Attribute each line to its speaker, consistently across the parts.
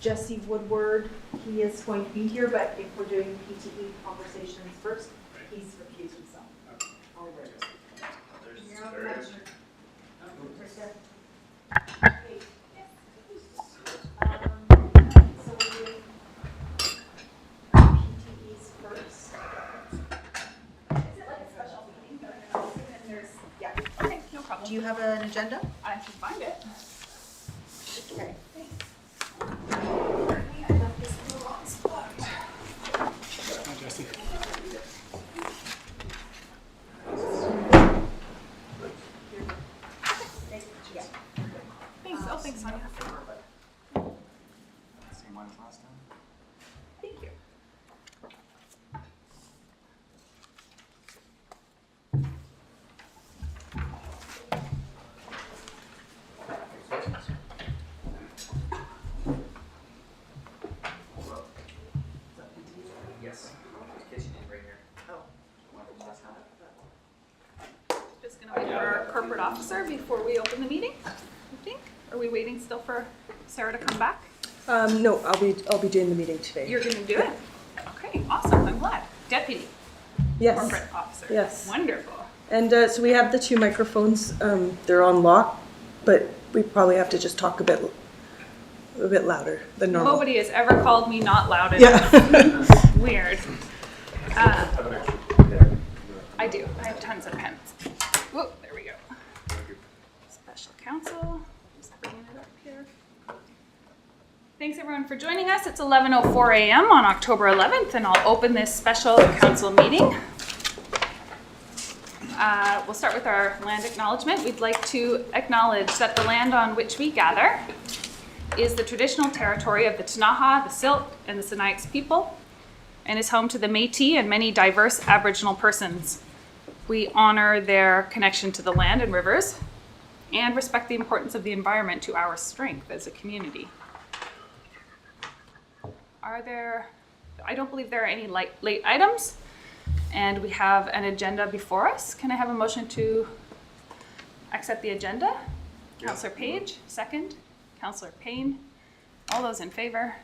Speaker 1: Jesse Woodward, he is going to be here, but if we're doing PTE conversations first, he's recused himself. Oh, there it is. So we're doing PTEs first. Is it like a special meeting? And there's, yeah.
Speaker 2: Okay, no problem.
Speaker 1: Do you have an agenda?
Speaker 2: I can find it.
Speaker 1: Okay.
Speaker 3: Hi, Jesse.
Speaker 2: Thanks. Oh, thanks, Sonia.
Speaker 3: Same one as last time?
Speaker 2: Thank you.
Speaker 3: Yes. In case you didn't right here.
Speaker 1: Oh.
Speaker 2: Just gonna wait for our corporate officer before we open the meeting, I think. Are we waiting still for Sarah to come back?
Speaker 4: No, I'll be doing the meeting today.
Speaker 2: You're gonna do it? Okay, awesome. I'm glad. Deputy
Speaker 4: Yes.
Speaker 2: corporate officer.
Speaker 4: Yes.
Speaker 2: Wonderful.
Speaker 4: And so we have the two microphones. They're on lock, but we probably have to just talk a bit louder than normal.
Speaker 2: Nobody has ever called me not loud enough.
Speaker 4: Yeah.
Speaker 2: Weird. I do. I have tons of pens. Whoa, there we go. Special counsel. Just bringing it up here. Thanks everyone for joining us. It's 11:04 a.m. on October 11th, and I'll open this special council meeting. We'll start with our land acknowledgement. We'd like to acknowledge that the land on which we gather is the traditional territory of the Ktunaxa, the Silt, and the Sinixt people, and is home to the Métis and many diverse Aboriginal persons. We honor their connection to the land and rivers and respect the importance of the environment to our strength as a community. I don't believe there are any late items, and we have an agenda before us. Can I have a motion to accept the agenda? Councillor Page, second. Councillor Payne. All those in favor?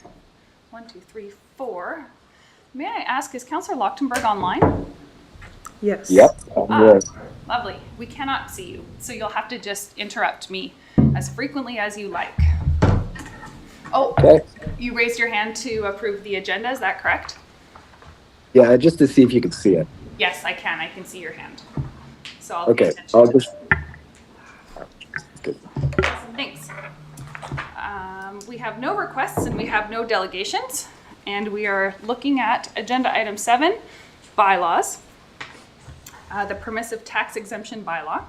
Speaker 2: 1, 2, 3, 4. May I ask, is Councillor Lochtenberg online?
Speaker 4: Yes.
Speaker 5: Yep, I'm good.
Speaker 2: Lovely. We cannot see you, so you'll have to just interrupt me as frequently as you like. Oh,
Speaker 5: Okay.
Speaker 2: you raised your hand to approve the agenda, is that correct?
Speaker 5: Yeah, just to see if you can see it.
Speaker 2: Yes, I can. I can see your hand. So I'll pay
Speaker 5: Okay,
Speaker 2: attention
Speaker 5: I'll
Speaker 2: to
Speaker 5: just.
Speaker 2: that.
Speaker 5: Good.
Speaker 2: Awesome, thanks. We have no requests and we have no delegations, and we are looking at agenda item 7, bylaws. The permissive tax exemption bylaw.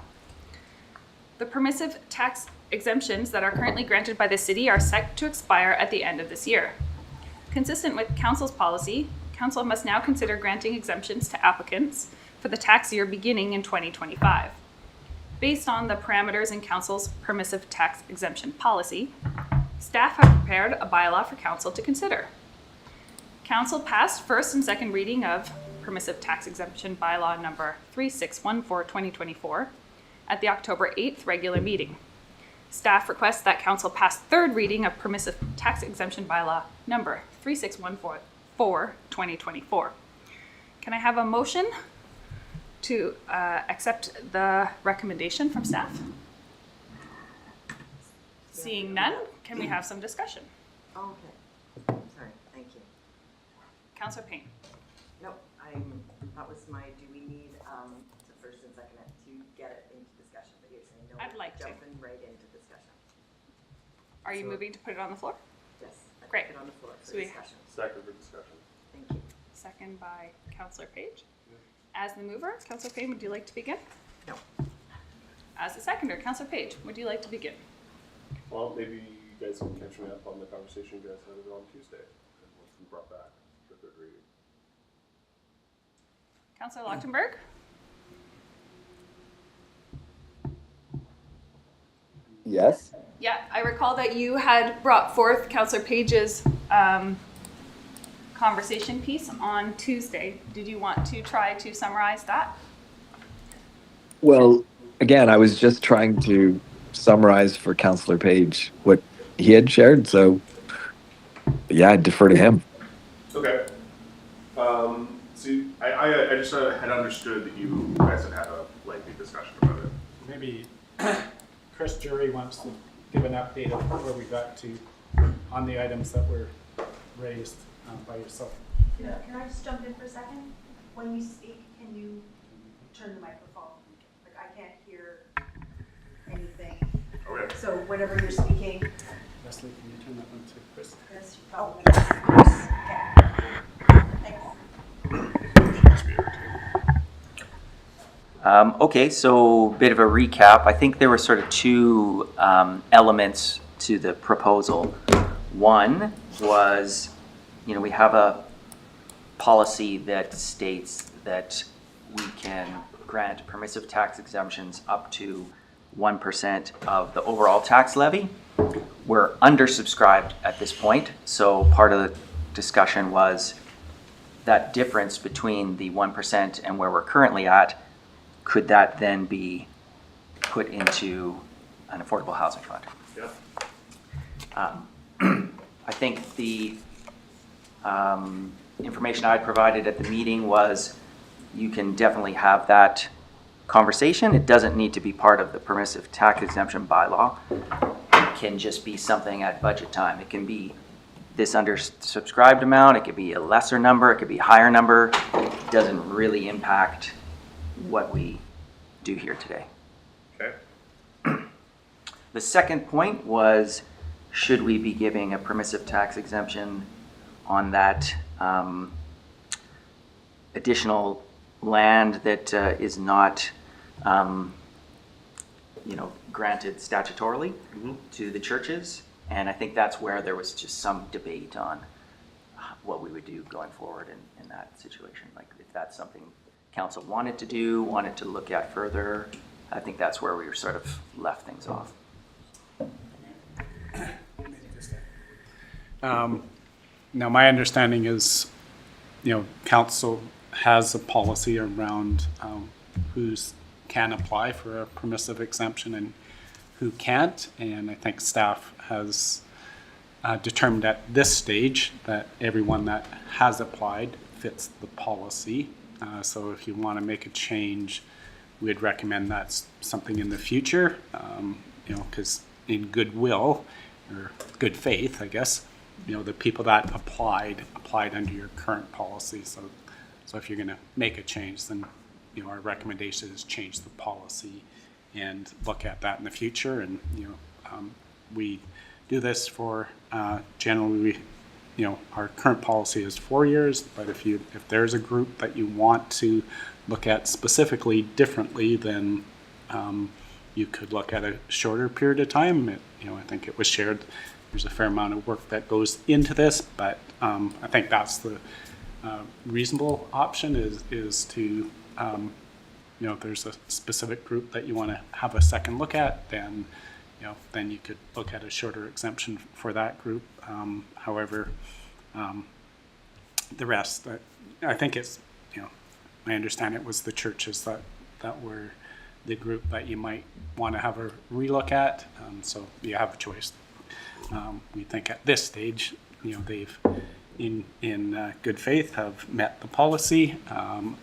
Speaker 2: The permissive tax exemptions that are currently granted by the city are set to expire at the end of this year. Consistent with council's policy, council must now consider granting exemptions to applicants for the tax year beginning in 2025. Based on the parameters in council's permissive tax exemption policy, staff have prepared a bylaw for council to consider. Council passed first and second reading of permissive tax exemption bylaw number 3614/2024 at the October 8th regular meeting. Staff requests that council pass third reading of permissive tax exemption bylaw number 3614/2024. Can I have a motion to accept the recommendation from staff? Seeing none, can we have some discussion?
Speaker 6: Okay, sorry, thank you.
Speaker 2: Councillor Payne.
Speaker 6: No, that was my, do we need to first and second it to get it into discussion, but you're saying no.
Speaker 2: I'd like to.
Speaker 6: Jumping right into discussion.
Speaker 2: Are you moving to put it on the floor?
Speaker 6: Yes. I
Speaker 2: Great.
Speaker 6: put it on the floor for
Speaker 2: So we-
Speaker 6: discussion.
Speaker 7: Second for discussion.
Speaker 6: Thank you.
Speaker 2: Second by Councillor Page. As the mover, Councillor Payne, would you like to begin?
Speaker 6: No.
Speaker 2: As the seconder, Councillor Page, would you like to begin?
Speaker 7: Well, maybe you guys can catch me up on the conversation you guys had on Tuesday, and what's been brought back for third reading.
Speaker 2: Councillor Lochtenberg?
Speaker 5: Yes?
Speaker 2: Yeah, I recall that you had brought forth Councillor Page's conversation piece on Tuesday. Did you want to try to summarize that?
Speaker 5: Well, again, I was just trying to summarize for Councillor Page what he had shared. So yeah, I'd defer to him.
Speaker 7: Okay. See, I just had understood that you guys had had a lengthy discussion about it.
Speaker 8: Maybe Chris Jury wants to give an update of where we got to on the items that were raised by yourself.
Speaker 1: Can I just jump in for a second? When you speak, can you turn the microphone? Like, I can't hear anything.
Speaker 7: Okay.
Speaker 1: So whenever you're speaking,
Speaker 8: Leslie, can you turn that one to Chris?
Speaker 1: yes, you probably yes. Okay. Thanks.
Speaker 3: Okay, so bit of a recap. I think there were sort of two elements to the proposal. One was, we have a policy that states that we can grant permissive tax exemptions up to 1% of the overall tax levy. We're undersubscribed at this point, so part of the discussion was that difference between the 1% and where we're currently at, could that then be put into an affordable housing fund?
Speaker 7: Yeah.
Speaker 3: I think the information I provided at the meeting was you can definitely have that conversation. It doesn't need to be part of the permissive tax exemption bylaw. It can just be something at budget time. It can be this undersubscribed amount, it could be a lesser number, it could be a higher number. It doesn't really impact what we do here today.
Speaker 7: Okay.
Speaker 3: The second point was, should we be giving a permissive tax exemption on that additional land that is not, granted statutorily to the churches? And I think that's where there was just some debate on what we would do going forward in that situation. Like, if that's something council wanted to do, wanted to look at further, I think that's where we sort of left things off.
Speaker 8: Now, my understanding is, council has a policy around who can apply for a permissive exemption and who can't, and I think staff has determined at this stage that everyone that has applied fits the policy. So if you want to make a change, we'd recommend that's something in the future, because in goodwill, or good faith, I guess, the people that applied under your current policy. So if you're going to make a change, then our recommendation is change the policy and look at that in the future. And we do this for generally, our current policy is 4 years. But if there's a group that you want to look at specifically differently, then you could look at a shorter period of time. I think it was shared. There's a fair amount of work that goes into this, but I think that's the reasonable option is to, if there's a specific group that you want to have a second look at, then you could look at a shorter exemption for that group. However, the rest, I think it's, I understand it was the churches that were the group that you might want to have a relook at. So you have a choice. We think at this stage, they've in good faith have met the policy.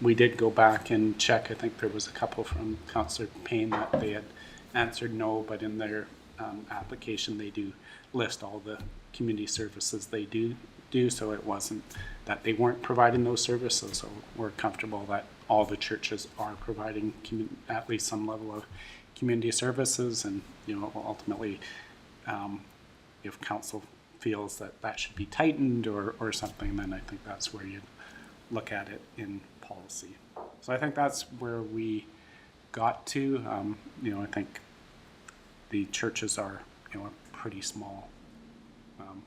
Speaker 8: We did go back and check. I think there was a couple from Councillor Payne that they had answered no, but in their application they do list all the community services they do. So it wasn't that they weren't providing those services. So we're comfortable that all the churches are providing at least some level of community services, and ultimately, if council feels that should be tightened or something, then I think that's where you'd look at it in policy. So I think that's where we got to. I think the churches are a pretty small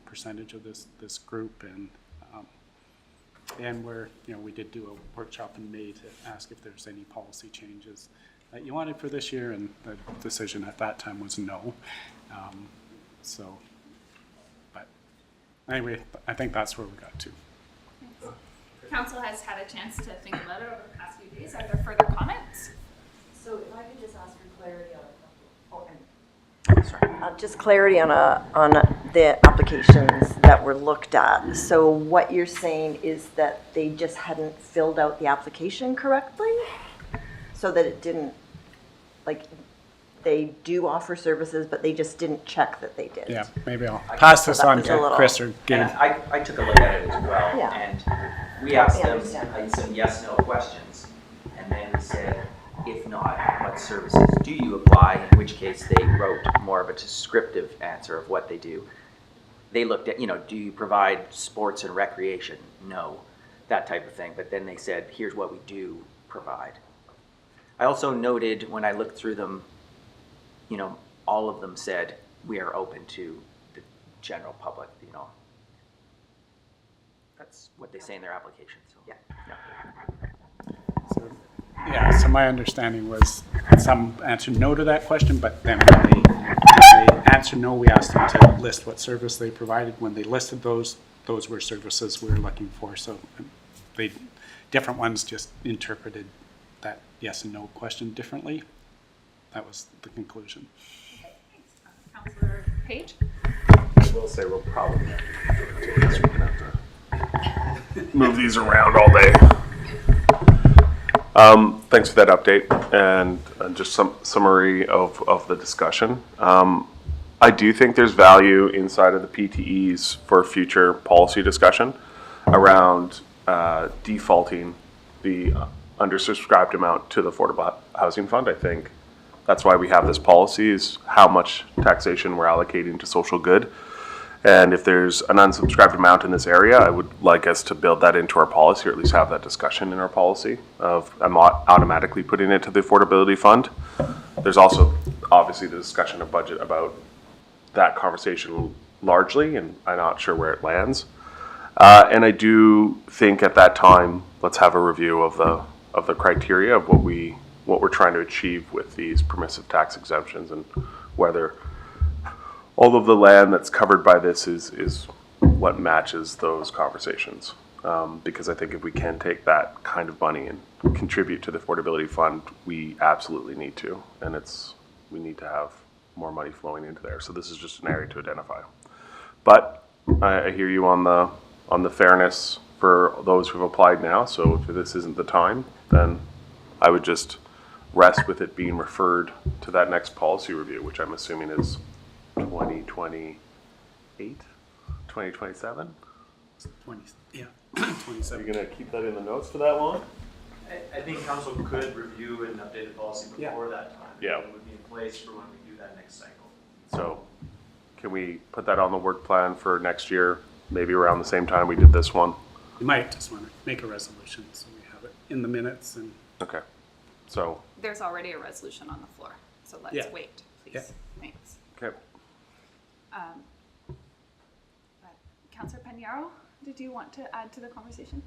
Speaker 8: percentage of this group, and where we did do a workshop in May to ask if there's any policy changes that you wanted for this year, and the decision at that time was no. But anyway, I think that's where we got to.
Speaker 2: Council has had a chance to think about it over the past few days. Are there further comments?
Speaker 6: So if I could just ask for clarity on a couple, Just clarity on the applications that were looked at. So what you're saying is that they just hadn't filled out the application correctly? So that it didn't, like, they do offer services, but they just didn't check that they did?
Speaker 8: Yeah, maybe I'll pass this
Speaker 6: that
Speaker 8: on
Speaker 6: was a
Speaker 8: to
Speaker 6: little-
Speaker 8: Chris or
Speaker 3: And
Speaker 8: Gabe.
Speaker 3: I took a look at it as well,
Speaker 6: Yeah.
Speaker 3: and we asked
Speaker 6: I
Speaker 3: them
Speaker 6: understand.
Speaker 3: some yes/no questions, and then we said, if not, what services do you apply? In which case they wrote more of a descriptive answer of what they do. They looked at, do you provide sports and recreation? No, that type of thing. But then they said, here's what we do provide. I also noted when I looked through them, all of them said, we are open to the general public, That's what they say in their application, so.
Speaker 6: Yeah.
Speaker 8: So my understanding was some answered no to that question, but then when they answered no, we asked them to list what service they provided. When they listed those were services we were looking for. So different ones just interpreted that yes and no question differently. That was the conclusion.
Speaker 2: Councillor Page?
Speaker 7: I will say we'll probably have to move these around all day. Thanks for that update and just some summary of the discussion. I do think there's value inside of the PTEs for future policy discussion around defaulting the undersubscribed amount to the Affordable Housing Fund. I think that's why we have this policy, is how much taxation we're allocating to social good. And if there's an unsubscribed amount in this area, I would like us to build that into our policy, or at least have that discussion in our policy of automatically putting it to the affordability fund. There's also obviously the discussion of budget about that conversation largely, and I'm not sure where it lands. And I do think at that time, let's have a review of the criteria of what we're trying to achieve with these permissive tax exemptions, and whether all of the land that's covered by this is what matches those conversations. Because I think if we can take that kind of money and contribute to the affordability fund, we absolutely need to, and we need to have more money flowing into there. So this is just an area to identify. But I hear you on the fairness for those who've applied now. So if this isn't the time, then I would just rest with it being referred to that next policy review, which I'm assuming is 2028, 2027?
Speaker 8: 27.
Speaker 7: Are you going to keep that in the notes for that long?
Speaker 9: I think council could review an updated policy before that time.
Speaker 7: Yeah.
Speaker 9: It would be in place for when we do that next cycle.
Speaker 7: So can we put that on the work plan for next year, maybe around the same time we did this one?
Speaker 8: You might just want to make a resolution so we have it in the minutes. And
Speaker 7: Okay. So,
Speaker 2: There's already a resolution on the floor, so let's
Speaker 8: Yeah.
Speaker 2: wait, please.
Speaker 8: Yeah.
Speaker 2: Thanks.
Speaker 7: okay.
Speaker 2: Councillor Paniaro, did you want to add to the conversation?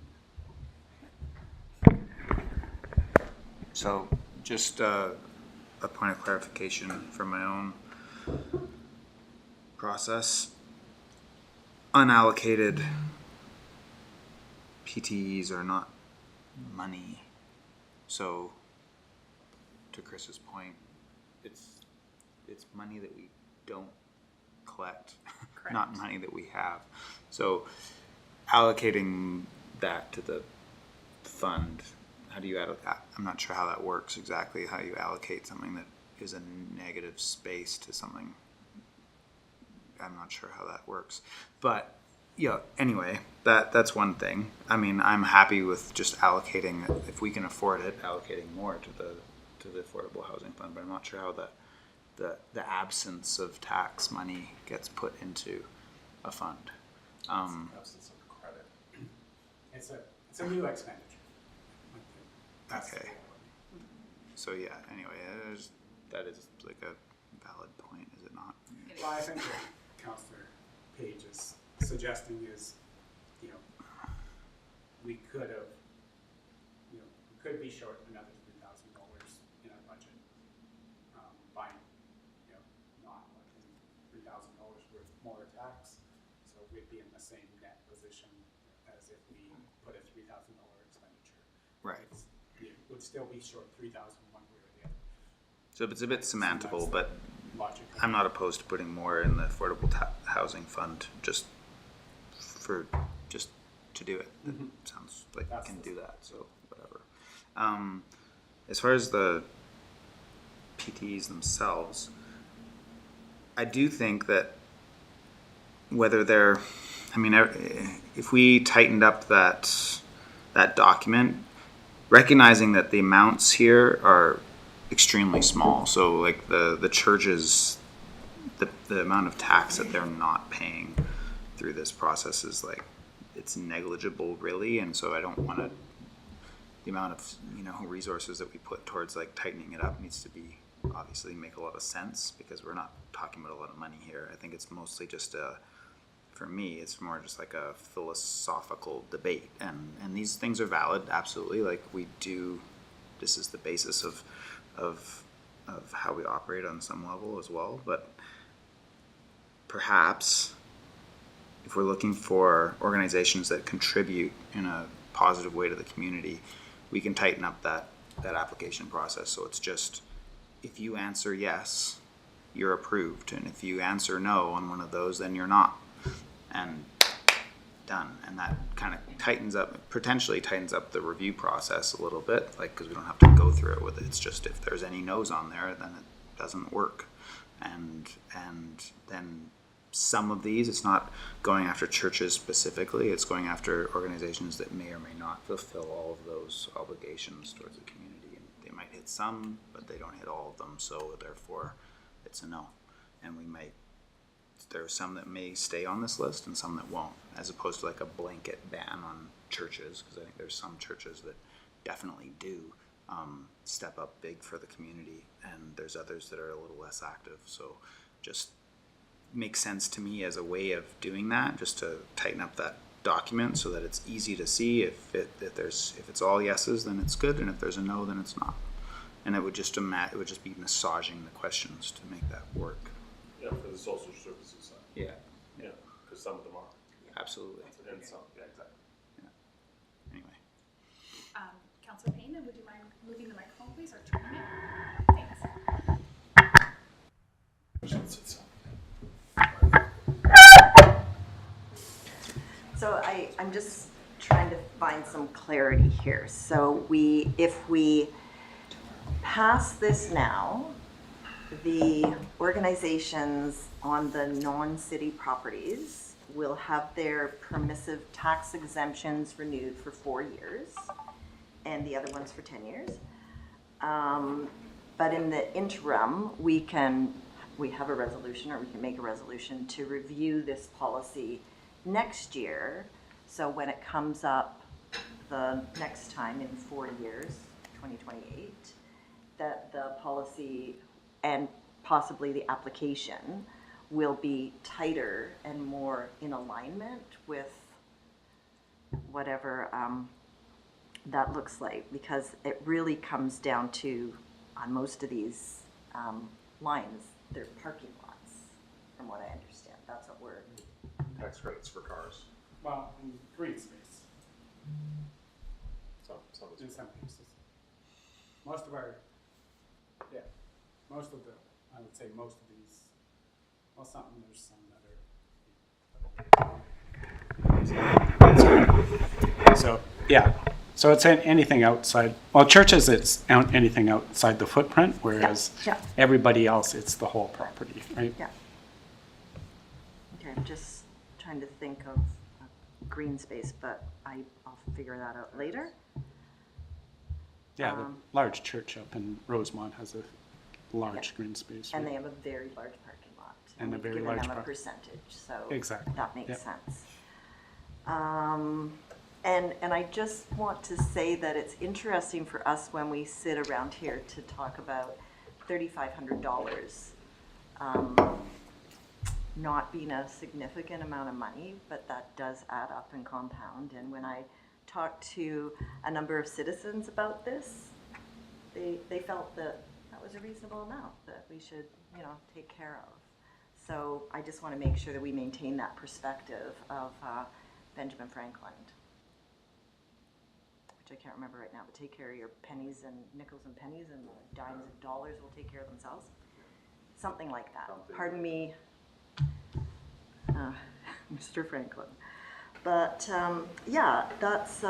Speaker 10: So just a point of clarification for my own process. Unallocated PTEs are not money. So to Chris's point, it's money that we don't collect, not money that we have. So allocating that to the fund, how do you I'm not sure how that works exactly, how you allocate something that is a negative space to something. I'm not sure how that works. But yeah, anyway, that's one thing. I mean, I'm happy with just allocating, if we can afford it, allocating more to the Affordable Housing Fund, but I'm not sure how the absence of tax money gets put into a fund.
Speaker 8: absence of credit. It's a new expenditure.
Speaker 10: Okay. So yeah, anyway, that is like a valid point, is it not?
Speaker 8: Well, I think what Councillor Page is suggesting is, we could be short another $3,000 in our budget, by, not letting $3,000 worth more tax. So we'd be in the same net position as if we put a $3,000 expenditure.
Speaker 10: Right.
Speaker 8: It would still be short 3,000 one way or the other.
Speaker 10: So it's a bit semantical, but
Speaker 8: logic.
Speaker 10: I'm not opposed to putting more in the affordable housing fund just to do it. It sounds like we can do that, so whatever. As far as the PTEs themselves, I do think that whether they're, I mean, if we tightened up that document, recognizing that the amounts here are extremely small, so like the churches, the amount of tax that they're not paying through this process is like, it's negligible really, and so I don't want to, the amount of, you know, resources that we put towards like tightening it up needs to be, obviously make a lot of sense, because we're not talking about a lot of money here. I think it's mostly just for me, it's more just like a philosophical debate, and these things are valid, absolutely. Like we do, this is the basis of how we operate on some level as well. But perhaps if we're looking for organizations that contribute in a positive way to the community, we can tighten up that application process. So it's just, if you answer yes, you're approved, and if you answer no on one of those, then you're not, and done. And that kind of potentially tightens up the review process a little bit, like, because we don't have to go through it with it. It's just, if there's any no's on there, then it doesn't work. And then some of these, it's not going after churches specifically, it's going after organizations that may or may not fulfill all of those obligations towards the community. And they might hit some, but they don't hit all of them, so therefore it's a no. And there are some that may stay on this list and some that won't, as opposed to like a blanket ban on churches, because I think there's some churches that definitely do step up big for the community, and there's others that are a little less active. So just makes sense to me as a way of doing that, just to tighten up that document so that it's easy to see. If it's all yeses, then it's good, and if there's a no, then it's not. And it would just be massaging the questions to make that work.
Speaker 7: Yeah, for the social services side.
Speaker 10: Yeah.
Speaker 7: Yeah, because some of them are.
Speaker 10: Absolutely.
Speaker 7: And some, yeah, exactly.
Speaker 10: Yeah. Anyway.
Speaker 2: Councilor Payne, would you mind moving the microphone, please, or turning it? Thanks.
Speaker 6: So I'm just trying to find some clarity here. So if we pass this now, the organizations on the non-city properties will have their permissive tax exemptions renewed for 4 years, and the other ones for 10 years. But in the interim, we have a resolution, or we can make a resolution to review this policy next year. So when it comes up the next time in 4 years, 2028, that the policy and possibly the application will be tighter and more in alignment with whatever that looks like, because it really comes down to, on most of these lines, they're parking lots, from what I understand. That's what we're...
Speaker 7: Tax credits for cars.
Speaker 8: Well, in green space,
Speaker 7: Some
Speaker 8: in some cases. Most of these, well, there's some that are. So, yeah. So it's anything outside, well, churches, it's anything outside the footprint, whereas everybody else, it's the whole property, right?
Speaker 6: Yeah. Okay, I'm just trying to think of green space, but I'll figure that out later.
Speaker 8: Yeah, the large church up in Rosemont has a large green space.
Speaker 6: And
Speaker 8: right?
Speaker 6: they have a very large parking lot.
Speaker 8: And a
Speaker 6: we've
Speaker 8: very
Speaker 6: given
Speaker 8: large
Speaker 6: them a percentage, so
Speaker 8: Exactly.
Speaker 6: that makes
Speaker 8: Yep.
Speaker 6: sense. And I just want to say that it's interesting for us when we sit around here to talk about $3,500 not being a significant amount of money, but that does add up and compound. And when I talked to a number of citizens about this, they felt that was a reasonable amount that we should, take care of. So I just want to make sure that we maintain that perspective of Benjamin Franklin, which I can't remember right now, but take care of your pennies and nickels and pennies, and the dimes and dollars will take care of themselves. something like that.
Speaker 7: Something
Speaker 6: Pardon
Speaker 7: like
Speaker 6: me, Mr. Franklin. But yeah, that's,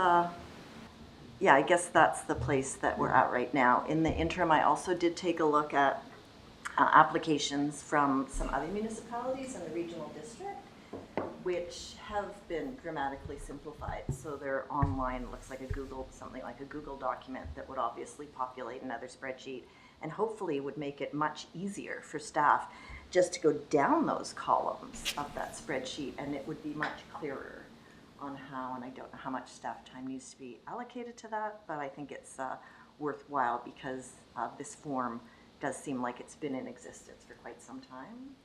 Speaker 6: yeah, I guess that's the place that we're at right now. In the interim, I also did take a look at applications from some other municipalities in the regional district, which have been dramatically simplified. So they're online, looks like something like a Google document that would obviously populate another spreadsheet and hopefully would make it much easier for staff just to go down those columns of that spreadsheet, and it would be much clearer on how, and I don't know how much staff time needs to be allocated to that, but I think it's worthwhile because this form does seem like it's been in existence for quite some time.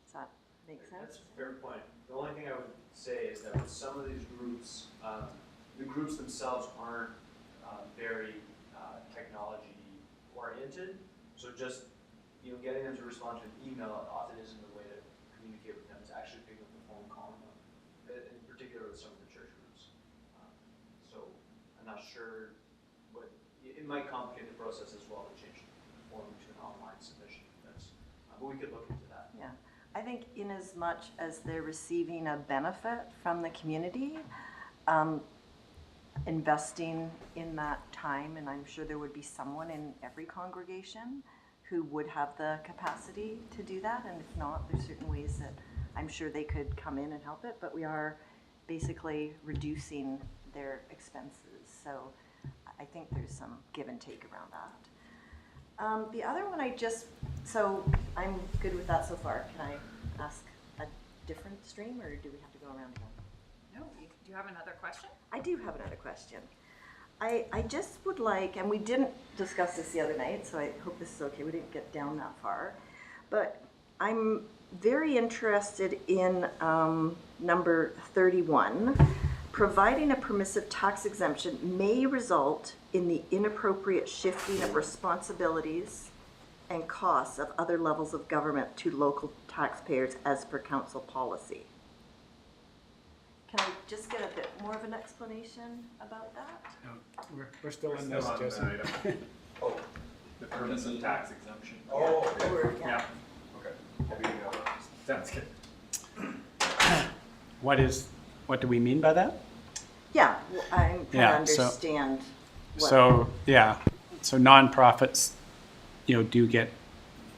Speaker 6: Does that make sense?
Speaker 9: That's a fair point. The only thing I would say is that with some of these groups, the groups themselves aren't very technology oriented. So just getting them to respond to an email often isn't the way to communicate with them. It's actually picking up the phone, calling them, in particular with some of the church groups. So I'm not sure what it might complicate the process as well to change the form to an online submission. But we could look into that.
Speaker 6: Yeah. I think in as much as they're receiving a benefit from the community, investing in that time, and I'm sure there would be someone in every congregation who would have the capacity to do that, and if not, there's certain ways that I'm sure they could come in and help it, but we are basically reducing their expenses. So I think there's some give and take around that. The other one so I'm good with that so far. Can I ask a different stream, or do we have to go around again?
Speaker 2: No, do you have another question?
Speaker 6: I do have another question. I just would like, and we didn't discuss this the other night, so I hope this is okay, we didn't get down that far, but I'm very interested in number 31. Providing a permissive tax exemption may result in the inappropriate shifting of responsibilities and costs of other levels of government to local taxpayers as per council policy. Can I just get a bit more of an explanation about that?
Speaker 8: No, we're still in this, Jesse.
Speaker 9: Oh, the permissive tax exemption.
Speaker 6: Oh, yeah.
Speaker 9: Okay. Sounds good.
Speaker 8: What do we mean by that?
Speaker 6: Yeah, well, I'm trying to understand.
Speaker 8: So nonprofits, do get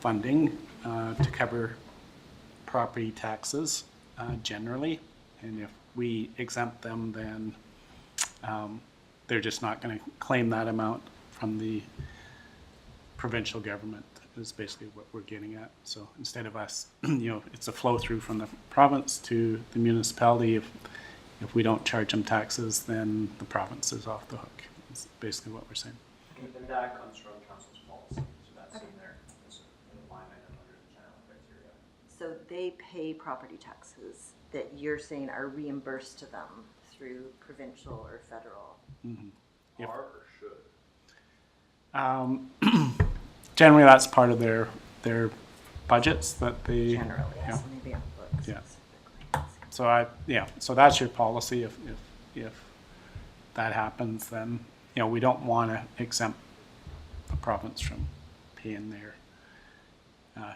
Speaker 8: funding to cover property taxes generally, and if we exempt them, then they're just not going to claim that amount from the provincial government, is basically what we're getting at. So instead of us, it's a flow through from the province to the municipality. If we don't charge them taxes, then the province is off the hook. Is basically what we're saying.
Speaker 9: And that comes from council's policy, so that's in there as a line item under the general criteria.
Speaker 6: So they pay property taxes that you're saying are reimbursed to them through provincial or federal?
Speaker 8: Mm-hmm.
Speaker 7: Are or should?
Speaker 8: Generally, that's part of their budgets that they.
Speaker 6: Generally,
Speaker 8: Yeah.
Speaker 6: so maybe on books
Speaker 8: Yeah.
Speaker 6: specifically.
Speaker 8: So that's your policy. If that happens, then we don't want to exempt the province from paying their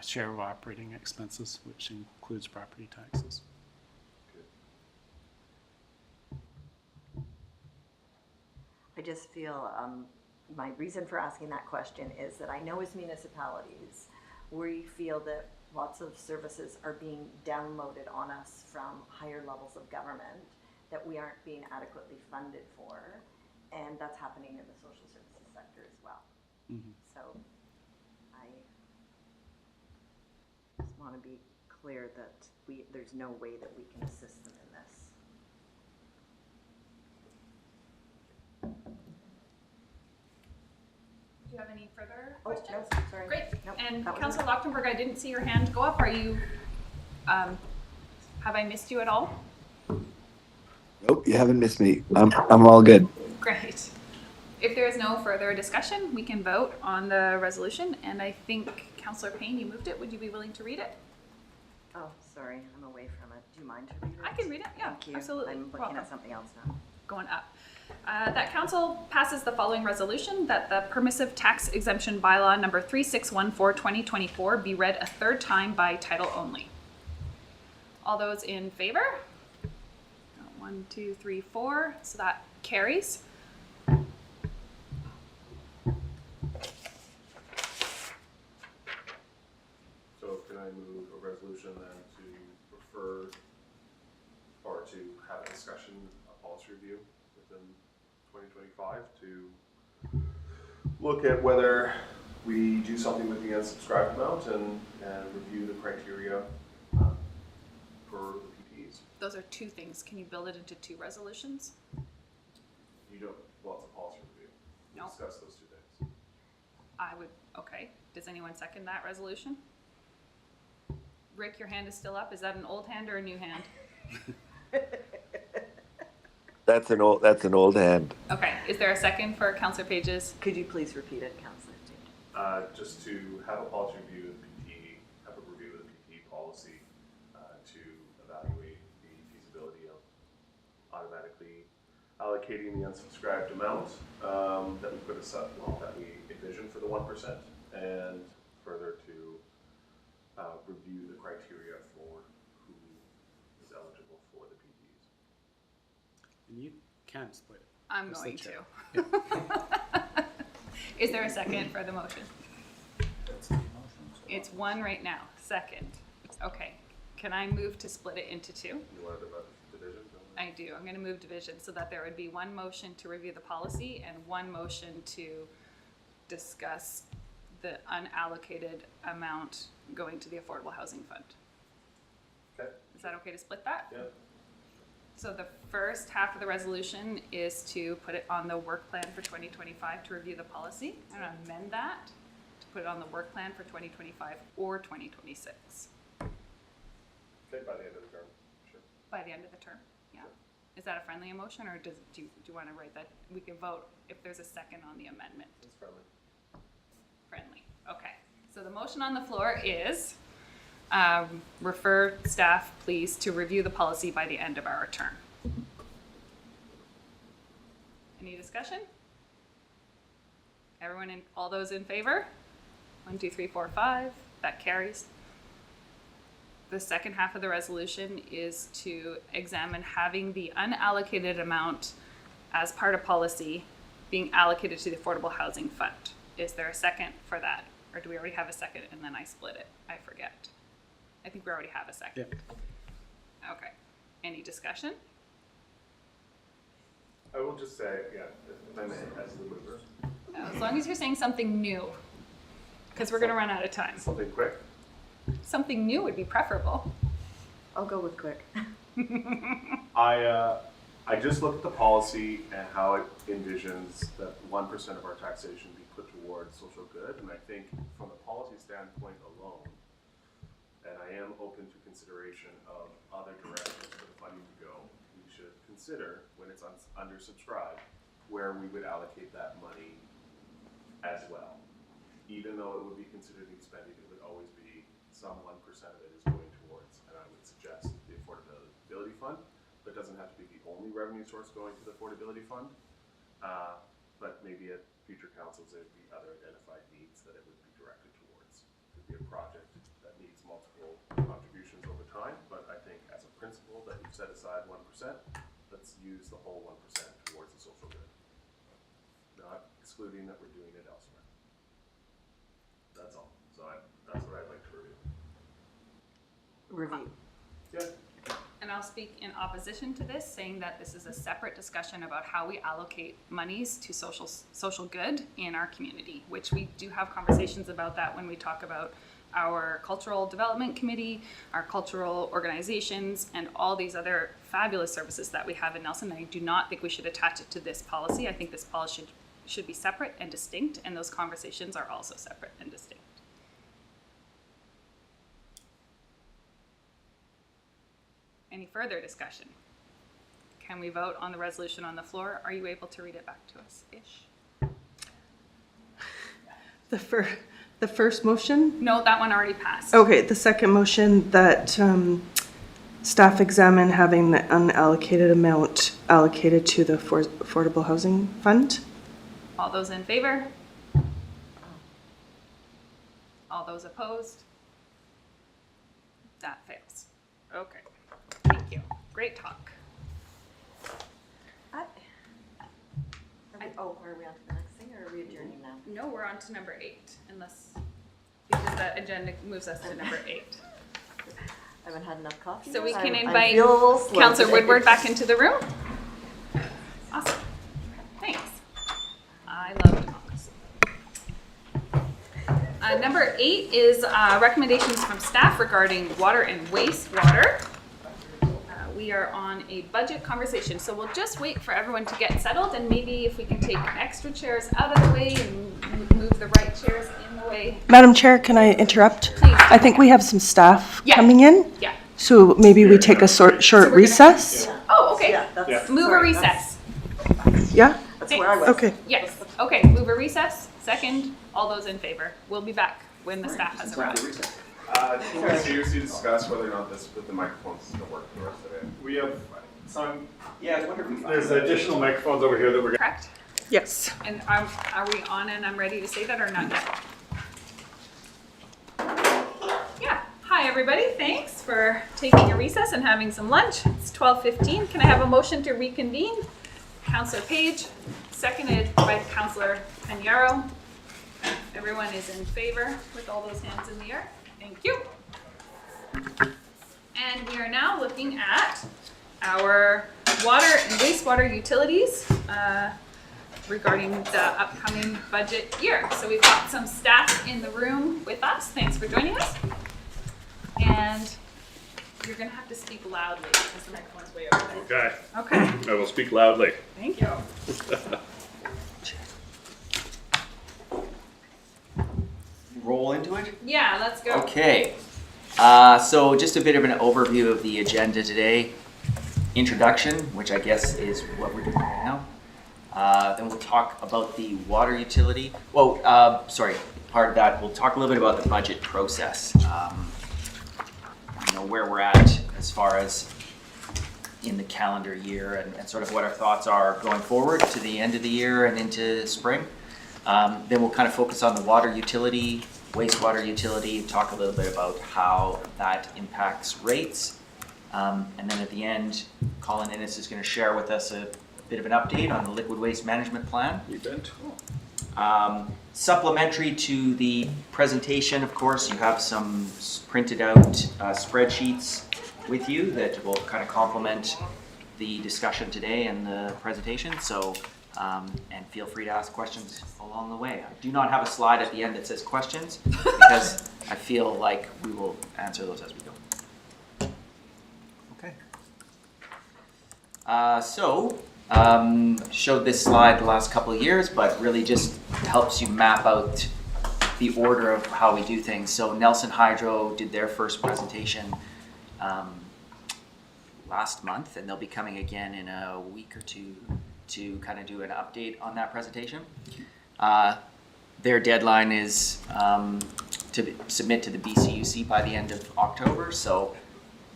Speaker 8: share of operating expenses, which includes property taxes.
Speaker 6: I just feel, my reason for asking that question is that I know as municipalities, we feel that lots of services are being downloaded on us from higher levels of government that we aren't being adequately funded for, and that's happening in the social services sector as well.
Speaker 8: Mm-hmm.
Speaker 6: So I just want to be clear that there's no way that we can assist them in this.
Speaker 2: Do you have any further
Speaker 6: Oh,
Speaker 2: questions?
Speaker 6: no, sorry.
Speaker 2: Great.
Speaker 6: Nope,
Speaker 2: And
Speaker 6: that was
Speaker 2: Councillor
Speaker 6: it.
Speaker 2: Lochtenberg, I didn't see your hand go up. Are you, have I missed you at all?
Speaker 5: Nope, you haven't missed me. I'm all good.
Speaker 2: Great. If there is no further discussion, we can vote on the resolution. And I think Councillor Payne, you moved it. Would you be willing to read it?
Speaker 6: Oh, sorry, I'm away from it. Do you mind to read it?
Speaker 2: I can read it. Yeah,
Speaker 6: Thank you.
Speaker 2: absolutely.
Speaker 6: I'm looking
Speaker 2: Welcome.
Speaker 6: at something else now.
Speaker 2: Going up. That council passes the following resolution, that the permissive tax exemption bylaw number 3614/2024 be read a third time by title only. All those in favor? 1, 2, 3, 4, so that carries.
Speaker 7: So can I move a resolution then to refer, or to have a discussion, a policy review within 2025 to look at whether we do something with the unsubscribed amount and review the criteria for the PTEs?
Speaker 2: Those are two things. Can you build it into two resolutions?
Speaker 7: You don't, well, it's a policy review. We'll
Speaker 2: No.
Speaker 7: discuss those two things.
Speaker 2: I would, okay. Does anyone second that resolution? Rick, your hand is still up. Is that an old hand or a new hand?
Speaker 11: That's an old hand.
Speaker 2: Okay, is there a second for Councillor Page's?
Speaker 6: Could you please repeat it, Councillor Page?
Speaker 7: Just to have a policy review of the PTE, have a review of the PTE policy to evaluate the feasibility of automatically allocating the unsubscribed amount that we put aside, well, that we envision for the 1%, and further to review the criteria for who is eligible for the PTEs.
Speaker 8: And you can split it.
Speaker 2: I'm
Speaker 8: That's
Speaker 2: going
Speaker 8: the chair.
Speaker 2: to. Is there a second for the motion? It's one right now. Second. Okay. Can I move to split it into two?
Speaker 7: You wanted about division?
Speaker 2: I do. I'm going to move division so that there would be one motion to review the policy and one motion to discuss the unallocated amount going to the Affordable Housing Fund.
Speaker 7: Okay.
Speaker 2: Is that okay to split that?
Speaker 7: Yeah.
Speaker 2: So the first half of the resolution is to put it on the work plan for 2025 to review the policy. I'm going to amend that to put it on the work plan for 2025 or 2026
Speaker 7: Okay, by the end of the term, sure.
Speaker 2: by the end of the term. Yeah. Is that a friendly emotion, or do you want to write that? We can vote if there's a second on the amendment.
Speaker 7: It's friendly.
Speaker 2: Friendly. Okay. So the motion on the floor is refer staff, please, to review the policy by the end of our term. Any discussion? Everyone in, all those in favor? 1, 2, 3, 4, 5. That carries. The second half of the resolution is to examine having the unallocated amount as part of policy being allocated to the Affordable Housing Fund. Is there a second for that? Or do we already have a second and then I split it? I forget. I think we already have a second.
Speaker 8: Yeah.
Speaker 2: Okay. Any discussion?
Speaker 7: I will just say, yeah, if I may, as the mover,
Speaker 2: As long as you're saying something new, because we're going to run out of time.
Speaker 7: something quick.
Speaker 2: Something new would be preferable.
Speaker 6: I'll go with quick.
Speaker 7: I just looked at the policy and how it envisions that 1% of our taxation be put towards social good, and I think from a policy standpoint alone, and I am open to consideration of other directions for the funding to go, we should consider, when it's undersubscribed, where we would allocate that money as well. Even though it would be considered expended, it would always be some 1% of it is going towards, and I would suggest the affordability fund, but it doesn't have to be the only revenue source going to the affordability fund. But maybe at future councils, there'd be other identified needs that it would be directed towards. It could be a project that needs multiple contributions over time, but I think as a principle that we've set aside 1%, let's use the whole 1% towards the social good. Not excluding that we're doing it elsewhere. That's all. So that's what I'd like to review.
Speaker 6: Review.
Speaker 7: Yeah.
Speaker 2: And I'll speak in opposition to this, saying that this is a separate discussion about how we allocate monies to social good in our community, which we do have conversations about that when we talk about our cultural development committee, our cultural organizations, and all these other fabulous services that we have in Nelson. I do not think we should attach it to this policy. I think this policy should be separate and distinct, and those conversations are also separate and distinct. Any further discussion? Can we vote on the resolution on the floor? Are you able to read it back to us, Ish?
Speaker 4: The first motion?
Speaker 2: No, that one already passed.
Speaker 4: Okay, the second motion that staff examine having the unallocated amount allocated to the Affordable Housing Fund.
Speaker 2: All those in favor? All those opposed? That fails. Okay, thank you. Great talk.
Speaker 6: Are we on to the next thing, or are we adjourning now?
Speaker 2: No, we're on to number 8, because the agenda moves us to number 8.
Speaker 6: I haven't had enough coffee.
Speaker 2: So we
Speaker 6: yet.
Speaker 2: can
Speaker 6: I
Speaker 2: invite
Speaker 6: feel a little slow
Speaker 2: Councillor
Speaker 6: today.
Speaker 2: Woodward back into the room. Awesome. Thanks. I love democracy. Number 8 is recommendations from staff regarding water and wastewater. We are on a budget conversation, so we'll just wait for everyone to get settled, and maybe if we can take extra chairs out of the way and move the right chairs in the way.
Speaker 4: Madam Chair, can I interrupt?
Speaker 2: Please.
Speaker 4: I think we have some staff
Speaker 2: Yeah.
Speaker 4: coming in,
Speaker 2: Yeah.
Speaker 4: so maybe we take a short
Speaker 2: we're gonna-
Speaker 4: recess?
Speaker 2: Oh, okay.
Speaker 6: Yeah, that's.
Speaker 2: Move a
Speaker 6: sorry,
Speaker 2: recess.
Speaker 4: Yeah?
Speaker 6: That's where I was.
Speaker 4: Okay.
Speaker 2: Yes. Okay, move a recess. Second, all those in favor. We'll be back when the staff has arrived.
Speaker 7: Can we seriously discuss whether or not the microphones is gonna work for us today?
Speaker 8: We have some,
Speaker 3: Yeah, I was wondering if we
Speaker 8: there's additional microphones over here that we're
Speaker 2: Correct?
Speaker 4: Yes.
Speaker 2: And are we on and I'm ready to say that or not yet? Yeah. Hi, everybody. Thanks for taking a recess and having some lunch. It's 12:15. Can I have a motion to reconvene? Councillor Page, seconded by Councillor Panyaro. Everyone is in favor with all those hands in the air. Thank you. And we are now looking at our water and wastewater utilities regarding the upcoming budget year. So we've got some staff in the room with us. Thanks for joining us. And you're gonna have to speak loudly because the microphone's way over there.
Speaker 8: Okay,
Speaker 2: Okay,
Speaker 8: I will speak loudly.
Speaker 2: thank you.
Speaker 3: roll into it?
Speaker 2: Yeah, let's go.
Speaker 3: Okay, so just a bit of an overview of the agenda today. Introduction, which I guess is what we're doing right now. Then we'll talk about the water utility. Well, part of that, we'll talk a little bit about the budget process. Where we're at as far as in the calendar year and sort of what our thoughts are going forward to the end of the year and into spring. Then we'll kind of focus on the water utility, wastewater utility, talk a little bit about how that impacts rates. And then at the end, Colin Innes is going to share with us a bit of an update on the liquid waste management plan.
Speaker 8: You bet.
Speaker 3: Supplementary to the presentation, of course, you have some printed out spreadsheets with you that will kind of complement the discussion today and the presentation. So, and feel free to ask questions along the way. I do not have a slide at the end that says questions because I feel like we will answer those as we go. Okay. Showed this slide the last couple of years, but really just helps you map out the order of how we do things. So Nelson Hydro did their first presentation last month, and they'll be coming again in a week or two to kind of do an update on that presentation. Their deadline is to submit to the BCUC by the end of October, so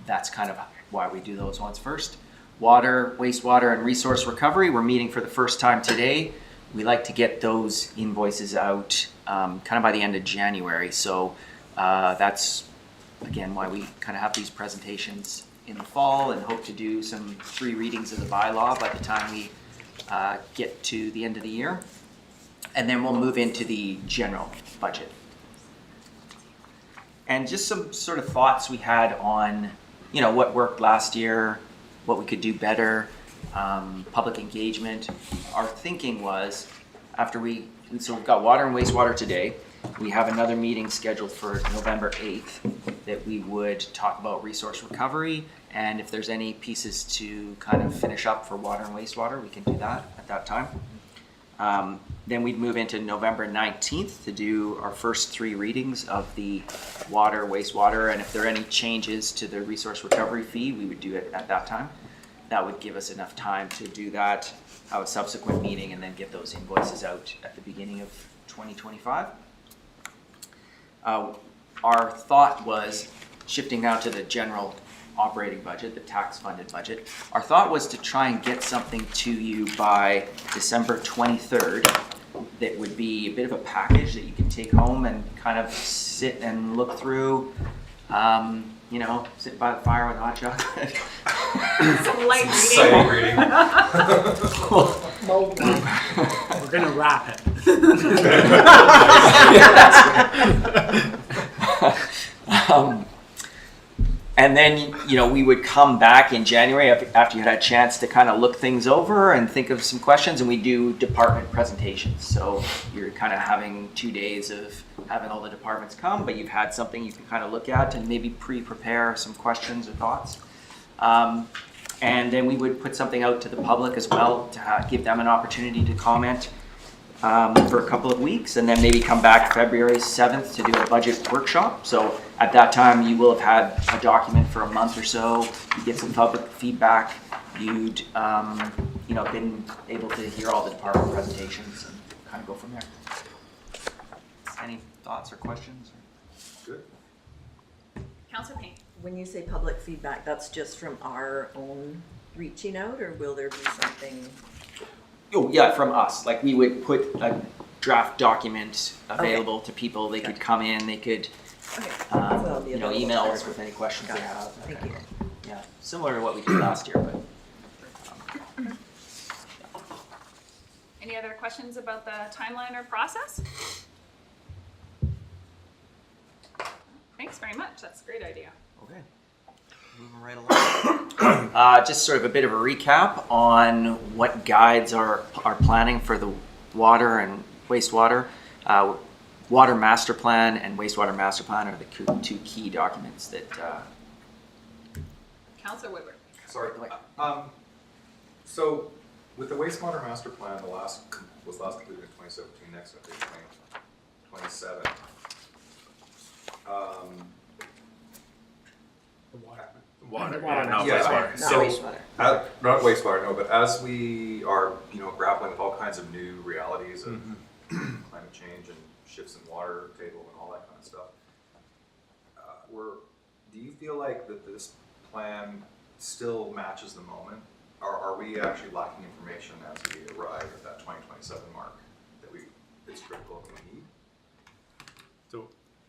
Speaker 3: that's kind of why we do those ones first. Water, wastewater, and resource recovery, we're meeting for the first time today. We like to get those invoices out kind of by the end of January. So that's, again, why we kind of have these presentations in the fall and hope to do some 3 readings of the bylaw by the time we get to the end of the year. And then we'll move into the general budget. And just some sort of thoughts we had on, what worked last year, what we could do better, public engagement. Our thinking was, so we've got water and wastewater today. We have another meeting scheduled for November 8th that we would talk about resource recovery, and if there's any pieces to kind of finish up for water and wastewater, we can do that at that time. Then we'd move into November 19th to do our first 3 readings of the water, wastewater, and if there are any changes to the resource recovery fee, we would do it at that time. That would give us enough time to do that, have a subsequent meeting, and then get those invoices out at the beginning of 2025. Our thought was shifting now to the general operating budget, the tax-funded budget. Our thought was to try and get something to you by December 23rd that would be a bit of a package that you can take home and kind of sit and look through. You know, sit by the fire with hot chocolate.
Speaker 2: Some light reading.
Speaker 8: We're gonna wrap it.
Speaker 3: And then, you know, we would come back in January after you had a chance to kind of look things over and think of some questions, and we do department presentations. So you're kind of having 2 days of having all the departments come, but you've had something you can kind of look at and maybe pre-prepare some questions or thoughts. And then we would put something out to the public as well to give them an opportunity to comment for a couple of weeks, and then maybe come back February 7th to do a budget workshop. So at that time, you will have had a document for a month or so. You get some public feedback. You'd, you know, been able to hear all the department presentations and kind of go from there. Any thoughts or questions?
Speaker 10: Good.
Speaker 2: Councillor Payne.
Speaker 6: When you say public feedback, that's just from our own reaching out, or will there be something?
Speaker 3: Oh, yeah, from us. Like, we would put a draft document available to people. They could come in, they could,
Speaker 6: Well, the
Speaker 3: you know,
Speaker 6: available
Speaker 3: email
Speaker 6: for
Speaker 3: us with any questions they have.
Speaker 6: Thank you.
Speaker 3: Yeah, similar to what we did last year, but.
Speaker 2: Any other questions about the timeline or process? Thanks very much. That's a great idea.
Speaker 3: Okay. Moving right along. Just sort of a bit of a recap on what guides are planning for the water and wastewater. Water master plan and wastewater master plan are the two key documents that.
Speaker 2: Councillor Woodward.
Speaker 12: Sorry. So with the wastewater master plan, was last completed in 2017. Next update 2027.
Speaker 7: Water,
Speaker 6: Water,
Speaker 7: not
Speaker 12: yeah,
Speaker 7: wastewater.
Speaker 6: Not
Speaker 12: So,
Speaker 6: wastewater.
Speaker 12: not wastewater, no. But as we are, grappling with all kinds of new realities of climate change and shifts in water table and all that kind of stuff, do you feel like that this plan still matches the moment? Or are we actually lacking information as we arrive at that 2027 mark that it's critical that we need?
Speaker 8: So,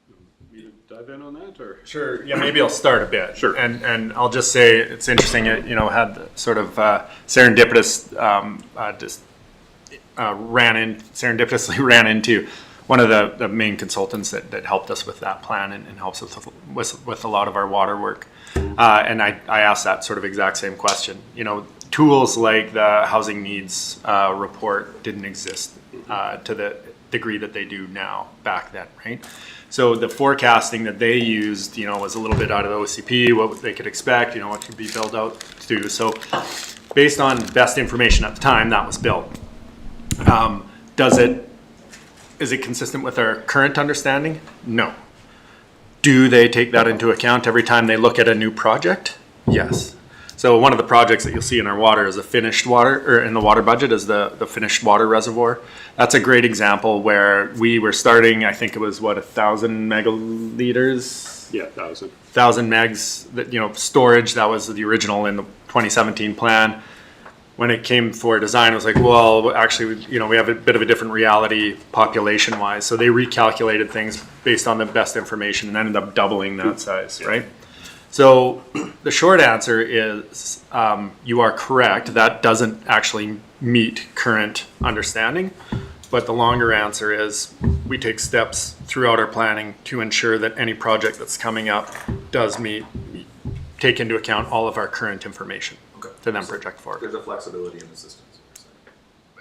Speaker 8: you want me to dive in on that, or?
Speaker 13: Sure. Yeah, maybe I'll start a bit.
Speaker 8: Sure.
Speaker 13: And I'll just say it's interesting. Had the sort of serendipitously ran into one of the main consultants that helped us with that plan and helps us with a lot of our water work. And I asked that sort of exact same question. Tools like the housing needs report didn't exist to the degree that they do now back then, right? So the forecasting that they used, was a little bit out of the OCP, what they could expect, what could be built out to. So based on best information at the time, that was built. Is it consistent with our current understanding? No. Do they take that into account every time they look at a new project? Yes. So one of the projects that you'll see in our water is a finished water, or in the water budget is the finished water reservoir. That's a great example where we were starting, I think it was 1,000 megaliters?
Speaker 8: Yeah, 1,000.
Speaker 13: 1,000 megs, storage, that was the original in the 2017 plan. When it came for design, it was like, well, actually, we have a bit of a different reality population-wise. So they recalculated things based on the best information and ended up doubling that size, right? So the short answer is you are correct. That doesn't actually meet current understanding. But the longer answer is we take steps throughout our planning to ensure that any project that's coming up does take into account all of our current information to then project forward.
Speaker 12: There's a flexibility in the systems.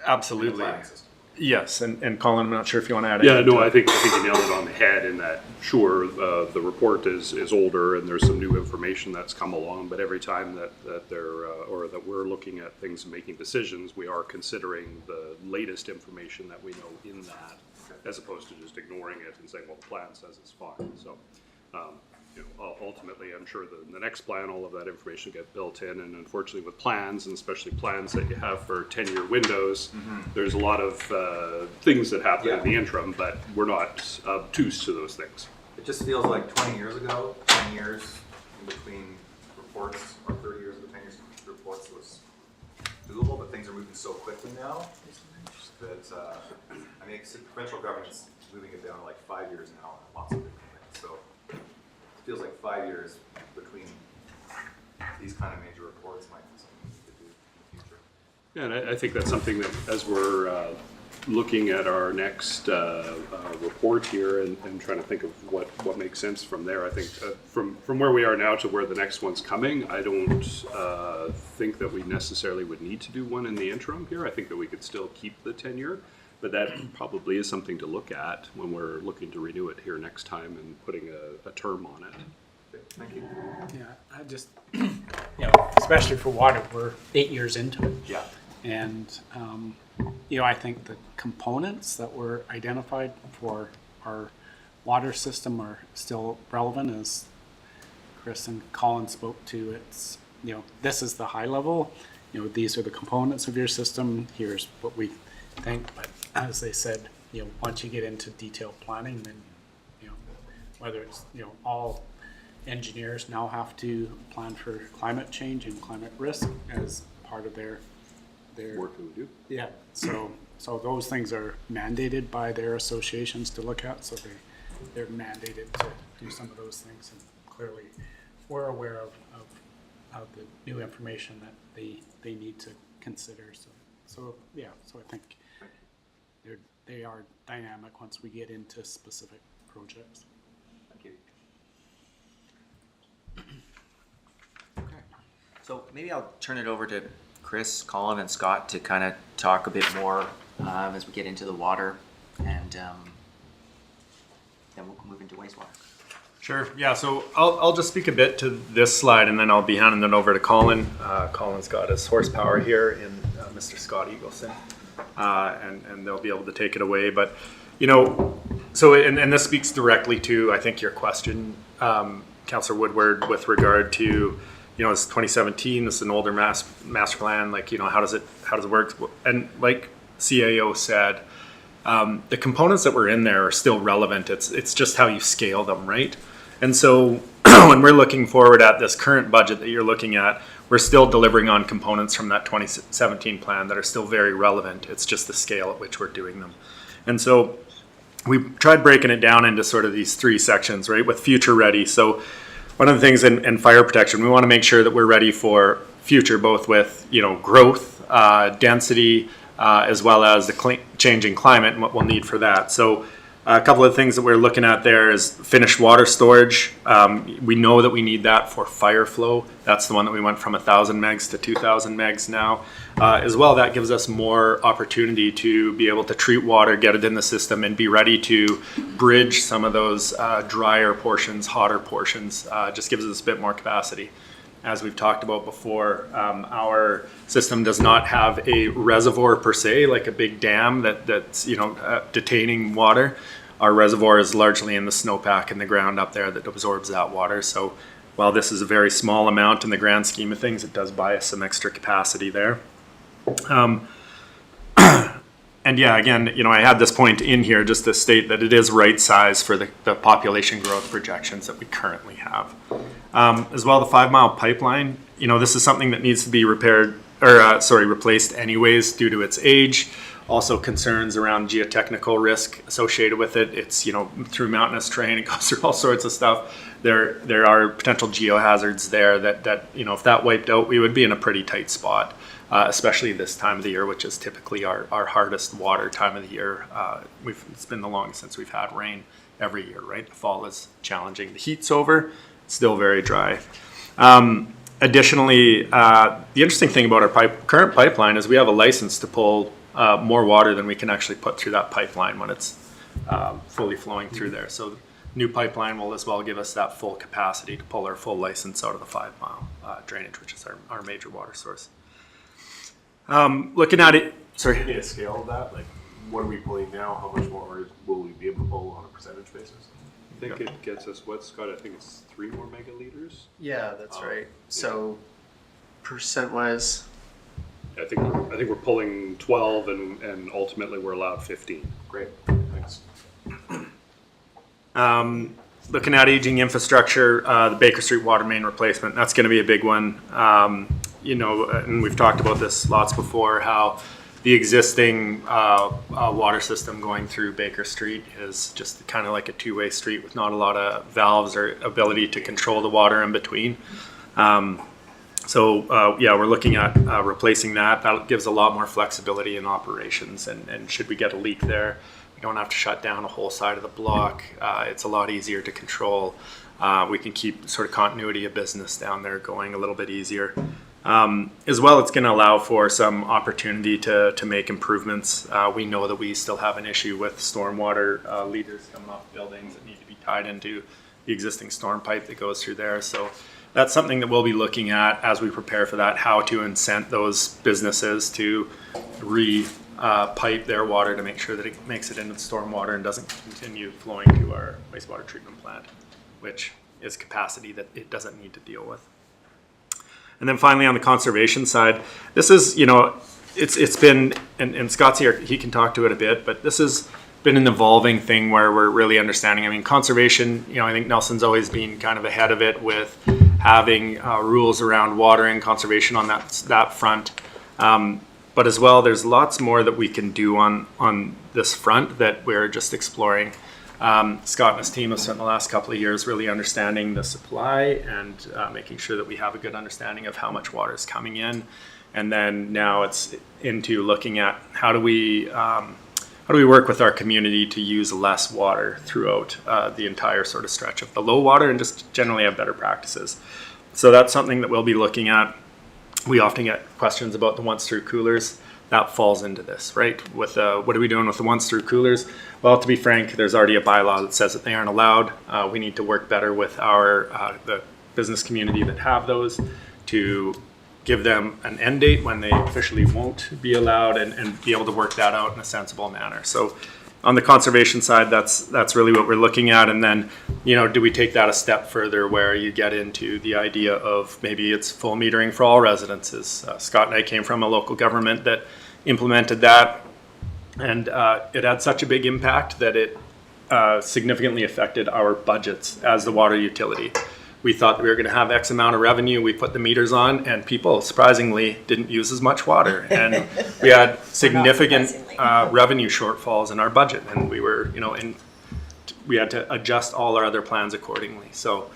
Speaker 13: Absolutely.
Speaker 12: In the planning system.
Speaker 13: Yes, and Colin, I'm not sure if you want to add
Speaker 8: Yeah,
Speaker 13: anything.
Speaker 8: no, I think you nailed it on the head in that, sure, the report is older and there's some new information that's come along, but every time that we're looking at things and making decisions, we are considering the latest information that we know in that, as opposed to just ignoring it and saying, well, the plan says it's fine. So, ultimately, I'm sure the next plan, all of that information will get built in, and unfortunately with plans, and especially plans that you have for 10-year windows, there's a lot of things that happen in the interim, but we're not obtuse to those things.
Speaker 12: It just feels like 20 years ago, 10 years in between reports, or 30 years of the 10 years of reports was doable, but things are moving so quickly now that, I mean, provincial government's moving it down to like 5 years now on lots of different things. So it feels like 5 years between these kind of major reports might be something we could do in the future.
Speaker 14: Yeah, and I think that's something that as we're looking at our next report here and trying to think of what makes sense from there, I think from where we are now to where the next one's coming, I don't think that we necessarily would need to do one in the interim here. I think that we could still keep the tenure, but that probably is something to look at when we're looking to renew it here next time and putting a term on it.
Speaker 12: Thank you.
Speaker 8: Yeah, I just, especially for water, we're 8 years into it.
Speaker 12: Yeah.
Speaker 8: And, I think the components that were identified for our water system are still relevant, as Chris and Colin spoke to. It's, this is the high level, these are the components of your system, here's what we think. But as they said, once you get into detailed planning, then, whether it's, all engineers now have to plan for climate change and climate risk as part of their
Speaker 14: Work that we do.
Speaker 8: Yeah, so those things are mandated by their associations to look at, so they're mandated to do some of those things, and clearly we're aware of the new information that they need to consider. So I think they are dynamic once we get into specific projects.
Speaker 3: Thank you. Okay. So maybe I'll turn it over to Chris, Colin, and Scott to kind of talk a bit more as we get into the water, and then we'll move into wastewater.
Speaker 13: Sure. Yeah. So I'll just speak a bit to this slide, and then I'll be handing it over to Colin. Colin's got his horsepower here in Mr. Scott Eagleson, and they'll be able to take it away. But so and this speaks directly to, I think, your question, Councillor Woodward, with regard to, it's 2017. This is an older master plan. Like, how does it work? And like CAO said, the components that were in there are still relevant. It's just how you scale them, right? And so when we're looking forward at this current budget that you're looking at, we're still delivering on components from that 2017 plan that are still very relevant. It's just the scale at which we're doing them. And so we tried breaking it down into sort of these three sections, right? With future ready. So one of the things in fire protection, we want to make sure that we're ready for future, both with growth, density, as well as the changing climate and what we'll need for that. So a couple of things that we're looking at there is finished water storage. We know that we need that for fire flow. That's the one that we went from 1,000 megs to 2,000 megs now. As well, that gives us more opportunity to be able to treat water, get it in the system, and be ready to bridge some of those drier portions, hotter portions. Just gives us a bit more capacity. As we've talked about before, our system does not have a reservoir per se, like a big dam that's detaining water. Our reservoir is largely in the snowpack in the ground up there that absorbs that water. So while this is a very small amount in the grand scheme of things, it does buy us some extra capacity there. And yeah, again, I had this point in here just to state that it is right size for the population growth projections that we currently have. As well, the 5 mile pipeline, this is something that needs to be replaced anyways due to its age. Also concerns around geotechnical risk associated with it. It's, through mountainous terrain, it goes through all sorts of stuff. There are potential geohazards there that if that wiped out, we would be in a pretty tight spot. Especially this time of the year, which is typically our hardest water time of the year. It's been the longest since we've had rain every year, right? The fall is challenging. The heat's over, it's still very dry. Additionally, the interesting thing about our current pipeline is we have a license to pull more water than we can actually put through that pipeline when it's fully flowing through there. So new pipeline will as well give us that full capacity to pull our full license out of the 5 mile drainage, which is our major water source. Looking at it, sorry.
Speaker 7: Can you get a scale of that? Like, what are we pulling now? How much more will we be able to pull on a percentage basis?
Speaker 14: I think it gets us, what, Scott? I think it's 3 more megaliters.
Speaker 9: Yeah, that's right. So percent-wise,
Speaker 14: I think we're pulling 12, and ultimately we're allowed 15.
Speaker 7: Great, thanks.
Speaker 13: looking at aging infrastructure, the Baker Street water main replacement, that's going to be a big one. You know, and we've talked about this lots before, how the existing water system going through Baker Street is just kind of like a two-way street with not a lot of valves or ability to control the water in between. So yeah, we're looking at replacing that. That gives a lot more flexibility in operations, and should we get a leak there, we don't have to shut down a whole side of the block. It's a lot easier to control. We can keep sort of continuity of business down there going a little bit easier. As well, it's going to allow for some opportunity to make improvements. We know that we still have an issue with stormwater leaders coming off buildings that need to be tied into the existing storm pipe that goes through there. So that's something that we'll be looking at as we prepare for that, how to incent those businesses to pipe their water to make sure that it makes it into the stormwater and doesn't continue flowing to our wastewater treatment plant, which is capacity that it doesn't need to deal with. And then finally, on the conservation side, this is, you know, it's been, and Scott's here, he can talk to it a bit, but this has been an evolving thing where we're really understanding. I mean, conservation, you know, I think Nelson's always been kind of ahead of it with having rules around water and conservation on that front. But as well, there's lots more that we can do on this front that we're just exploring. Scott and his team have spent the last couple of years really understanding the supply and making sure that we have a good understanding of how much water is coming in. And then now it's into looking at how do we work with our community to use less water throughout the entire sort of stretch of the low water and just generally have better practices. So that's something that we'll be looking at. We often get questions about the once through coolers. That falls into this, right? With what are we doing with the once through coolers? Well, to be frank, there's already a bylaw that says that they aren't allowed. We need to work better with the business community that have those to give them an end date when they officially won't be allowed and be able to work that out in a sensible manner. So on the conservation side, that's really what we're looking at. And then, you know, do we take that a step further where you get into the idea of maybe it's full metering for all residences? Scott and I came from a local government that implemented that, and it had such a big impact that it significantly affected our budgets as the water utility. We thought that we were going to have X amount of revenue. We put the meters on, and people surprisingly didn't use as much water. And we had significant revenue shortfalls in our budget, and we were, you know, we had to adjust all our other plans accordingly. So,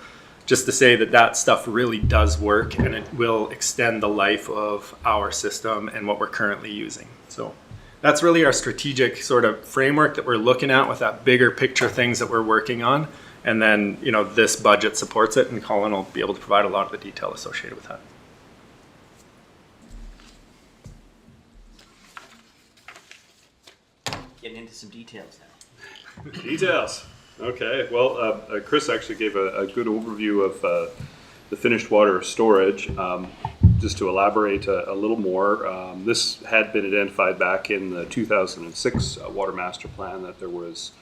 Speaker 13: just to say that stuff really does work, and it will extend the life of our system and what we're currently using. So, that's really our strategic sort of framework that we're looking at with that bigger picture things that we're working on. And then, you know, this budget supports it, and Colin will be able to provide a lot of the detail associated with that.
Speaker 3: Getting into some details now.
Speaker 14: Details. Okay. Well, Chris actually gave a good overview of the finished water storage. Just to elaborate a little more, this had been identified back in the 2006 Water Master Plan that there was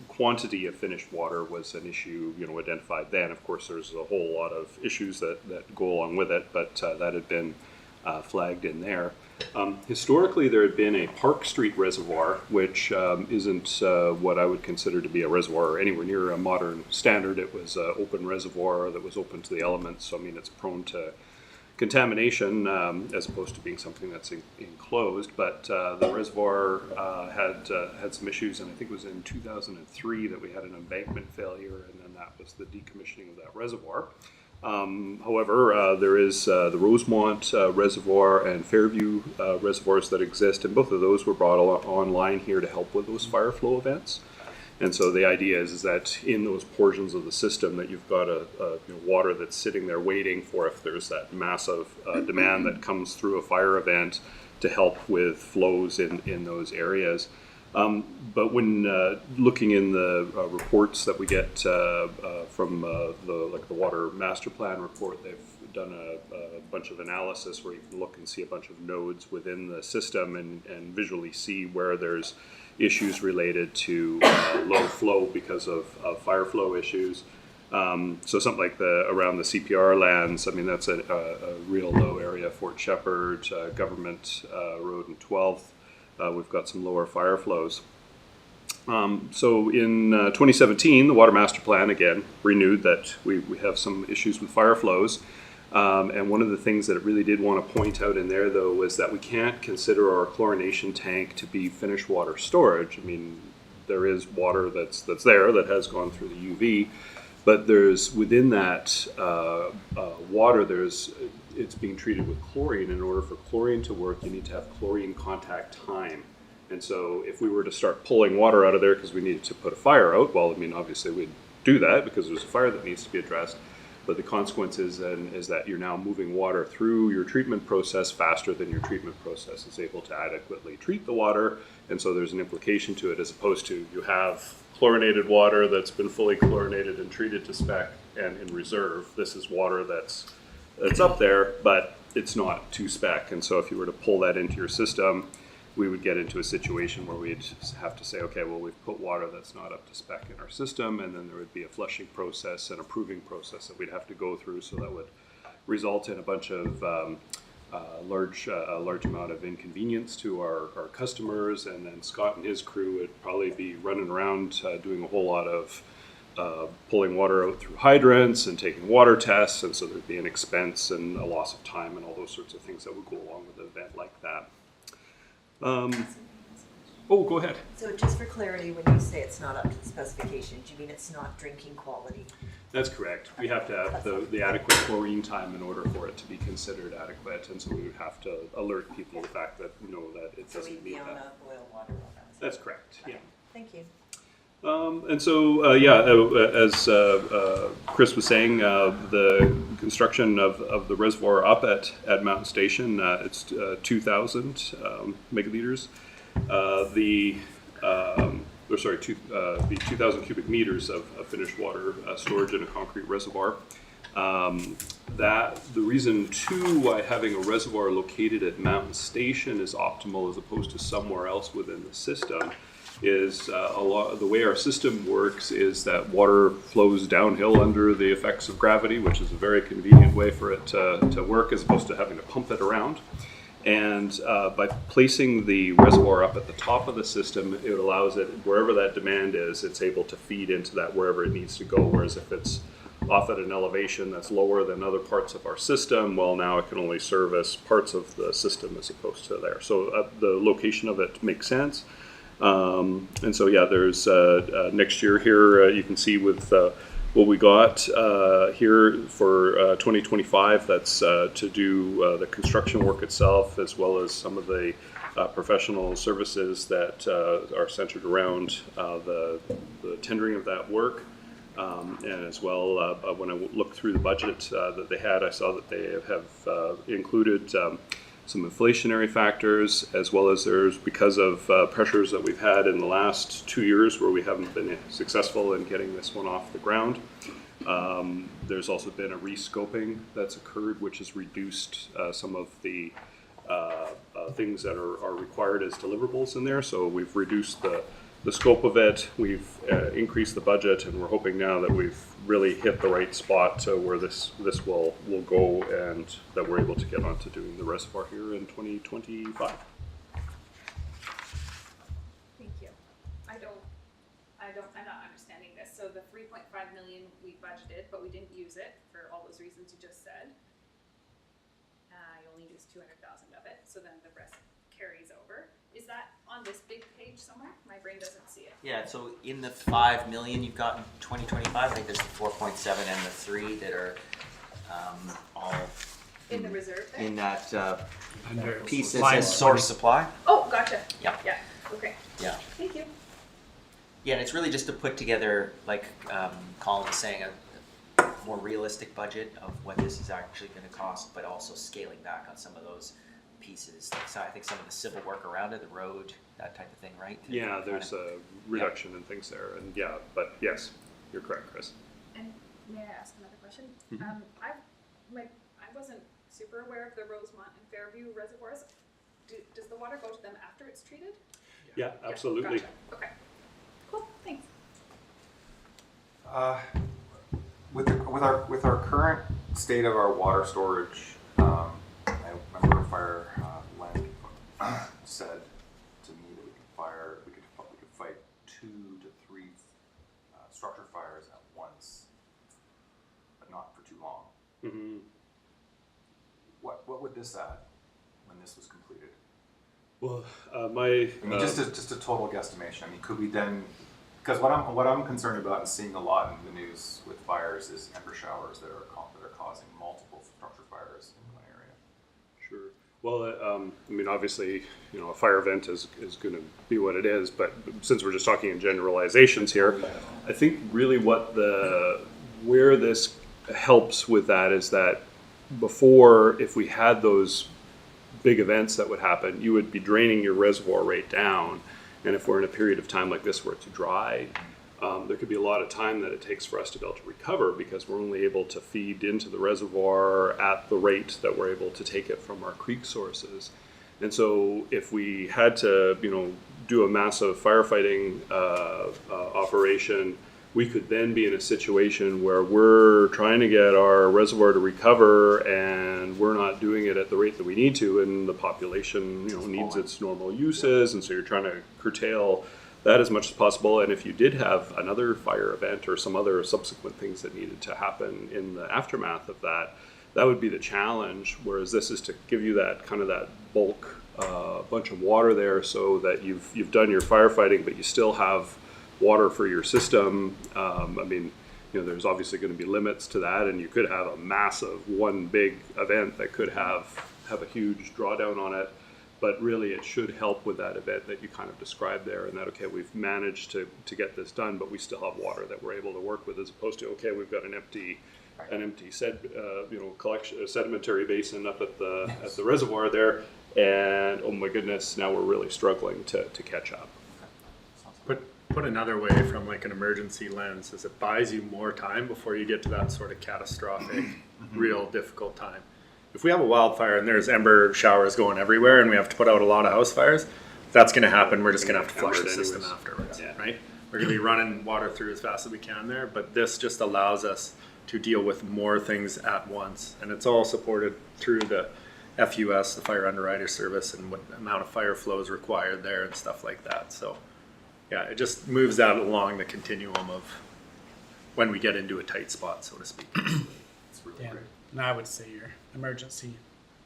Speaker 14: quantity of finished water was an issue, you know, identified then. Of course, there's a whole lot of issues that go along with it, but that had been flagged in there. Historically, there had been a Park Street reservoir, which isn't what I would consider to be a reservoir anywhere near a modern standard. It was an open reservoir that was open to the elements, so I mean, it's prone to contamination as opposed to being something that's enclosed. But the reservoir had some issues, and I think it was in 2003 that we had an embankment failure, and then that was the decommissioning of that reservoir. However, there is the Rosemont Reservoir and Fairview reservoirs that exist, and both of those were brought online here to help with those fire flow events. And so the idea is that in those portions of the system that you've got you know, water that's sitting there waiting for if there's that massive demand that comes through a fire event to help with flows in those areas. But when looking in the reports that we get from the Water Master Plan report, they've done a bunch of analysis where you can look and see a bunch of nodes within the system and visually see where there's issues related to low flow because of fire flow issues. So something like around the CPR lands, I mean, that's a real low area. Fort Shepherd, Government Road and 12th, we've got some lower fire flows. So in 2017, the Water Master Plan, again, renewed that we have some issues with fire flows. And one of the things that it really did want to point out in there, though, was that we can't consider our chlorination tank to be finished water storage. I mean, there is water that's there that has gone through the UV, but there's within that water, it's being treated with chlorine. In order for chlorine to work, you need to have chlorine contact time. And so if we were to start pulling water out of there because we needed to put a fire out, well, I mean, obviously we'd do that because there's a fire that needs to be addressed. But the consequence is that you're now moving water through your treatment process faster than your treatment process is able to adequately treat the water. And so there's an implication to it, as opposed to you have chlorinated water that's been fully chlorinated and treated to spec and in reserve. This is water that's up there, but it's not to spec. And so if you were to pull that into your system, we would get into a situation where we'd have to say, okay, well, we've put water that's not up to spec in our system, and then there would be a flushing process and approving process that we'd have to go through. So that would result in a bunch of a large amount of inconvenience to our customers. And then Scott and his crew would probably be running around doing a whole lot of pulling water out through hydrants and taking water tests. And so there'd be an expense and a loss of time and all those sorts of things that would go along with an event like that. Go ahead.
Speaker 6: So just for clarity, when you say it's not up to the specifications, you mean it's not drinking quality?
Speaker 14: That's correct. We have to have the adequate chlorine time in order for it to be considered adequate, and so we would have to alert people the fact that it
Speaker 6: So
Speaker 14: doesn't
Speaker 6: we'd be
Speaker 14: meet
Speaker 6: on
Speaker 14: that.
Speaker 6: a boil water well.
Speaker 14: That's correct.
Speaker 6: Okay.
Speaker 14: Yeah.
Speaker 6: Thank you.
Speaker 14: And so, as Chris was saying, the construction of the reservoir up at Mountain Station, it's 2,000 megaliters. The 2,000 cubic meters of finished water storage in a concrete reservoir. The reason too why having a reservoir located at Mountain Station is optimal as opposed to somewhere else within the system is the way our system works is that water flows downhill under the effects of gravity, which is a very convenient way for it to work as opposed to having to pump it around. And by placing the reservoir up at the top of the system, it allows it, wherever that demand is, it's able to feed into that wherever it needs to go. Whereas if it's off at an elevation that's lower than other parts of our system, well, now it can only service parts of the system as opposed to there. So the location of it makes sense. And so, yeah, there's next year here, you can see with what we got here for 2025, that's to do the construction work itself, as well as some of the professional services that are centered around the tendering of that work. And as well, when I looked through the budget that they had, I saw that they have included some inflationary factors, as well as there's, because of pressures that we've had in the last 2 years where we haven't been successful in getting this one off the ground. There's also been a rescoping that's occurred, which has reduced some of the things that are required as deliverables in there. So we've reduced the scope of it, we've increased the budget, and we're hoping now that we've really hit the right spot where this will go, and that we're able to get on to doing the reservoir here in 2025.
Speaker 2: Thank you. I'm not understanding this. So the 3.5 million we budgeted, but we didn't use it for all those reasons you just said. You only used 200,000 of it, so then the rest carries over. Is that on this big page somewhere? My brain doesn't see it.
Speaker 3: Yeah, so in the 5 million you've got in 2025, I think there's the 4.7 and the 3 that are all
Speaker 2: In the reserve there?
Speaker 3: in that
Speaker 8: Under
Speaker 3: piece that
Speaker 8: line
Speaker 3: says source
Speaker 8: 20.
Speaker 3: supply.
Speaker 2: Oh, gotcha.
Speaker 3: Yeah.
Speaker 2: Yeah, okay.
Speaker 3: Yeah.
Speaker 2: Thank you.
Speaker 3: Yeah, and it's really just to put together, like Colin was saying, a more realistic budget of what this is actually going to cost, but also scaling back on some of those pieces. So I think some of the civil work around it, the road, that type of thing, right?
Speaker 14: Yeah, there's a reduction in things there, and yeah, but yes, you're correct, Chris.
Speaker 2: And may I ask another question?
Speaker 14: Mhm.
Speaker 2: I wasn't super aware of the Rosemont and Fairview reservoirs. Does the water go to them after it's treated?
Speaker 14: Yeah, absolutely.
Speaker 2: Gotcha. Okay. Cool. Thanks.
Speaker 12: With our current state of our water storage, I remember Fire Land said to me that we could fight 2 What would this add when this was completed?
Speaker 14: Well,
Speaker 12: I mean, just a total guesstimation. I mean, could we then? Because what I'm concerned about and seeing a lot in the news with fires is ember showers that are causing multiple structure fires in one area.
Speaker 14: Sure. Well, I mean, obviously, you know, a fire event is going to be what it is, but since we're just talking in generalizations here, I think really where this helps with that is that before, if we had those big events that would happen, you would be draining your reservoir rate down. And if we're in a period of time like this where it's dry, there could be a lot of time that it takes for us to be able to recover because we're only able to feed into the reservoir at the rate that we're able to take it from our creek sources. And so if we had to, you know, do a massive firefighting operation, we could then be in a situation where we're trying to get our reservoir to recover and we're not doing it at the rate that we need to, and the population, you know, needs its normal uses, and so you're trying to curtail that as much as possible. And if you did have another fire event or some other subsequent things that needed to happen in the aftermath of that, that would be the challenge. Whereas this is to give you that kind of that bulk bunch of water there, so that you've done your firefighting, but you still have water for your system. I mean, you know, there's obviously going to be limits to that, and you could have a massive one big event that could have a huge drawdown on it. But really, it should help with that event that you kind of described there, and that, okay, we've managed to get this done, but we still have water that we're able to work with, as opposed to, okay, we've got an empty sedimentary basin up at the reservoir there, and oh my goodness, now we're really struggling to catch up.
Speaker 13: Put another way, from like an emergency lens, is it buys you more time before you get to that sort of catastrophic, real difficult time. If we have a wildfire and there's ember showers going everywhere and we have to put out a lot of house fires, that's going to happen. We're just going to have to flush the system afterwards, right? We're going to be running water through as fast as we can there, but this just allows us to deal with more things at once. And it's all supported through the FUS, the Fire Underwriter Service, and what amount of fire flow is required there and stuff like that. So yeah, it just moves that along the continuum of when we get into a tight spot, so to speak.
Speaker 12: It's really great.
Speaker 8: And I would say your emergency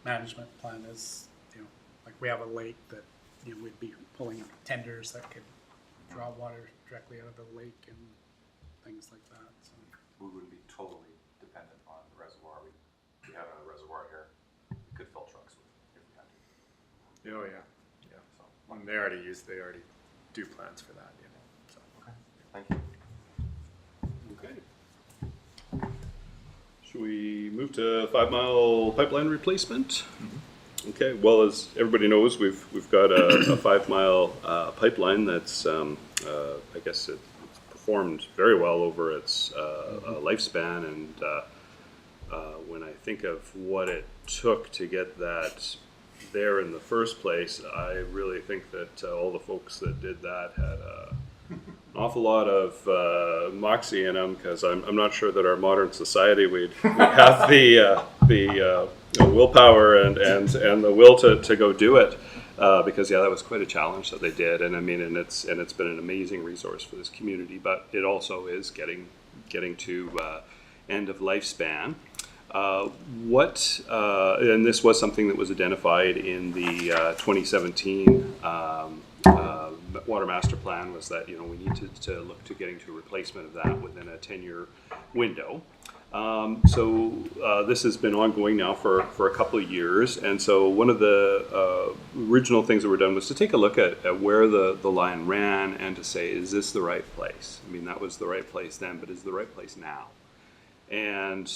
Speaker 8: management plan is, you know, like we have a lake that, you know, we'd be pulling tenders that could draw water directly out of the lake and things like that. So
Speaker 12: We wouldn't be totally dependent on the reservoir. We have a reservoir here. We could fill trucks with it if we had to.
Speaker 13: Oh yeah. So when they already do plans for that, you know. So.
Speaker 12: Okay, thank you.
Speaker 14: Okay. Should we move to 5 Mile pipeline replacement? Okay. Well, as everybody knows, we've got a 5 Mile pipeline that's I guess it's performed very well over its lifespan, and when I think of what it took to get that there in the first place, I really think that all the folks that did that had an awful lot of moxie in them, because I'm not sure that our modern society we'd have the willpower and the will to go do it, because that was quite a challenge that they did, and I mean, and it's been an amazing resource for this community, but it also is getting to end of lifespan. And this was something that was identified in the 2017 Water Master Plan, was that, you know, we needed to look to getting to a replacement of that within a 10-year window. So this has been ongoing now for a couple of years, and so one of the original things that were done was to take a look at where the line ran and to say, is this the right place? I mean, that was the right place then, but is it the right place now? And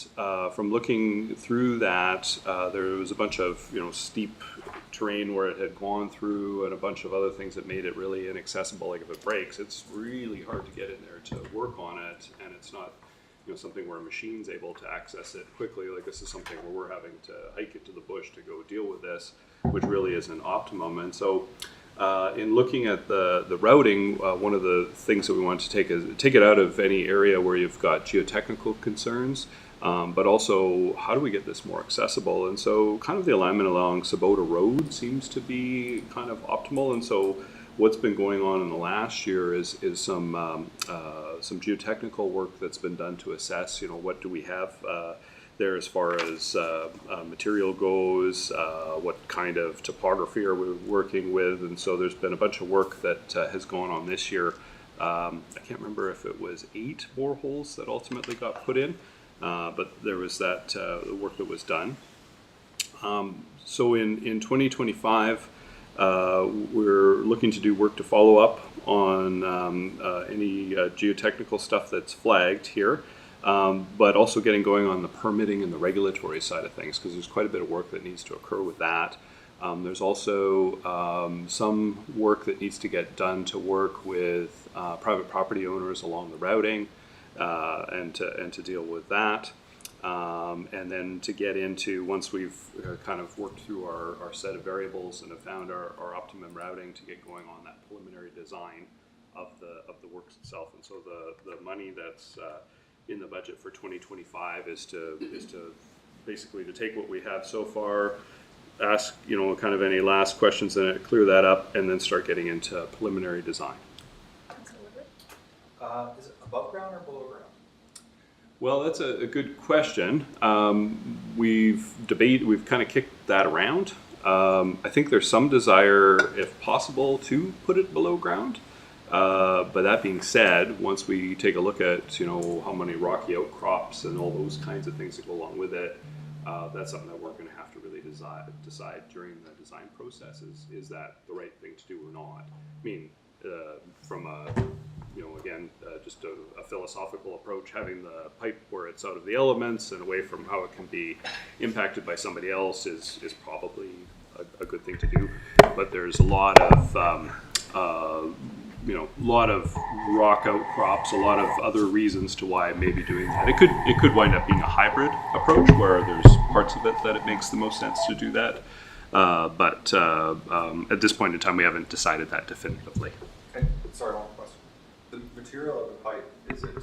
Speaker 14: from looking through that, there was a bunch of, you know, steep terrain where it had gone through, and a bunch of other things that made it really inaccessible. Like if it breaks, it's really hard to get in there to work on it, and it's not, you know, something where a machine's able to access it quickly. Like this is something where we're having to hike it to the bush to go deal with this, which really isn't optimum. And so in looking at the routing, one of the things that we want to take is take it out of any area where you've got geotechnical concerns, but also how do we get this more accessible? And so kind of the alignment along Sabota Road seems to be kind of optimal. And so what's been going on in the last year is some geotechnical work that's been done to assess, you know, what do we have there as far as material goes, what kind of topography are we working with, and so there's been a bunch of work that has gone on this year. I can't remember if it was 8 boreholes that ultimately got put in, but there was that work that was done. So in 2025, we're looking to do work to follow up on any geotechnical stuff that's flagged here, but also getting going on the permitting and the regulatory side of things, because there's quite a bit of work that needs to occur with that. There's also some work that needs to get done to work with private property owners along the routing and to deal with that. And then to get into, once we've kind of worked through our set of variables and have found our optimum routing, to get going on that preliminary design of the works itself. And so the money that's in the budget for 2025 is to basically to take what we have so far, ask kind of any last questions, and clear that up, and then start getting into preliminary design.
Speaker 12: Is it above ground or below ground?
Speaker 14: Well, that's a good question. We've kind of kicked that around. I think there's some desire, if possible, to put it below ground. But that being said, once we take a look at how many rocky outcrops and all those kinds of things that go along with it, that's something that we're going to have to really decide during the design process. Is that the right thing to do or not? I mean, from a again, just a philosophical approach, having the pipe where it's out of the elements and away from how it can be impacted by somebody else is probably a good thing to do. But there's a lot of lot of rock outcrops, a lot of other reasons to why maybe doing that. It could wind up being a hybrid approach where there's parts of it that it makes the most sense to do that. But at this point in time, we haven't decided that definitively.
Speaker 12: Okay, sorry, one question. The material of the pipe, is it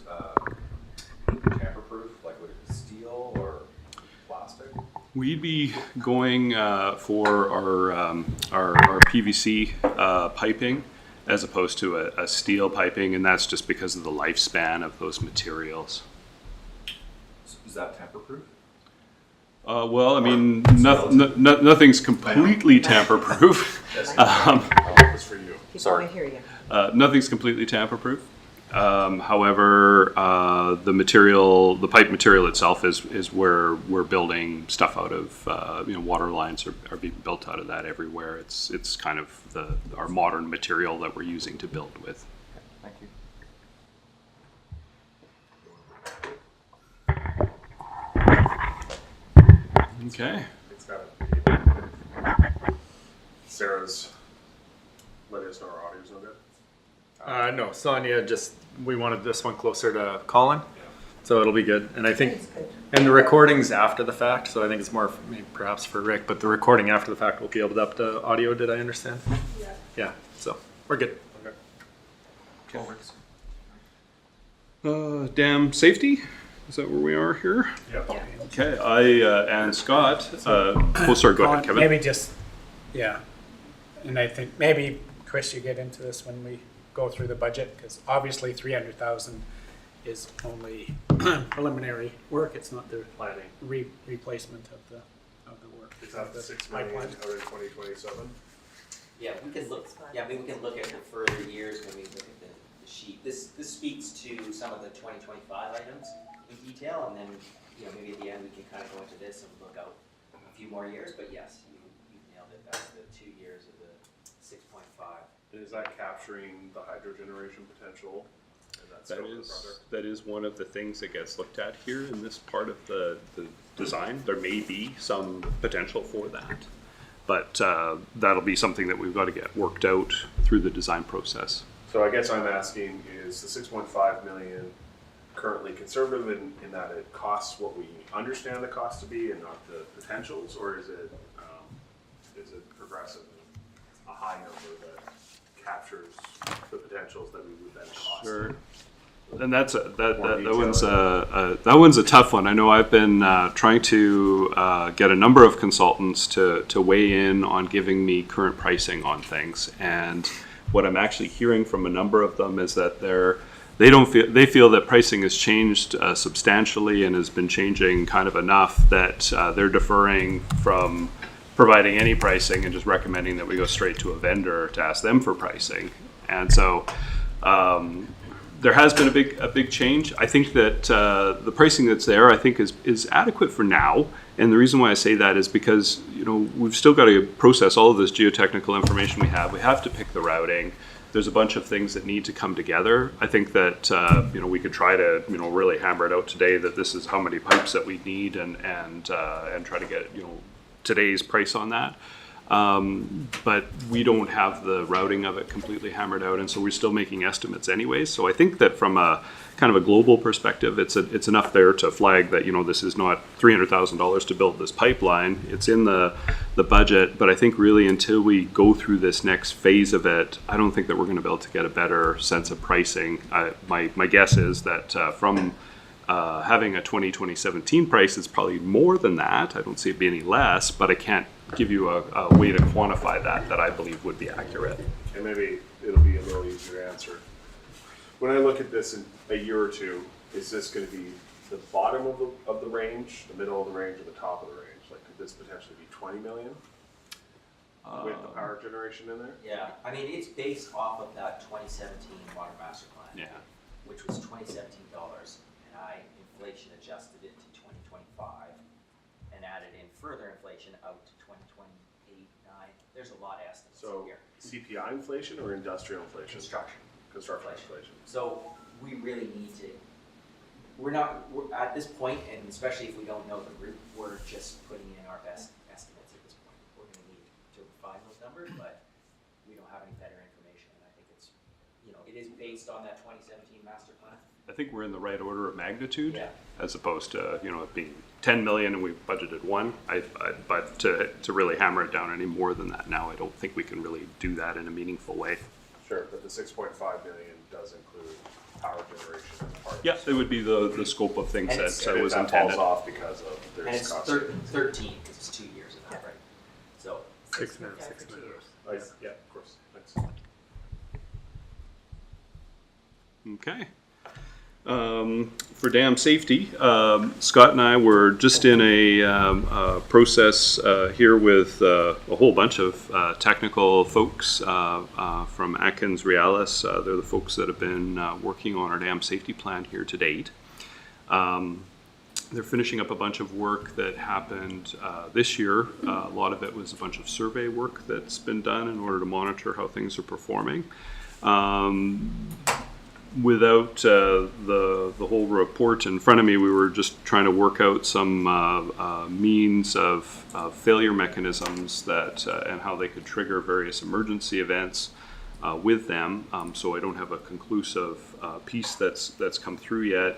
Speaker 12: tamper-proof? Like, would it be steel or plastic?
Speaker 14: We'd be going for our PVC piping as opposed to a steel piping, and that's just because of the lifespan of those materials.
Speaker 12: Is that tamper-proof?
Speaker 14: Well, I mean, nothing's completely tamper-proof.
Speaker 12: That's for you.
Speaker 6: Sorry. I hear you.
Speaker 14: Nothing's completely tamper-proof. However, the pipe material itself is where we're building stuff out of. Water lines are being built out of that everywhere. It's kind of our modern material that we're using to build with.
Speaker 12: Thank you.
Speaker 14: Okay.
Speaker 7: It's got Sarah's letting us know our audio's no good.
Speaker 13: No, Sonia, we wanted this one closer to Colin, so it'll be good. And I think, and the recording's after the fact, so I think it's more perhaps for Rick, but the recording after the fact will be able to up to audio, did I understand? Yeah. Yeah, so we're good.
Speaker 14: Okay. Dam safety, is that where we are here?
Speaker 7: Yeah.
Speaker 14: Okay, and Scott, sorry, go ahead, Kevin.
Speaker 8: Maybe and I think maybe, Chris, you get into this when we go through the budget, because obviously 300,000 is only preliminary work. It's not the
Speaker 7: Planning.
Speaker 8: Replacement of the work.
Speaker 7: Is that the 6 million out in 2027?
Speaker 3: Yeah, we can look. Yeah, maybe we can look at the further years when we look at the sheet. This speaks to some of the 2025 items in detail, and then maybe at the end we can kind of go into this and look out a few more years. But yes, you nailed it. That's the 2 years of the 6.5.
Speaker 7: Is that capturing the hydro generation potential?
Speaker 14: That is one of the things that gets looked at here in this part of the design. There may be some potential for that, but that'll be something that we've got to get worked out through the design process.
Speaker 7: So I guess I'm asking, is the 6.5 million currently conservative in that it costs what we understand the cost to be and not the potentials, or is it progressive and a high number that captures the potentials that we would then cost?
Speaker 14: Sure. And that one's a tough one. I know I've been trying to get a number of consultants to weigh in on giving me current pricing on things, and what I'm actually hearing from a number of them is that they're they feel that pricing has changed substantially and has been changing kind of enough that they're deferring from providing any pricing and just recommending that we go straight to a vendor to ask them for pricing. And so there has been a big change. I think that the pricing that's there, I think, is adequate for now. And the reason why I say that is because, you know, we've still got to process all of this geotechnical information we have. We have to pick the routing. There's a bunch of things that need to come together. I think that, you know, we could try to, you know, really hammer it out today that this is how many pipes that we need and try to get, you know, today's price on that. But we don't have the routing of it completely hammered out, and so we're still making estimates anyways. So I think that from a kind of a global perspective, it's enough there to flag that, you know, this is not $300,000 to build this pipeline. It's in the budget, but I think really until we go through this next phase of it, I don't think that we're going to be able to get a better sense of pricing. My guess is that from having a 2017 price, it's probably more than that. I don't see it being any less, but I can't give you a way to quantify that I believe would be accurate.
Speaker 7: And maybe it'll be a little easier to answer. When I look at this in a year or two, is this going to be the bottom of the range, the middle of the range, or the top of the range? Like, could this potentially be 20 million with the power generation in there?
Speaker 3: Yeah, I mean, it's based off of that 2017 Water Master Plan,
Speaker 14: Yeah.
Speaker 3: which was $2017, and I inflation adjusted it to 2025 and added in further inflation out to 2028, 9. There's a lot of estimates
Speaker 7: So
Speaker 3: here.
Speaker 7: CPI inflation or industrial inflation?
Speaker 3: Construction
Speaker 7: Inflation.
Speaker 3: So we really need to, we're at this point, and especially if we don't know the route, we're just putting in our best estimates at this point. We're going to need to refine those numbers, but we don't have any better information. And I think it's, you know, it is based on that 2017 master plan.
Speaker 14: I think we're in the right order of magnitude,
Speaker 3: Yeah.
Speaker 14: as opposed to, you know, it being 10 million and we budgeted 1. But to really hammer it down any more than that now, I don't think we can really do that in a meaningful way.
Speaker 7: Sure, but the 6.5 million does include power generation as part of
Speaker 14: Yeah,
Speaker 7: this.
Speaker 14: it would be the scope of things
Speaker 3: And
Speaker 14: that
Speaker 3: it's-
Speaker 14: was
Speaker 7: that
Speaker 14: intended.
Speaker 7: falls off because of
Speaker 3: And
Speaker 7: there's
Speaker 3: it's
Speaker 7: cost.
Speaker 3: 13, because it's 2 years of that, right? So,
Speaker 8: 6
Speaker 3: yeah,
Speaker 8: minutes,
Speaker 3: for
Speaker 8: 6
Speaker 3: 2
Speaker 8: minutes.
Speaker 3: years.
Speaker 7: Yeah, of course. Thanks.
Speaker 14: Okay. For dam safety, Scott and I were just in a process here with a whole bunch of technical folks from Atkins Realis. They're the folks that have been working on our dam safety plan here to date. They're finishing up a bunch of work that happened this year. A lot of it was a bunch of survey work that's been done in order to monitor how things are performing. Without the whole report in front of me, we were just trying to work out some means of failure mechanisms that and how they could trigger various emergency events with them. So I don't have a conclusive piece that's come through yet.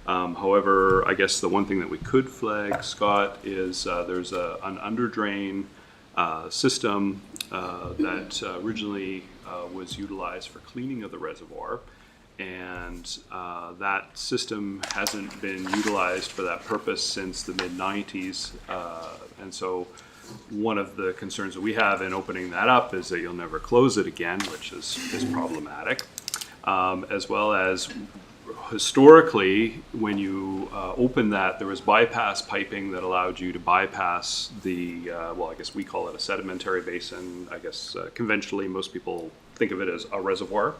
Speaker 14: However, I guess the one thing that we could flag, Scott, is there's an underdrain system that originally was utilized for cleaning of the reservoir. And that system hasn't been utilized for that purpose since the mid-90s. And so one of the concerns that we have in opening that up is that you'll never close it again, which is problematic. As well as historically, when you opened that, there was bypass piping that allowed you to bypass the, well, I guess we call it a sedimentary basin. I guess conventionally most people think of it as a reservoir.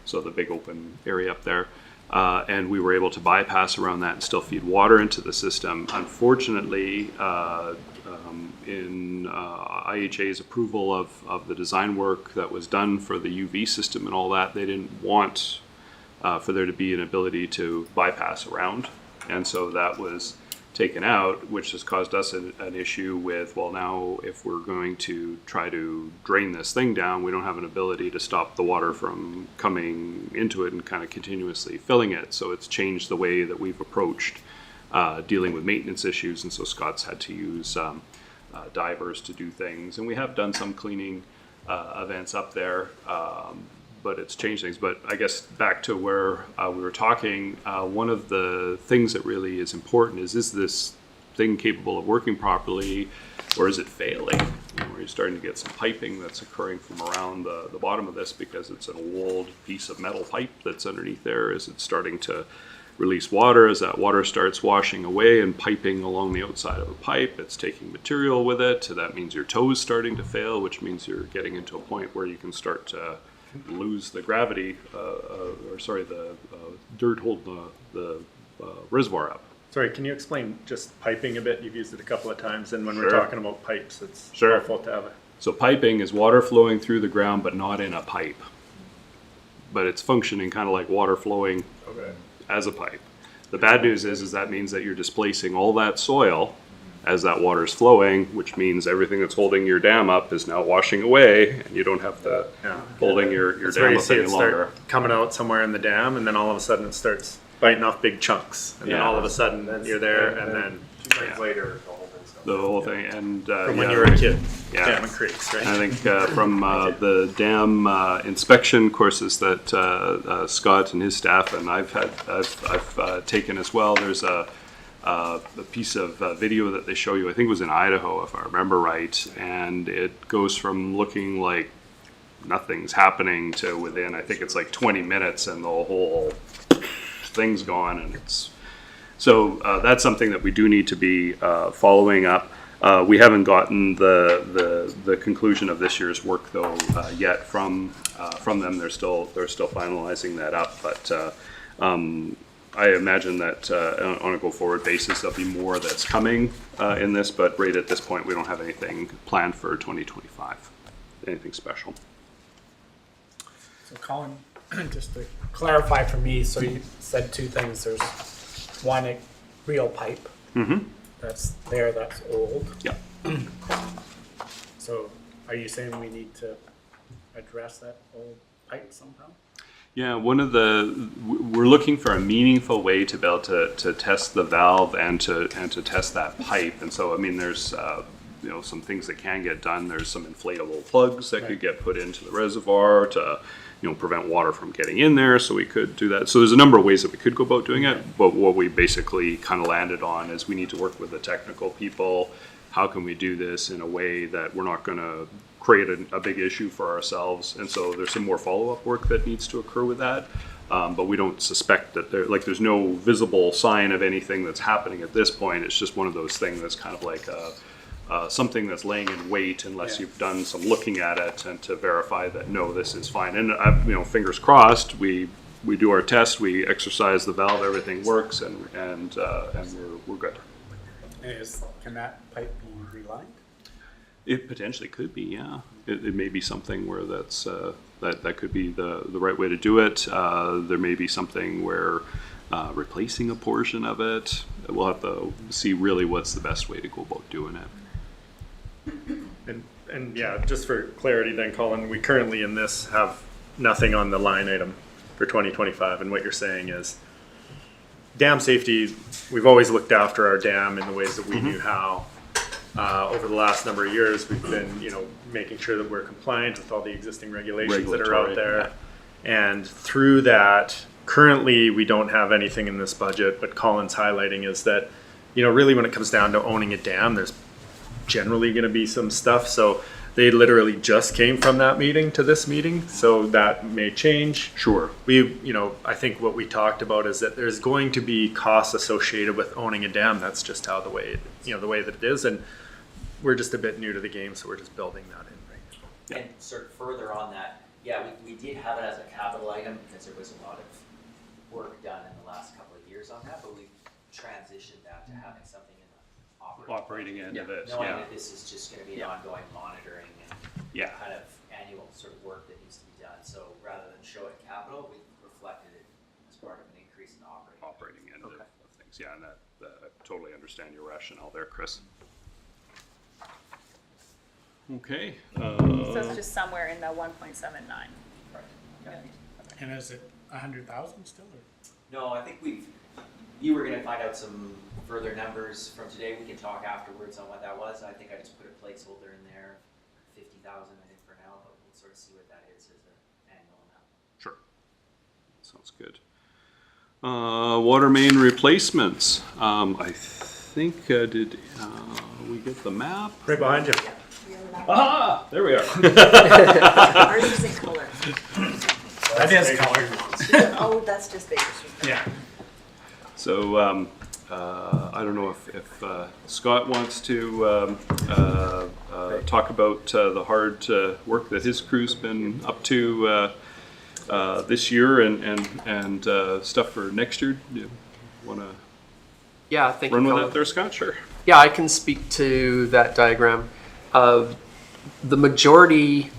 Speaker 14: So the big open area up there. And we were able to bypass around that and still feed water into the system. Unfortunately, in IHA's approval of the design work that was done for the UV system and all that, they didn't want for there to be an ability to bypass around. And so that was taken out, which has caused us an issue with, well, now if we're going to try to drain this thing down, we don't have an ability to stop the water from coming into it and kind of continuously filling it. So it's changed the way that we've approached dealing with maintenance issues. And so Scott's had to use divers to do things. And we have done some cleaning events up there, but it's changed things. But I guess back to where we were talking, one of the things that really is important is this thing capable of working properly? or is it failing? Where you're starting to get some piping that's occurring from around the bottom of this because it's an old piece of metal pipe that's underneath there. Is it starting to release water? As that water starts washing away and piping along the outside of a pipe, it's taking material with it. So that means your toe's starting to fail, which means you're getting into a point where you can start to lose the gravity, the dirt holding the reservoir up.
Speaker 13: Sorry, can you explain just piping a bit? You've used it a couple of times, and when
Speaker 14: Sure.
Speaker 13: we're talking about pipes, it's
Speaker 14: Sure.
Speaker 13: helpful to have it.
Speaker 14: So piping is water flowing through the ground, but not in a pipe. But it's functioning kind of like water flowing as a pipe. The bad news is that means that you're displacing all that soil as that water's flowing, which means everything that's holding your dam up is now washing away, and you don't have the holding your
Speaker 13: That's where
Speaker 14: dam
Speaker 13: you
Speaker 14: up
Speaker 13: see
Speaker 14: any
Speaker 13: it
Speaker 14: longer.
Speaker 13: start coming out somewhere in the dam, and then all of a sudden it starts biting off big chunks, and then
Speaker 14: Yeah.
Speaker 13: all of a sudden you're there, and then
Speaker 12: 2 nights later, the whole thing's done.
Speaker 14: The whole thing, and
Speaker 13: from when you were a kid,
Speaker 14: Yeah.
Speaker 13: dam and creeks, right?
Speaker 14: I think from the dam inspection courses that Scott and his staff and I've taken as well. There's a piece of video that they show you. I think it was in Idaho, if I remember right, and it goes from looking like nothing's happening to within, I think it's like 20 minutes, and the whole thing's gone, and it's so that's something that we do need to be following up. We haven't gotten the conclusion of this year's work though yet from them. They're still finalizing that up, but I imagine that on a go forward basis there'll be more that's coming in this. But right at this point, we don't have anything planned for 2025. Anything special?
Speaker 15: So Colin, just to clarify for me, so you said two things. There's one, a real pipe that's there, that's old.
Speaker 14: Yeah.
Speaker 15: So are you saying we need to address that old pipe somehow?
Speaker 14: Yeah, we're looking for a meaningful way to be able to test the valve and to test that pipe. And so, I mean, there's some things that can get done. There's some inflatable plugs that could get put into the reservoir to prevent water from getting in there. So we could do that. So there's a number of ways that we could go about doing it. But what we basically kind of landed on is we need to work with the technical people. How can we do this in a way that we're not going to create a big issue for ourselves? And so there's some more follow-up work that needs to occur with that. But we don't suspect that there's no visible sign of anything that's happening at this point. It's just one of those things that's kind of like something that's laying in wait unless you've done some looking at it and to verify that no, this is fine. And fingers crossed, we do our test, we exercise the valve, everything works, and we're good.
Speaker 15: Can that pipe be relined?
Speaker 14: It potentially could be, yeah. It may be something where that could be the right way to do it. There may be something where replacing a portion of it. We'll have to see really what's the best way to go about doing it.
Speaker 13: And yeah, just for clarity then, Colin, we currently in this have nothing on the line item for 2025. And what you're saying is dam safety, we've always looked after our dam in the ways that we knew how. Over the last number of years, we've been, making sure that we're compliant with all the existing regulations that are out there. Yeah. And through that, currently we don't have anything in this budget, but Colin's highlighting is that, really when it comes down to owning a dam, there's generally going to be some stuff. So they literally just came from that meeting to this meeting, so that may change.
Speaker 14: Sure.
Speaker 13: I think what we talked about is that there's going to be costs associated with owning a dam. That's just how the way that it is, and we're just a bit new to the game, so we're just building that in right now.
Speaker 3: Yeah. And sort of further on that, yeah, we did have it as a capital item because there was a lot of work done in the last couple of years on that, but we've transitioned that to having something in the
Speaker 14: operating end of it.
Speaker 3: Knowing that this is just going to be an ongoing monitoring and kind of annual sort of work that needs to be done. So rather than show it capital, we reflected it as part of an increase in the operating
Speaker 14: End of things. Yeah, and that I totally understand your rationale there, Chris. Okay.
Speaker 2: So it's just somewhere in the 1.79.
Speaker 15: And is it 100,000 still? Or?
Speaker 3: No, I think you were going to find out some further numbers from today. We can talk afterwards on what that was. I think I just put a placeholder in there, 50,000 I think for now, but we'll sort of see what that is as an annual amount.
Speaker 14: Sure. Sounds good. Water main replacements. I think we we get the map.
Speaker 13: Right behind you. Ah, there we are.
Speaker 6: Ours is in color.
Speaker 15: That is color.
Speaker 6: Oh, that's just Baker Street.
Speaker 15: Yeah.
Speaker 14: So I don't know if Scott wants to talk about the hard work that his crew's been up to this year and stuff for next year. Do you want to
Speaker 16: Yeah, thank
Speaker 14: run
Speaker 16: you,
Speaker 14: with
Speaker 16: Colin.
Speaker 14: that there, Scott? Sure.
Speaker 16: Yeah, I can speak to that diagram. The majority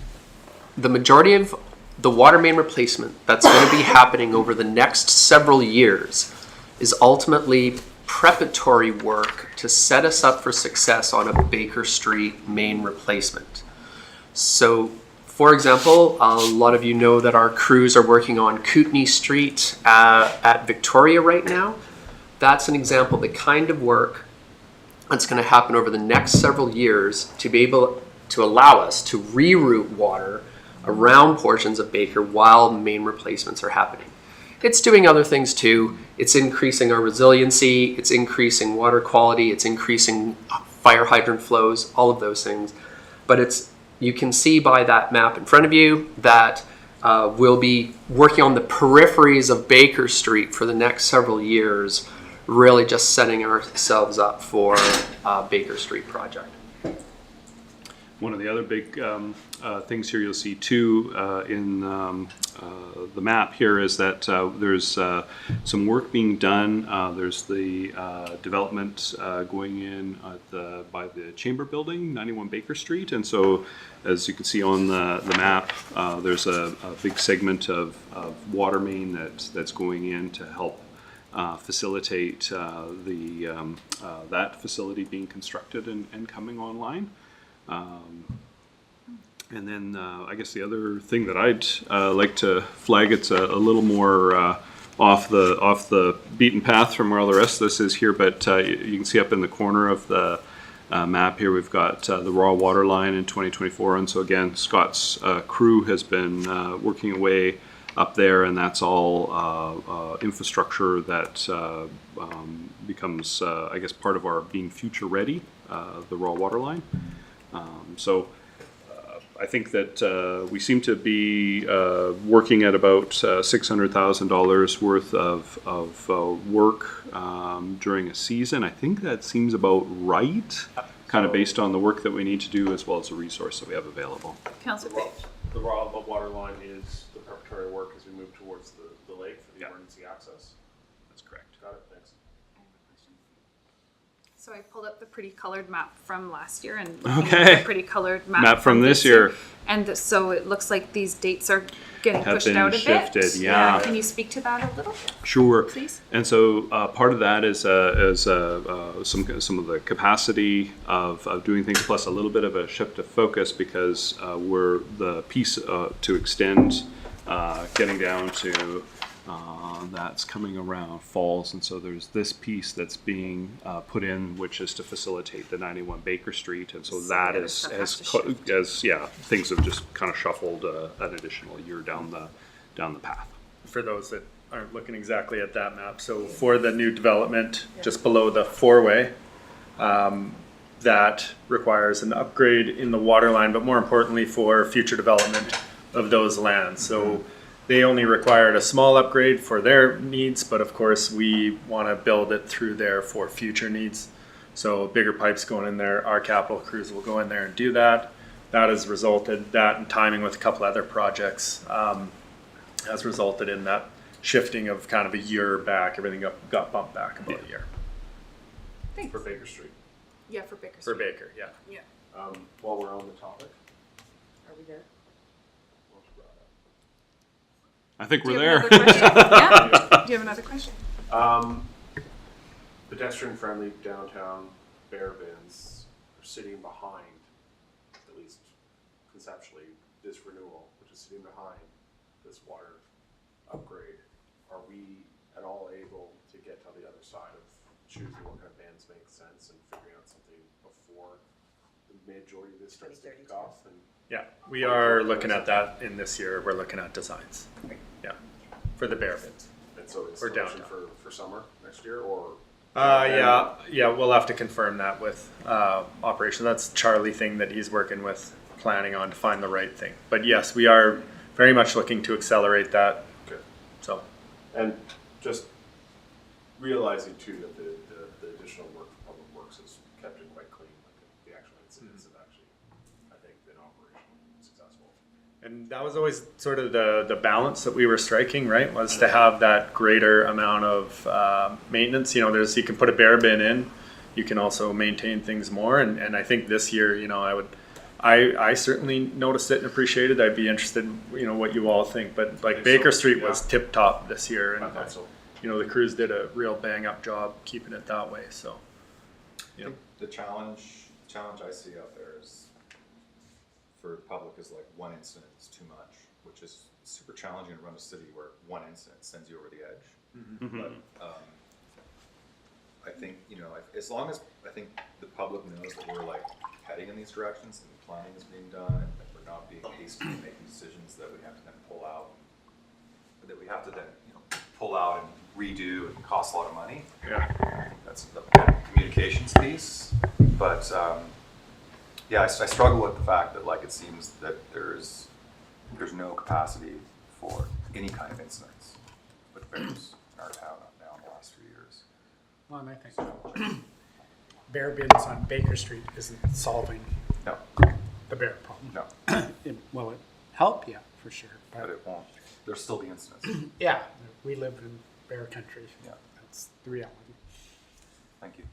Speaker 16: of the water main replacement that's going to be happening over the next several years is ultimately preparatory work to set us up for success on a Baker Street main replacement. So, for example, a lot of you know that our crews are working on Kootenai Street at Victoria right now. That's an example of the kind of work that's going to happen over the next several years to be able to allow us to reroute water around portions of Baker while main replacements are happening. It's doing other things too. It's increasing our resiliency, it's increasing water quality, it's increasing fire hydrant flows, all of those things. But you can see by that map in front of you that we'll be working on the peripheries of Baker Street for the next several years, really just setting ourselves up for a Baker Street project.
Speaker 14: One of the other big things here you'll see too in the map here is that there's some work being done. There's the development going in by the Chamber Building, 91 Baker Street, and so as you can see on the map, there's a big segment of water main that's going in to help facilitate that facility being constructed and coming online. And then I guess the other thing that I'd like to flag, it's a little more off the beaten path from where all the rest of this is here, but you can see up in the corner of the map here we've got the raw water line in 2024, and so again Scott's crew has been working away up there, and that's all infrastructure that becomes I guess part of our being future ready, the raw water line. So I think that we seem to be working at about $600,000 worth of work during a season. I think that seems about right, kind of based on the work that we need to do as well as the resource that we have available.
Speaker 2: Councillor Page.
Speaker 7: The raw water line is the preparatory work as we move towards the lake for the emergency access.
Speaker 14: That's correct.
Speaker 7: Got it, thanks.
Speaker 2: So I pulled up the pretty colored map from last year and
Speaker 14: Okay.
Speaker 2: the pretty colored map,
Speaker 14: Map from this year.
Speaker 2: And so it looks like these dates are getting
Speaker 14: Have
Speaker 2: pushed
Speaker 14: been
Speaker 2: out a
Speaker 14: shifted,
Speaker 2: bit.
Speaker 14: yeah.
Speaker 2: Can you speak to that a little?
Speaker 14: Sure.
Speaker 2: Please.
Speaker 14: And so part of that is some of the capacity of doing things, plus a little bit of a shift of focus because we're the piece to extend getting down to that's coming around falls, and so there's this piece that's being put in, which is to facilitate the 91 Baker Street, and so that is as things have just kind of shuffled an additional year down the path.
Speaker 13: For those that aren't looking exactly at that map, so for the new development just below the four-way, that requires an upgrade in the water line, but more importantly for future development of those lands. So they only required a small upgrade for their needs, but of course we want to build it through there for future needs. So bigger pipes going in there, our capital crews will go in there and do that. That has resulted, that and timing with a couple other projects has resulted in that shifting of kind of a year back. Everything got bumped back about a year.
Speaker 2: Thanks.
Speaker 7: For Baker Street.
Speaker 2: Yeah, for Baker
Speaker 13: For
Speaker 2: Street.
Speaker 13: Baker, yeah.
Speaker 2: Yeah.
Speaker 7: While we're on the topic.
Speaker 6: Are we there?
Speaker 14: I think
Speaker 2: Do
Speaker 14: we're
Speaker 2: you
Speaker 14: there.
Speaker 2: have another question? Yeah. Do you have another question?
Speaker 7: Pedestrian friendly downtown bear bins are sitting behind, at least conceptually, this renewal, which is sitting behind this water upgrade. Are we at all able to get to the other side of choosing what kind of bans make sense and figuring out something before the majority of this starts to kick off? And
Speaker 13: Yeah, we are looking at that in this year. We're looking at designs. Yeah, for the bear bins.
Speaker 7: And so
Speaker 13: Or
Speaker 7: installation
Speaker 13: downtown.
Speaker 7: for summer next year, or
Speaker 13: Yeah, we'll have to confirm that with operation. That's Charlie thing that he's working with, planning on to find the right thing. But yes, we are very much looking to accelerate that.
Speaker 7: Good.
Speaker 13: So,
Speaker 7: And just realizing too that the additional work for Public Works has kept it quite clean. Like the actual incidents have actually, I think, been operationally successful.
Speaker 13: and that was always sort of the balance that we were striking, right? Was to have that greater amount of maintenance. You know, you can put a bare bin in, you can also maintain things more. And I think this year, you know, I certainly noticed it and appreciated it. I'd be interested, you know, what you all think. But like Baker Street was tip top this year, and
Speaker 7: I thought so.
Speaker 13: you know, the crews did a real bang up job keeping it that way. So,
Speaker 12: I think the challenge I see out there is for the public is like one incident is too much, which is super challenging to run a city where one incident sends you over the edge. But I think, you know, as long as I think the public knows that we're like heading in these directions and planning is being done and that we're not being hasty in making decisions that we have to then pull out, that we have to then, you know, pull out and redo and cost a lot of money.
Speaker 13: yeah.
Speaker 12: That's the communications piece. But yeah, I struggle with the fact that like it seems that there's no capacity for any kind of incidents with bears in our town now in the last few years.
Speaker 15: Well, and I think bare bins on Baker Street isn't solving
Speaker 12: No,
Speaker 15: the bear problem.
Speaker 12: no,
Speaker 15: Will it help? Yeah, for sure.
Speaker 12: but it won't. There's still the incidents.
Speaker 15: Yeah, we live in bear country.
Speaker 12: Yeah.
Speaker 15: That's the reality.
Speaker 12: Thank you.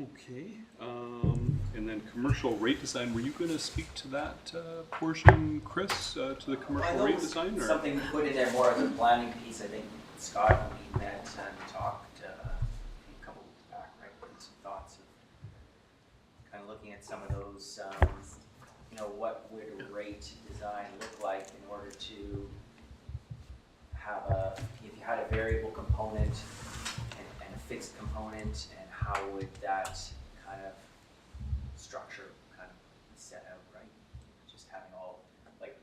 Speaker 14: Okay, and then commercial rate design, were you gonna speak to that portion, Chris, to the commercial rate design? Or?
Speaker 3: Something we put in there more as a planning piece. I think Scott, when we met and talked a couple weeks back, right, with some thoughts of kind of looking at some of those, you know, what would a rate design look like in order to have if you had a variable component and a fixed component, and how would that kind of structure kind of set out, right? Just having all, like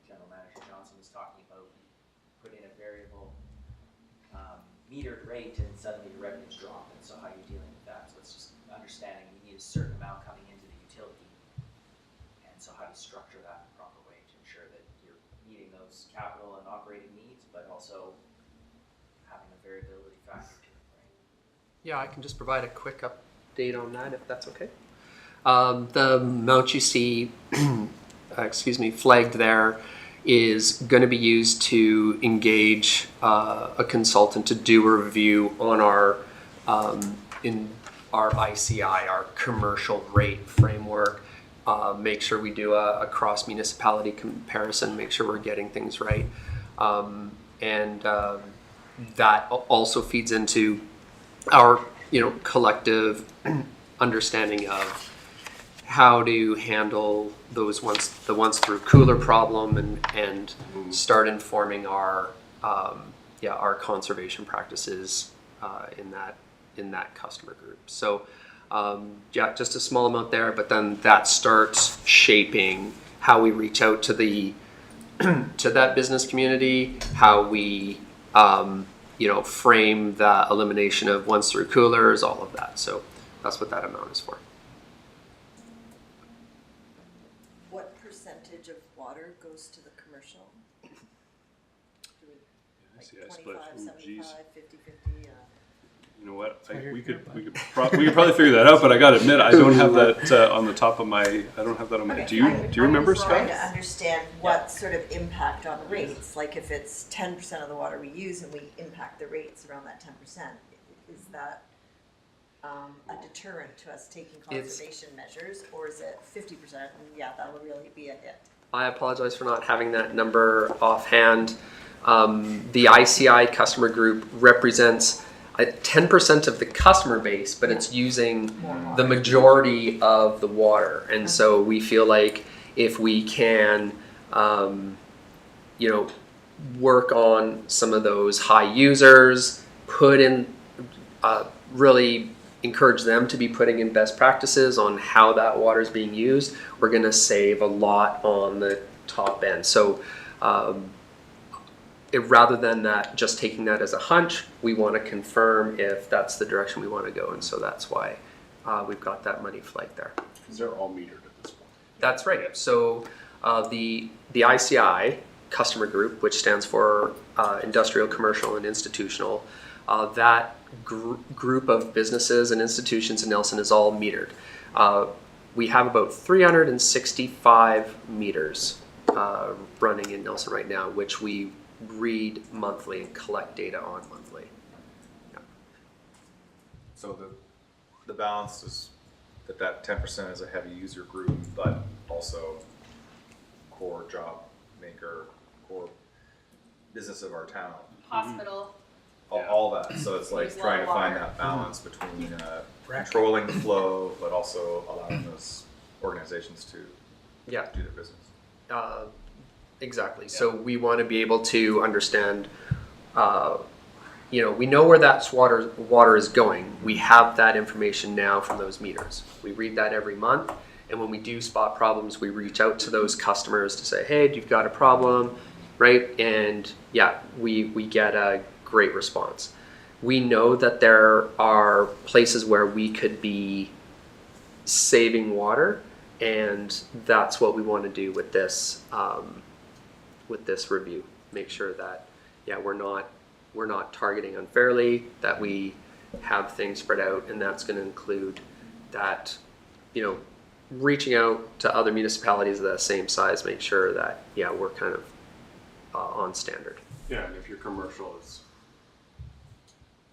Speaker 3: General Manager Johnson was talking about, put in a variable metered rate and suddenly your revenues drop, and so how you're dealing with that. So it's just understanding you need a certain amount coming into the utility, and so how do you structure that in the proper way to ensure that you're meeting those capital and operating needs, but also having a variability factor to it, right?
Speaker 16: Yeah, I can just provide a quick update on that if that's okay. The amount you see, flagged there is going to be used to engage a consultant to do a review on our ICI, our commercial rate framework. Make sure we do a cross municipality comparison, make sure we're getting things right. And that also feeds into our, you know, collective understanding of how to handle those the once through cooler problem and start informing our conservation practices in that customer group. So yeah, just a small amount there, but then that starts shaping how we reach out to the to that business community, how we frame the elimination of once through coolers, all of that. So that's what that amount is for.
Speaker 6: What percentage of water goes to the commercial?
Speaker 14: I see, I split.
Speaker 6: 25,
Speaker 14: Ooh,
Speaker 6: 75,
Speaker 14: geez.
Speaker 6: 50, 50?
Speaker 14: You know what? We could probably figure that out, but I gotta admit, I don't have that on the top of my. I don't have that on my. Do you remember, Scott?
Speaker 6: I'm trying to understand what sort of impact on rates. Like if it's 10% of the water we use and we impact the rates around that 10%, is that a deterrent to us taking conservation measures, or is it 50%? And yeah, that will really be a hit.
Speaker 16: I apologize for not having that number offhand. The ICI customer group represents 10% of the customer base, but it's using the majority of the water. And so we feel like if we can, work on some of those high users, put in, really encourage them to be putting in best practices on how that water is being used, we're going to save a lot on the top end. So rather than that, just taking that as a hunch, we want to confirm if that's the direction we want to go. And so that's why we've got that money flagged there.
Speaker 14: Because they're all metered at this point.
Speaker 16: That's right. So the ICI customer group, which stands for industrial, commercial, and institutional, that group of businesses and institutions in Nelson is all metered. We have about 365 meters running in Nelson right now, which we read monthly and collect data on monthly. Yeah.
Speaker 12: So the balance is that 10% is a heavy user group, but also core job maker, core business of our town.
Speaker 2: Hospital.
Speaker 12: All that. So it's like
Speaker 2: There's a
Speaker 12: trying to
Speaker 2: lot of
Speaker 12: find
Speaker 2: water.
Speaker 12: that balance between controlling the flow, but also allowing those organizations to do their business.
Speaker 16: Exactly. So we want to be able to understand, we know where that water is going. We have that information now from those meters. We read that every month. And when we do spot problems, we reach out to those customers to say, hey, you've got a problem, right? And we get a great response. We know that there are places where we could be saving water, and that's what we want to do with this review. Make sure that we're not targeting unfairly, that we have things spread out, and that's going to include that, reaching out to other municipalities of that same size, make sure that we're kind of on standard.
Speaker 14: Yeah, and if your commercial is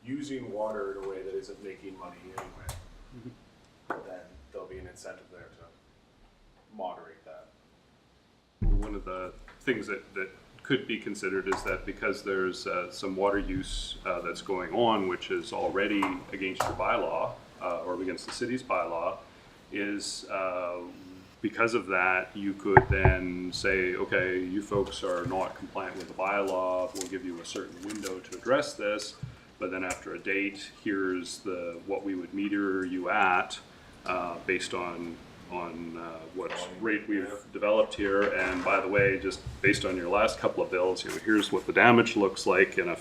Speaker 14: using water in a way that isn't making money anyway, then there'll be an incentive there to moderate that. One of the things that could be considered is that because there's some water use that's going on, which is already against your bylaw or against the city's bylaw, is because of that, you could then say, okay, you folks are not compliant with the bylaw, we'll give you a certain window to address this, but then after a date, here's what we would meter you at based on what rate we've developed here. And by the way, just based on your last couple of bills, here's what the damage looks like in a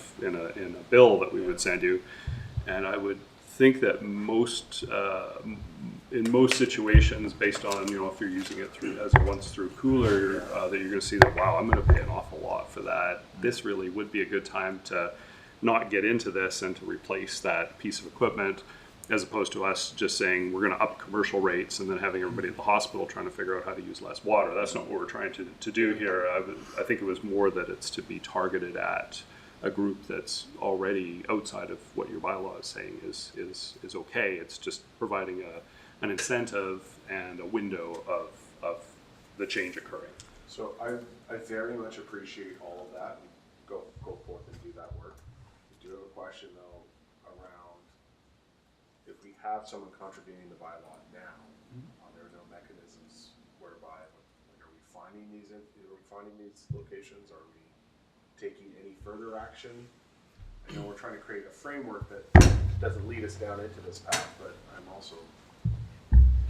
Speaker 14: bill that we would send you. And I would think that in most situations, based on if you're using it as a once through cooler, that you're going to see that, wow, I'm going to pay an awful lot for that. This really would be a good time to not get into this and to replace that piece of equipment, as opposed to us just saying we're going to up commercial rates and then having everybody at the hospital trying to figure out how to use less water. That's not what we're trying to do here. I think it was more that it's to be targeted at a group that's already outside of what your bylaw is saying is okay. It's just providing an incentive and a window of the change occurring.
Speaker 7: So I very much appreciate all of that and go forth and do that work. I do have a question though around if we have someone contravening the bylaw now, there are no mechanisms whereby, like, are we finding these locations? Are we taking any further action? I know we're trying to create a framework that doesn't lead us down into this path, but I'm also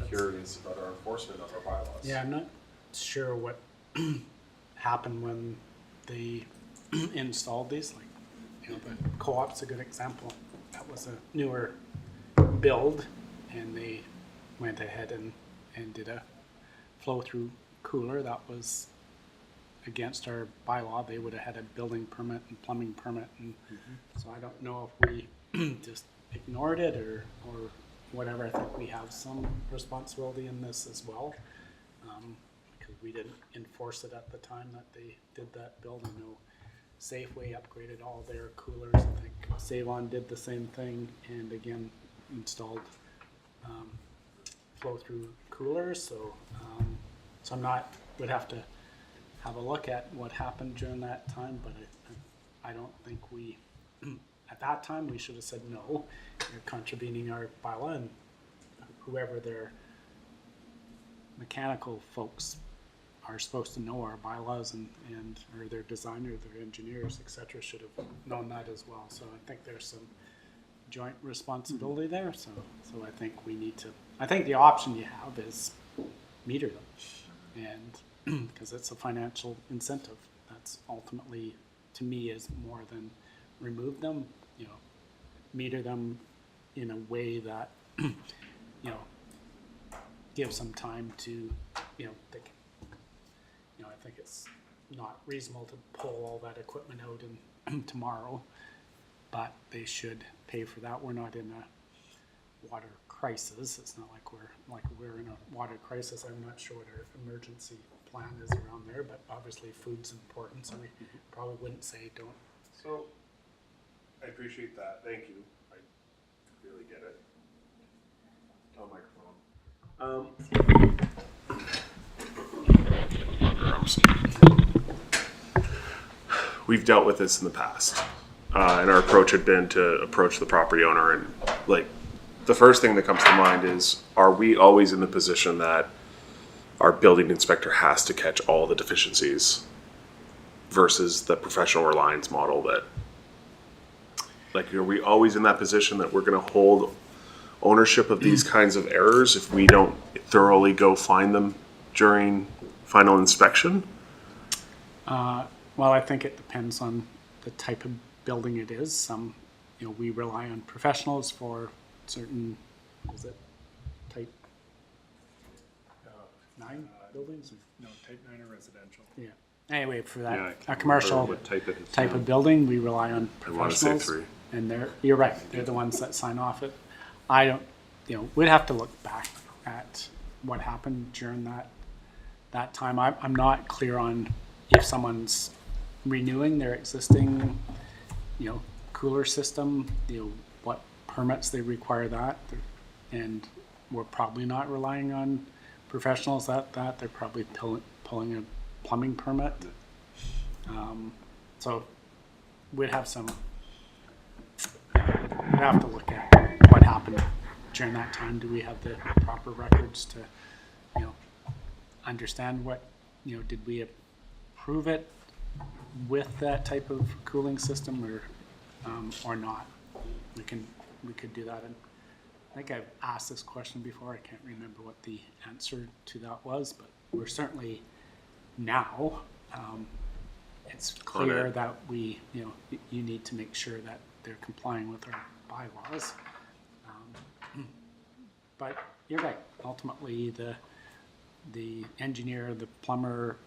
Speaker 7: curious about our enforcement of our bylaws.
Speaker 15: Yeah, I'm not sure what happened when they installed these. Like, the co-op's a good example. That was a newer build, and they went ahead and did a flow-through cooler that was against our bylaw. They would have had a building permit and plumbing permit, and so I don't know if we just ignored it or whatever. I think we have some responsibility in this as well, because we didn't enforce it at the time that they did that build. I know Safeway upgraded all their coolers. I think Savon did the same thing, and again installed flow-through coolers. So would have to have a look at what happened during that time, but I don't think we at that time we should have said no, you're contravening our bylaw, and whoever their mechanical folks are supposed to know our bylaws and or their designer, their engineers, etc., should have known that as well. So I think there's some joint responsibility there. So I think we need to. I think the option you have is meter them, and because it's a financial incentive, that's ultimately to me is more than remove them, meter them in a way that, gives them time to, think. I think it's not reasonable to pull all that equipment out in tomorrow, but they should pay for that. We're not in a water crisis. It's not like we're in a water crisis. I'm not sure what our emergency plan is around there, but obviously food's important, so we probably wouldn't say don't.
Speaker 7: So, I appreciate that, thank you, I really get it. Oh, microphone. We've dealt with this in the past, and our approach had been to approach the property owner, and the first thing that comes to mind is, are we always in the position that our building inspector has to catch all the deficiencies versus the professional reliance model that, are we always in that position that we're going to hold ownership of these kinds of errors if we don't thoroughly go find them during final inspection?
Speaker 15: Well, I think it depends on the type of building it is. Some, we rely on professionals for certain, type 9 buildings?
Speaker 8: No, type 9 or residential.
Speaker 15: Yeah. Anyway, for that,
Speaker 14: Yeah,
Speaker 15: a commercial
Speaker 14: what type it is.
Speaker 15: type of building, we rely on
Speaker 7: I want to say
Speaker 15: professionals.
Speaker 7: 3.
Speaker 15: And you're right, they're the ones that sign off it. I don't, we'd have to look back at what happened during that time. I'm not clear on if someone's renewing their existing, cooler system, what permits they require that. And we're probably not relying on professionals that they're probably pulling a plumbing permit. So we'd have to look at what happened during that time. Do we have the proper records to, understand what, did we approve it with that type of cooling system or not? We could do that. And I think I've asked this question before. I can't remember what the answer to that was, but we're certainly now, it's clear that we, you need to make sure that they're complying with our bylaws. But you're right. Ultimately, the engineer, the plumber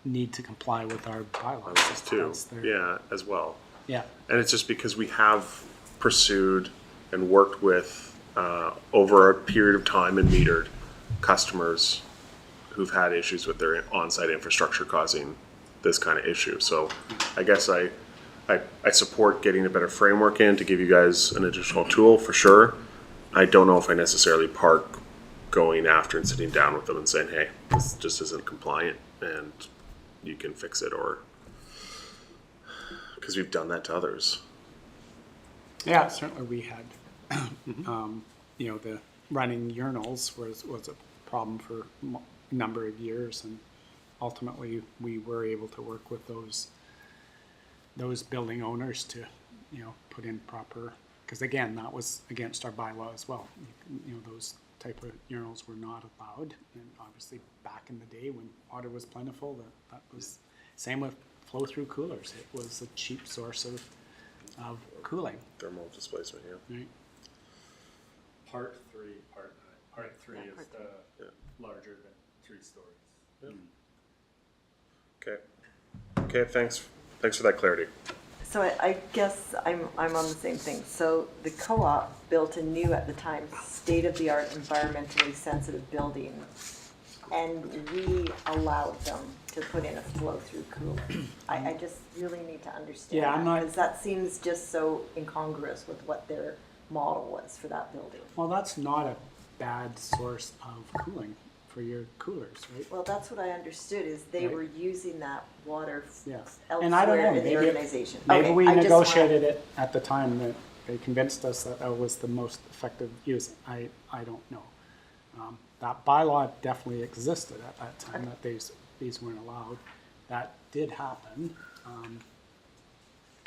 Speaker 15: need to comply with our bylaws
Speaker 7: Too, yeah, as well.
Speaker 15: Yeah.
Speaker 7: And it's just because we have pursued and worked with, over a period of time and metered customers who've had issues with their on-site infrastructure causing this kind of issue. So I guess I support getting a better framework in to give you guys an additional tool for sure. I don't know if I necessarily park going after and sitting down with them and saying, hey, this just isn't compliant and you can fix it, or because we've done that to others.
Speaker 15: Yeah, certainly we had, the running urinals was a problem for a number of years, and ultimately we were able to work with those building owners to, put in proper, because again, that was against our bylaw as well. Those type of urinals were not allowed, and obviously back in the day when water was plentiful, that was same with flow-through coolers. It was a cheap source of cooling.
Speaker 7: Thermal displacement, yeah.
Speaker 15: Right.
Speaker 14: Part 3 is larger than 3 stories.
Speaker 7: Okay, thanks for that clarity.
Speaker 6: So I guess I'm on the same thing. So the co-op built a new, at the time, state-of-the-art environmentally sensitive building, and we allowed them to put in a flow-through cooler. I just really need to understand that, because that seems just so incongruous with what their model was for that building.
Speaker 15: Well, that's not a bad source of cooling for your coolers, right?
Speaker 6: Well, that's what I understood, is they were using that water
Speaker 15: And I don't know,
Speaker 6: elsewhere in the
Speaker 15: maybe,
Speaker 6: organization.
Speaker 15: maybe
Speaker 6: Okay,
Speaker 15: we
Speaker 6: I just
Speaker 15: negotiated it at the time that they convinced us that that was the most effective use. I don't know. That bylaw definitely existed at that time, that these weren't allowed. That did happen.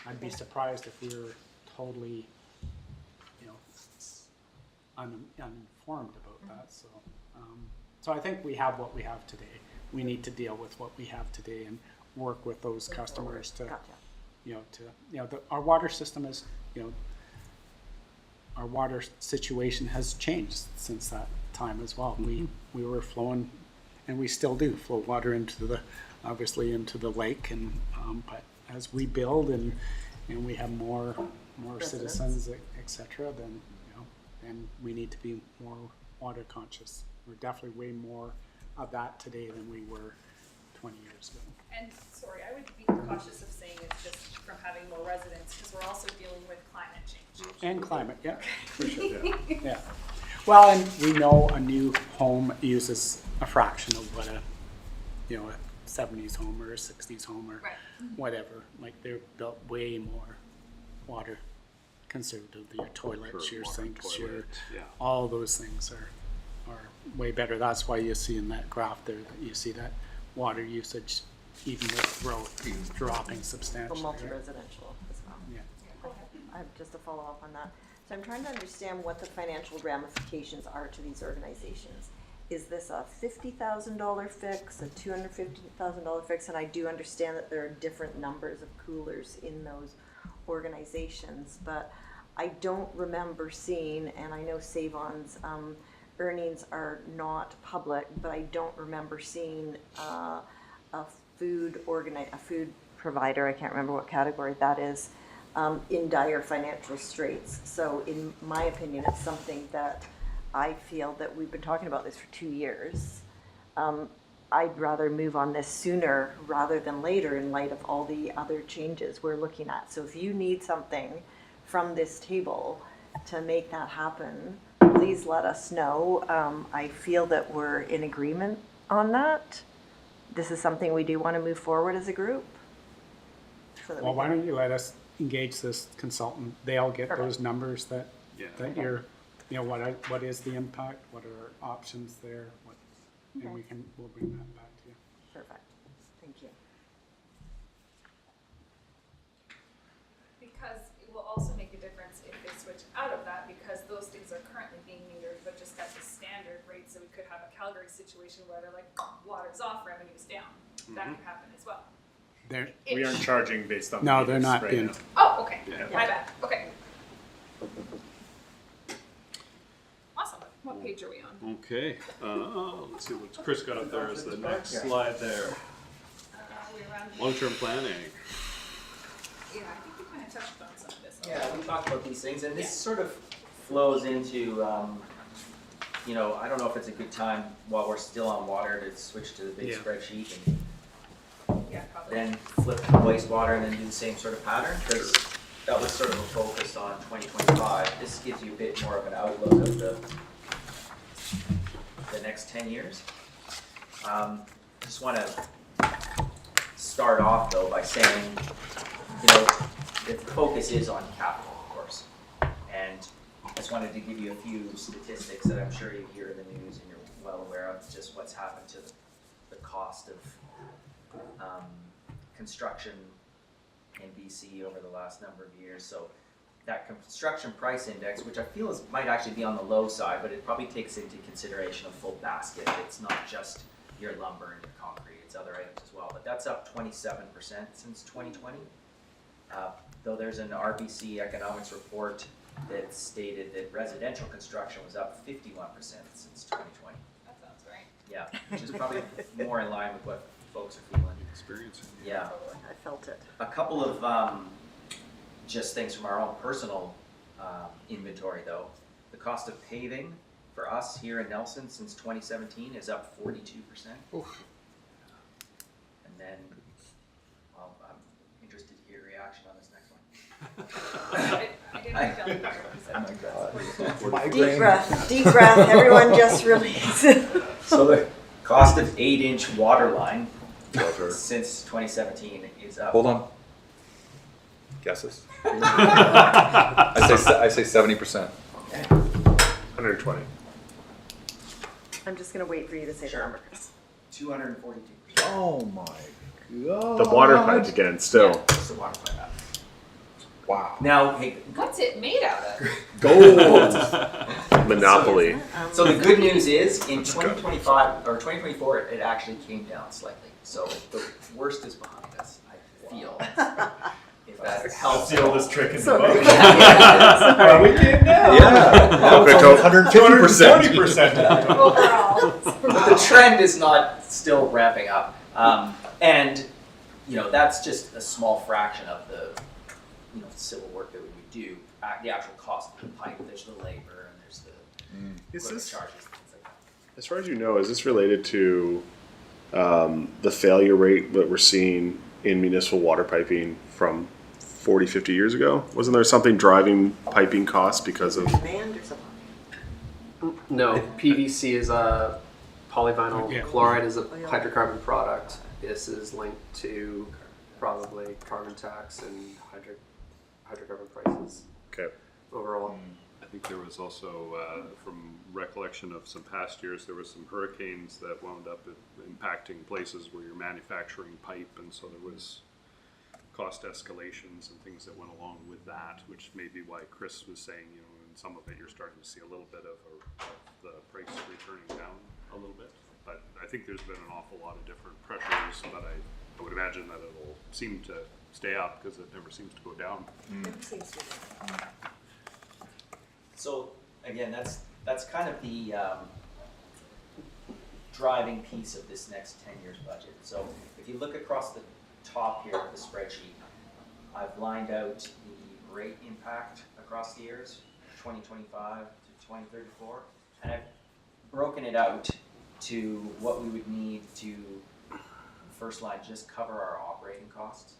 Speaker 15: I'd be surprised if we were totally, uninformed about that. So I think we have what we have today. We need to deal with what we have today and work with those customers to our water system is, our water situation has changed since that time as well. We were flowing, and we still do flow water obviously into the lake, and but as we build and we have more citizens, et cetera, then and we need to be more water conscious. We're definitely way more of that today than we were 20 years ago.
Speaker 2: And sorry, I would be cautious of saying it's just from having more residents, because we're also dealing with climate change.
Speaker 15: And climate, yeah, for sure. Yeah. Well, and we know a new home uses a fraction of what a 70s home or a 60s home or whatever. Like they're built way more water conservative. Your toilets, your sinks, all those things are way better. That's why you see in that graph there that you see that water usage, even with growth, dropping substantially.
Speaker 6: For multi-residential as well.
Speaker 15: Yeah.
Speaker 6: I have just to follow up on that. So I'm trying to understand what the financial ramifications are to these organizations. Is this a $50,000 fix, a $250,000 fix? And I do understand that there are different numbers of coolers in those organizations, but I don't remember seeing, and I know Save-On's earnings are not public, but I don't remember seeing a food provider, I can't remember what category that is, in dire financial straits. So in my opinion, it's something that I feel that we've been talking about this for 2 years. I'd rather move on this sooner rather than later in light of all the other changes we're looking at. So if you need something from this table to make that happen, please let us know. I feel that we're in agreement on that. This is something we do want to move forward as a group.
Speaker 15: Well, why don't you let us engage this consultant? They'll get those numbers that you're, what is the impact? What are our options there? And we'll bring that back to you.
Speaker 6: Perfect. Thank you.
Speaker 2: Because it will also make a difference if they switch out of that, because those things are currently being metered, but just at the standard rate. So we could have a Calgary situation where they're like, water's off, revenue's down. That could happen as well.
Speaker 13: We aren't charging based on.
Speaker 15: No, they're not
Speaker 13: right
Speaker 15: being.
Speaker 13: now.
Speaker 2: Oh, okay.
Speaker 13: Yeah.
Speaker 2: My bad. Okay. Awesome. What page are we on?
Speaker 14: Okay, let's see what Chris got up there as the next slide there.
Speaker 2: We're around here.
Speaker 14: Long-term planning.
Speaker 2: Yeah, I think we kind of touched on some of this.
Speaker 3: Yeah, we talked about these things, and this sort of flows into, I don't know if it's a good time while we're still on water to switch to the big spreadsheet and then flip to wastewater and then do the same sort of pattern, because that was sort of a focus on 2025. This gives you a bit more of an outlook of the next 10 years. Just want to start off though by saying, the focus is on capital, of course, and I just wanted to give you a few statistics that I'm sure you hear in the news and you're well aware of, just what's happened to the cost of construction in BC over the last number of years. So that construction price index, which I feel might actually be on the low side, but it probably takes into consideration a full basket. It's not just your lumber and your concrete, it's other items as well. But that's up 27% since 2020. Though there's an RBC economics report that stated that residential construction was up 51% since 2020.
Speaker 2: That sounds right.
Speaker 3: Yeah, which is probably more in line with what folks are feeling.
Speaker 14: Experiencing.
Speaker 3: Yeah.
Speaker 6: I felt it.
Speaker 3: A couple of just things from our own personal inventory though. The cost of paving for us here in Nelson since 2017 is up 42%. Oof. And then, well, I'm interested to hear your reaction on this next one.
Speaker 2: I didn't write down the number.
Speaker 3: Oh my God.
Speaker 6: Deep breath, everyone just release.
Speaker 3: So the cost of 8-inch water line since 2017 is up.
Speaker 12: Hold on. Guesses? I say 70%.
Speaker 13: 120.
Speaker 6: I'm just going to wait for you to say the number, Chris.
Speaker 3: 242%.
Speaker 12: Oh my God.
Speaker 13: The water pipe again, still.
Speaker 3: Yeah, it's the water pipe.
Speaker 12: Wow.
Speaker 3: Now, hey,
Speaker 2: What's it made out of?
Speaker 12: Gold.
Speaker 13: Monopoly.
Speaker 3: So the good news is in 2025 or 2024, it actually came down slightly. So the worst is behind us, I feel. If that helps.
Speaker 12: the oldest trick in the
Speaker 6: So-
Speaker 12: book.
Speaker 6: Sorry.
Speaker 12: We did now.
Speaker 14: Yeah.
Speaker 12: Now it's only 150%.
Speaker 14: 120%.
Speaker 1: Overall.
Speaker 3: But the trend is not still ramping up. And, you know, that's just a small fraction of the, you know, civil work that we would do. The actual cost of the pipe, there's the labor, and there's the
Speaker 7: Is
Speaker 3: equipment
Speaker 7: this,
Speaker 3: charges, things like that.
Speaker 7: as far as you know, is this related to the failure rate that we're seeing in municipal water piping from 40, 50 years ago? Wasn't there something driving piping costs because of?
Speaker 6: Demand or something?
Speaker 16: No, PVC is a polyvinyl
Speaker 15: Yeah.
Speaker 16: chloride is a
Speaker 6: yeah.
Speaker 16: hydrocarbon product. This is linked to probably carbon tax and hydrocarbon prices
Speaker 7: Okay.
Speaker 16: overall.
Speaker 14: I think there was also, from recollection of some past years, there was some hurricanes that wound up impacting places where you're manufacturing pipe, and so there was cost escalations and things that went along with that, which may be why Chris was saying, you know, in some of it you're starting to see a little bit of the price returning down a little bit. But I think there's been an awful lot of different pressures, but I would imagine that it'll seem to stay up because it never seems to go down.
Speaker 6: It seems to be.
Speaker 3: So again, that's kind of the driving piece of this next 10 years budget. So if you look across the top here of the spreadsheet, I've lined out the rate impact across the years, 2025 to 2034, and I've broken it out to what we would need to, first line, just cover our operating costs.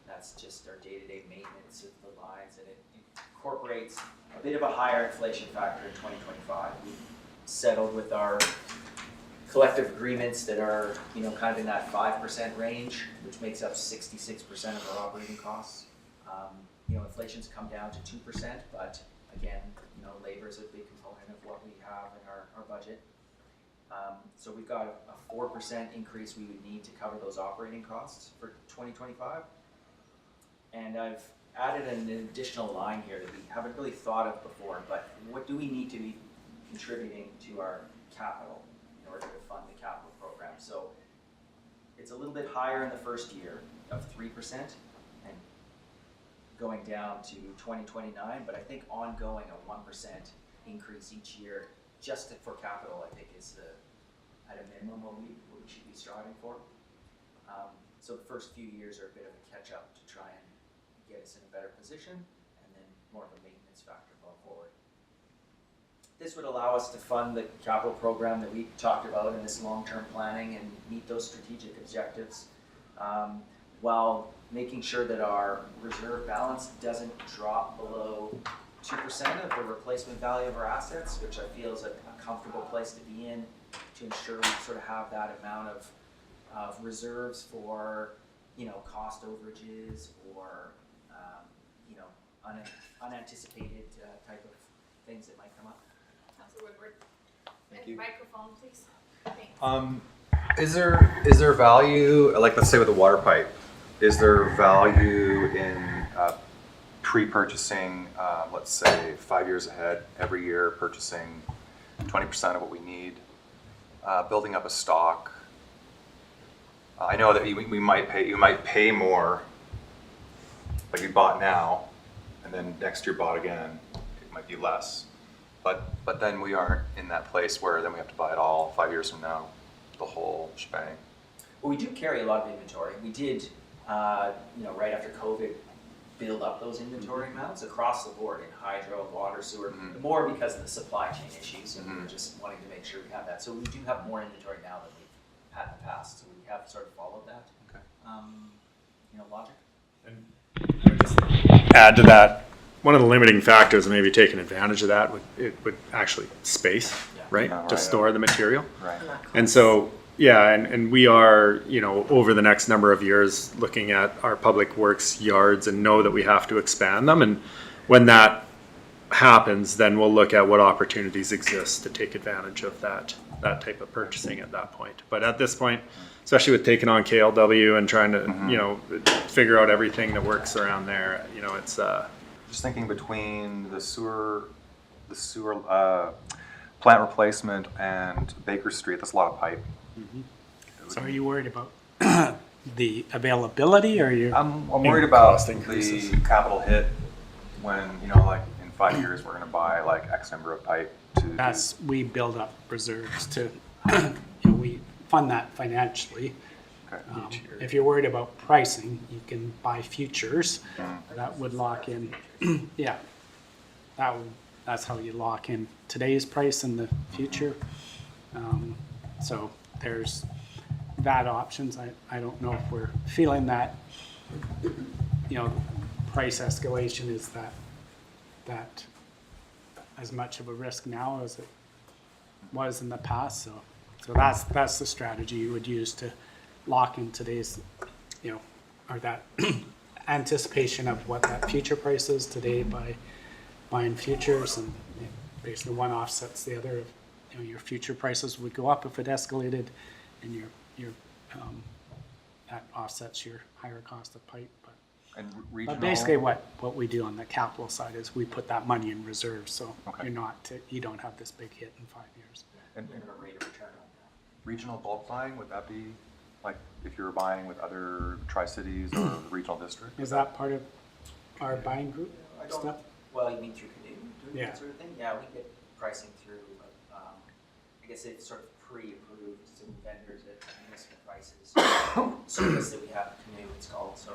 Speaker 3: That's just our day-to-day maintenance of the lines, and it incorporates a bit of a higher inflation factor in 2025. We settled with our collective agreements that are, you know, kind of in that 5% range, which makes up 66% of our operating costs. You know, inflation's come down to 2%, but again, you know, labor is a big component of what we have in our budget. So we've got a 4% increase we would need to cover those operating costs for 2025. And I've added an additional line here that we haven't really thought of before, but what do we need to be contributing to our capital in order to fund the capital program? So it's a little bit higher in the first year of 3% and going down to 2029, but I think ongoing a 1% increase each year just for capital, I think is at a minimum what we should be striving for. So the first few years are a bit of a catch up to try and get us in a better position, and then more of a maintenance factor going forward. This would allow us to fund the capital program that we talked about in this long-term planning and meet those strategic objectives, while making sure that our reserve balance doesn't drop below 2% of the replacement value of our assets, which I feel is a comfortable place to be in, to ensure we sort of have that amount of reserves for, you know, cost overages or, you know, unanticipated type of things that might come up.
Speaker 2: Councilor Woodward.
Speaker 10: Thank you.
Speaker 2: Microphone, please. Thanks.
Speaker 12: Is there value, like let's say with the water pipe, is there value in pre-purchasing, let's say 5 years ahead, every year purchasing 20% of what we need, building up a stock? I know that you might pay more, like you bought now, and then next year bought again, it might be less. But then we aren't in that place where then we have to buy it all 5 years from now, the whole shebang.
Speaker 3: Well, we do carry a lot of inventory. We did, you know, right after COVID, build up those inventory amounts across the board in hydro, water, sewer, more because of the supply chain issues, and we were just wanting to make sure we have that. So we do have more inventory now than we've had in the past, so we have sort of followed that, you know, logic.
Speaker 13: And just add to that, one of the limiting factors of maybe taking advantage of that would actually space, right?
Speaker 7: Yeah,
Speaker 13: to
Speaker 7: right.
Speaker 13: store the material.
Speaker 7: Right.
Speaker 13: And so, yeah, and we are, you know, over the next number of years looking at our public works yards and know that we have to expand them. And when that happens, then we'll look at what opportunities exist to take advantage of that type of purchasing at that point. But at this point, especially with taking on KLW and trying to, you know, figure out everything that works around there, you know, it's
Speaker 12: Just thinking between the sewer plant replacement and Baker Street, that's a lot of pipe.
Speaker 15: So are you worried about the availability, or you're?
Speaker 12: I'm worried about
Speaker 15: cost increases?
Speaker 12: the capital hit when, you know, like in 5 years, we're gonna buy like X number of pipe to.
Speaker 15: That's, we build up reserves to, you know, we fund that financially. If you're worried about pricing, you can buy futures. That would lock in, yeah. That's how you lock in today's price and the future. So there's that options. I don't know if we're feeling that, you know, price escalation is that as much of a risk now as it was in the past. So that's the strategy you would use to lock in today's, you know, or that anticipation of what that future price is today by buying futures, and you know, basically one offsets the other. You know, your future prices would go up if it escalated, and your that offsets your higher cost of pipe. But basically, what we do on the capital side is we put that money in reserves, so you don't have this big hit in 5 years.
Speaker 12: And regional bulk buying, would that be like if you were buying with other Tri-Cities or the regional district?
Speaker 15: Is that part of our buying group stuff?
Speaker 3: Well, you mean through Canoe doing
Speaker 15: Yeah.
Speaker 3: that sort of thing? Yeah, we get pricing through, I guess it's sort of pre-approved some vendors at municipal prices. Service that we have at Canoe, it's called. So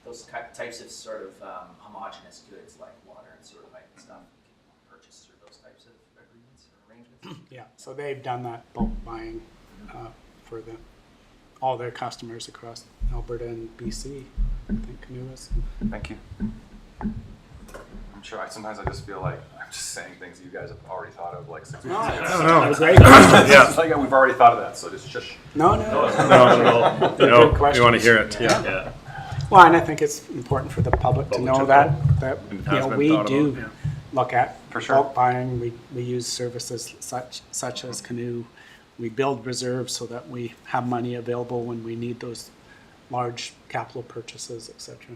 Speaker 3: those types of sort of homogeneous goods like water and sewer pipe and stuff, you can purchase through those types of agreements or arrangements.
Speaker 15: Yeah, so they've done that bulk buying for all their customers across Alberta and BC. I think Canoe is.
Speaker 12: Thank you. I'm sure. Sometimes I just feel like I'm just saying things you guys have already thought of like 6 months ago.
Speaker 15: I don't know. It's great.
Speaker 12: Yeah, it's like we've already thought of that. So just shush.
Speaker 15: No.
Speaker 13: No, you want to hear it. Yeah.
Speaker 15: Well, and I think it's important for the public to know that you know, we do look at bulk buying. We use services such as Canoe. We build reserves so that we have money available when we need those large capital purchases, etc.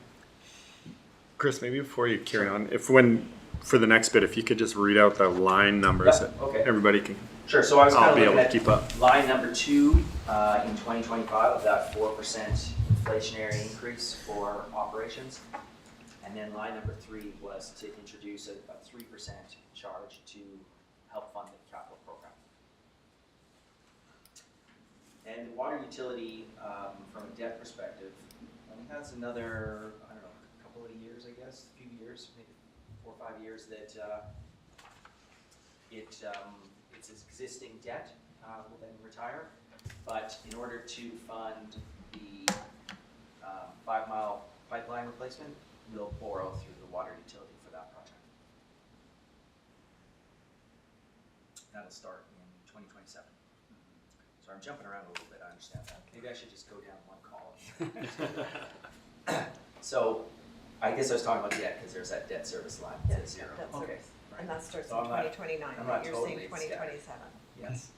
Speaker 13: Chris, maybe before you carry on, for the next bit, if you could just read out the line numbers that everybody can.
Speaker 3: Sure. So I was kind of
Speaker 13: be
Speaker 3: looking
Speaker 13: able to
Speaker 3: at
Speaker 13: keep up.
Speaker 3: line number 2 in 2025 of that 4% inflationary increase for operations, and then line number 3 was to introduce a 3% charge to help fund the capital program. And the water utility, from a debt perspective, only has another, I don't know, a couple of years, I guess, a few years, maybe 4 or 5 years that its existing debt will then retire. But in order to fund the 5-mile pipeline replacement, we'll borrow through the water utility for that project. That'll start in 2027. So I'm jumping around a little bit, I understand that. Maybe I should just go down one column. So I guess I was talking about debt because there's that debt service line that says 0. Okay. Right.
Speaker 6: And that starts
Speaker 3: So
Speaker 6: in 2029, but you're saying 2027.
Speaker 3: Yes.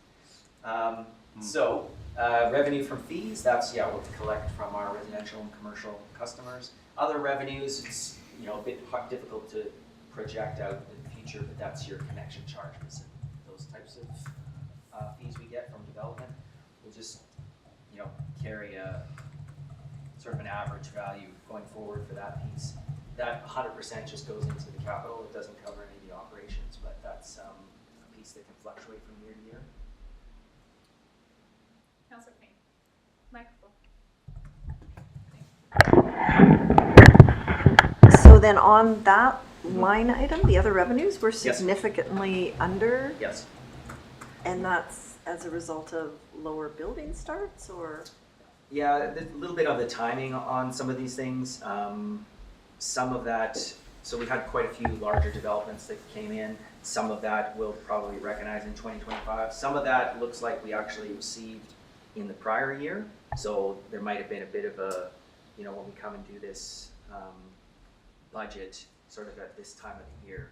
Speaker 3: So revenue from fees, that's, what we collect from our residential and commercial customers. Other revenues, it's, you know, a bit difficult to project out in the future, but that's your connection charges and those types of fees we get from development. We'll just, you know, carry a sort of an average value going forward for that piece. That 100% just goes into the capital. It doesn't cover any of the operations, but that's a piece that can fluctuate from year to year.
Speaker 2: Councilor Payne, microphone.
Speaker 6: So then on that line item, the other revenues were significantly under?
Speaker 3: Yes.
Speaker 6: And that's as a result of lower building starts, or?
Speaker 3: Yeah, a little bit of the timing on some of these things. Some of that, so we had quite a few larger developments that came in. Some of that we'll probably recognize in 2025. Some of that looks like we actually received in the prior year. So there might have been a bit of a, you know, when we come and do this budget sort of at this time of the year,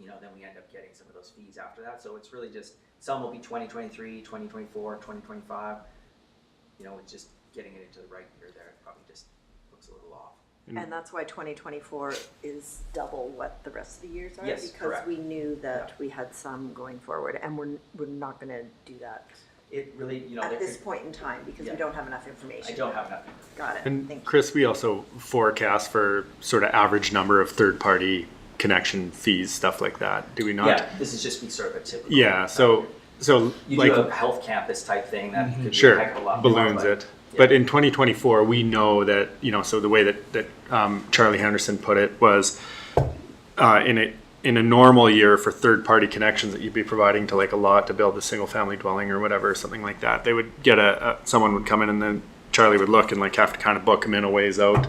Speaker 3: you know, then we end up getting some of those fees after that. So it's really just, some will be 2023, 2024, 2025. You know, it's just getting it into the right year there. It probably just looks a little off.
Speaker 6: And that's why 2024 is double what the rest of the years are?
Speaker 3: Yes,
Speaker 6: because
Speaker 3: correct.
Speaker 6: we knew that we had some going forward, and we're not going to do that
Speaker 3: it really, you know.
Speaker 6: At
Speaker 3: there
Speaker 6: this
Speaker 3: could-
Speaker 6: point in time, because
Speaker 3: Yeah.
Speaker 6: we don't have enough information.
Speaker 3: I don't have enough.
Speaker 6: Got it.
Speaker 13: And
Speaker 6: Thank you.
Speaker 13: Chris, we also forecast for sort of average number of third-party connection fees, stuff like that. Do we not?
Speaker 3: Yeah, this is just be sort of a typical.
Speaker 13: Yeah. So
Speaker 3: You
Speaker 13: like
Speaker 3: do a health campus type thing that could be a
Speaker 13: sure
Speaker 3: heck of a lot more,
Speaker 13: balloons
Speaker 3: but-
Speaker 13: it. But in 2024, we know that, you know, so the way that Charlie Henderson put it was in a normal year for third-party connections that you'd be providing to like a lot to build a single-family dwelling or whatever, something like that, they would get someone would come in and then Charlie would look and like have to kind of book them in a ways out.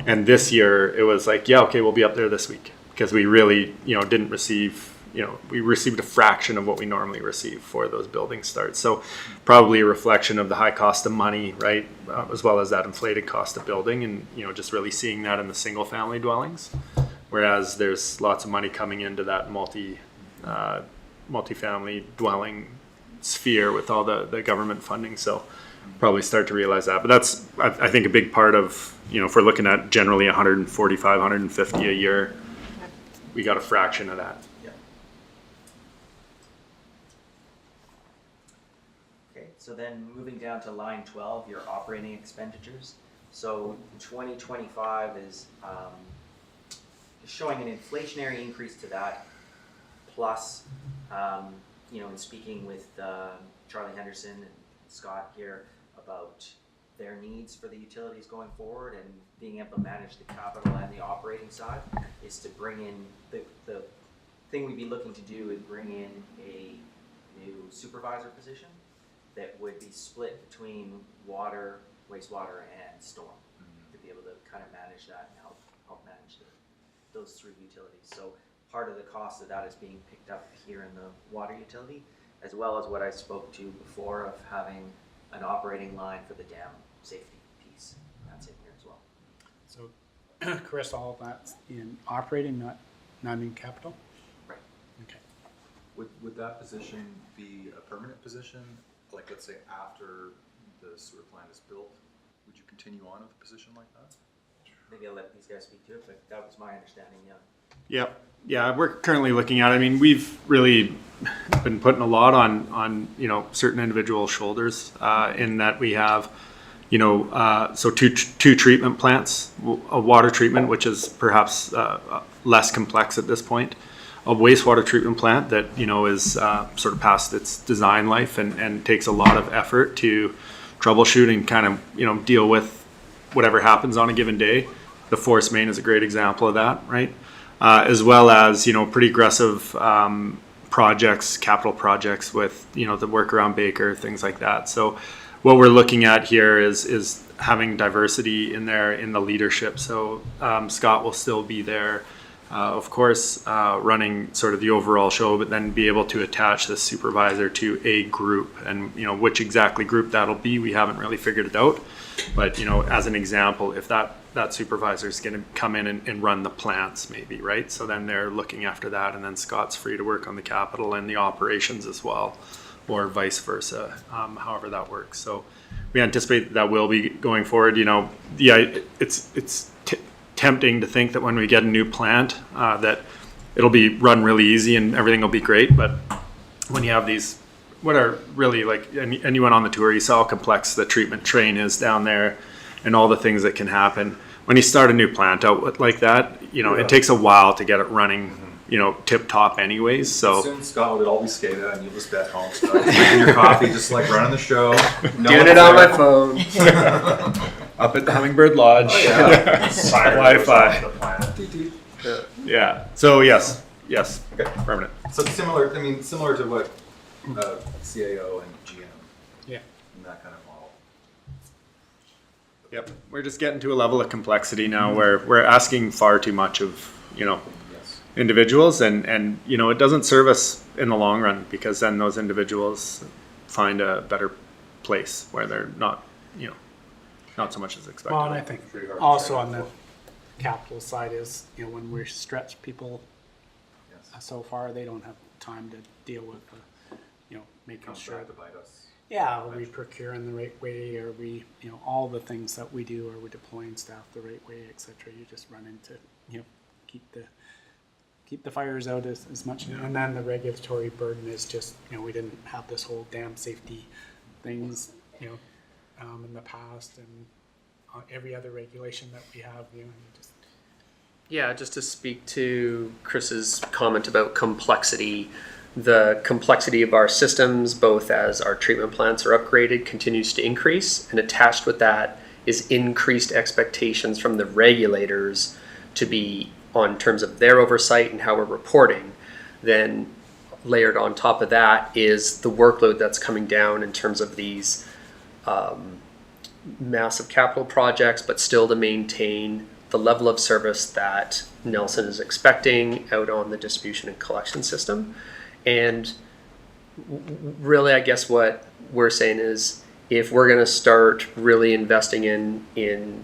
Speaker 13: And this year it was like, yeah, okay, we'll be up there this week because we really, you know, didn't receive. You know, we received a fraction of what we normally receive for those building starts. So probably a reflection of the high cost of money, right? As well as that inflated cost of building and, you know, just really seeing that in the single family dwellings. Whereas there's lots of money coming into that multi-family dwelling sphere with all the government funding. So probably start to realize that. But that's, I think, a big part of, you know, if we're looking at generally 145, 150 a year, we got a fraction of that.
Speaker 3: So then moving down to line 12, your operating expenditures. So 2025 is showing an inflationary increase to that, plus, you know, in speaking with Charlie Henderson and Scott here about their needs for the utilities going forward and being able to manage the capital and the operating side, is to bring in, the thing we'd be looking to do is bring in a new supervisor position that would be split between water, wastewater, and storm, to be able to kind of manage that and help manage those three utilities. So part of the cost of that is being picked up here in the water utility, as well as what I spoke to before of having an operating line for the dam safety piece. That's in here as well.
Speaker 15: So, Chris, all of that's in operating, not in capital?
Speaker 3: Right.
Speaker 15: Okay.
Speaker 12: Would that position be a permanent position? Like, let's say after the sewer plant is built, would you continue on with a position like that?
Speaker 3: Maybe I'll let these guys speak to it, but that was my understanding, yeah.
Speaker 13: Yep. Yeah, we're currently looking at, I mean, we've really been putting a lot on you know, certain individual shoulders in that we have, you know, so two treatment plants, a water treatment, which is perhaps less complex at this point, a wastewater treatment plant that, you know, is sort of past its design life and takes a lot of effort to troubleshoot and kind of, you know, deal with whatever happens on a given day. The force main is a great example of that, right? As well as, you know, pretty aggressive projects, capital projects with, you know, the work around Baker, things like that. So what we're looking at here is having diversity in there in the leadership. So Scott will still be there. Of course, running sort of the overall show, but then be able to attach the supervisor to a group, and you know which exactly group that'll be, we haven't really figured it out. But you know, as an example, if that supervisor is going to come in and run the plants, maybe, right? So then they're looking after that, and then Scott's free to work on the capital and the operations as well, or vice versa, however that works. So we anticipate that will be going forward. You know, yeah, it's tempting to think that when we get a new plant that it'll be run really easy and everything will be great, but when you have these, what are really like, and you went on the tour, you saw how complex the treatment train is down there and all the things that can happen. When you start a new plant out like that, you know, it takes a while to get it running, you know, tip top anyways. So
Speaker 12: soon Scott would all be SCADA and you'll just be at home, drinking your coffee, just like running the show.
Speaker 16: Doing it on my phone.
Speaker 13: Up at the Hummingbird Lodge.
Speaker 12: Oh, yeah.
Speaker 13: Wi-Fi. Yeah. So yes.
Speaker 12: Okay.
Speaker 13: Permanent.
Speaker 12: So similar to what CAO and GM.
Speaker 15: Yeah.
Speaker 12: And that kind of model.
Speaker 13: Yep. We're just getting to a level of complexity now where we're asking far too much of, you know, individuals, and you know, it doesn't serve us in the long run, because then those individuals find a better place where they're not, you know, not so much as expected.
Speaker 15: Well, and I think also on the capital side is, you know, when we stretch people so far, they don't have time to deal with, you know, making sure.
Speaker 12: To bite us.
Speaker 15: Yeah, are we procuring the right way? Are we, you know, all the things that we do, are we deploying staff the right way, etc. You just run into, you know, keep the fires out as much. And then the regulatory burden is just, you know, we didn't have this whole dam safety things, in the past and every other regulation that we have, and just.
Speaker 16: Yeah, just to speak to Chris's comment about complexity, the complexity of our systems, both as our treatment plants are upgraded, continues to increase, and attached with that is increased expectations from the regulators to be on terms of their oversight and how we're reporting. Then layered on top of that is the workload that's coming down in terms of these massive capital projects, but still to maintain the level of service that Nelson is expecting out on the distribution and collection system. And really, I guess what we're saying is, if we're going to start really investing in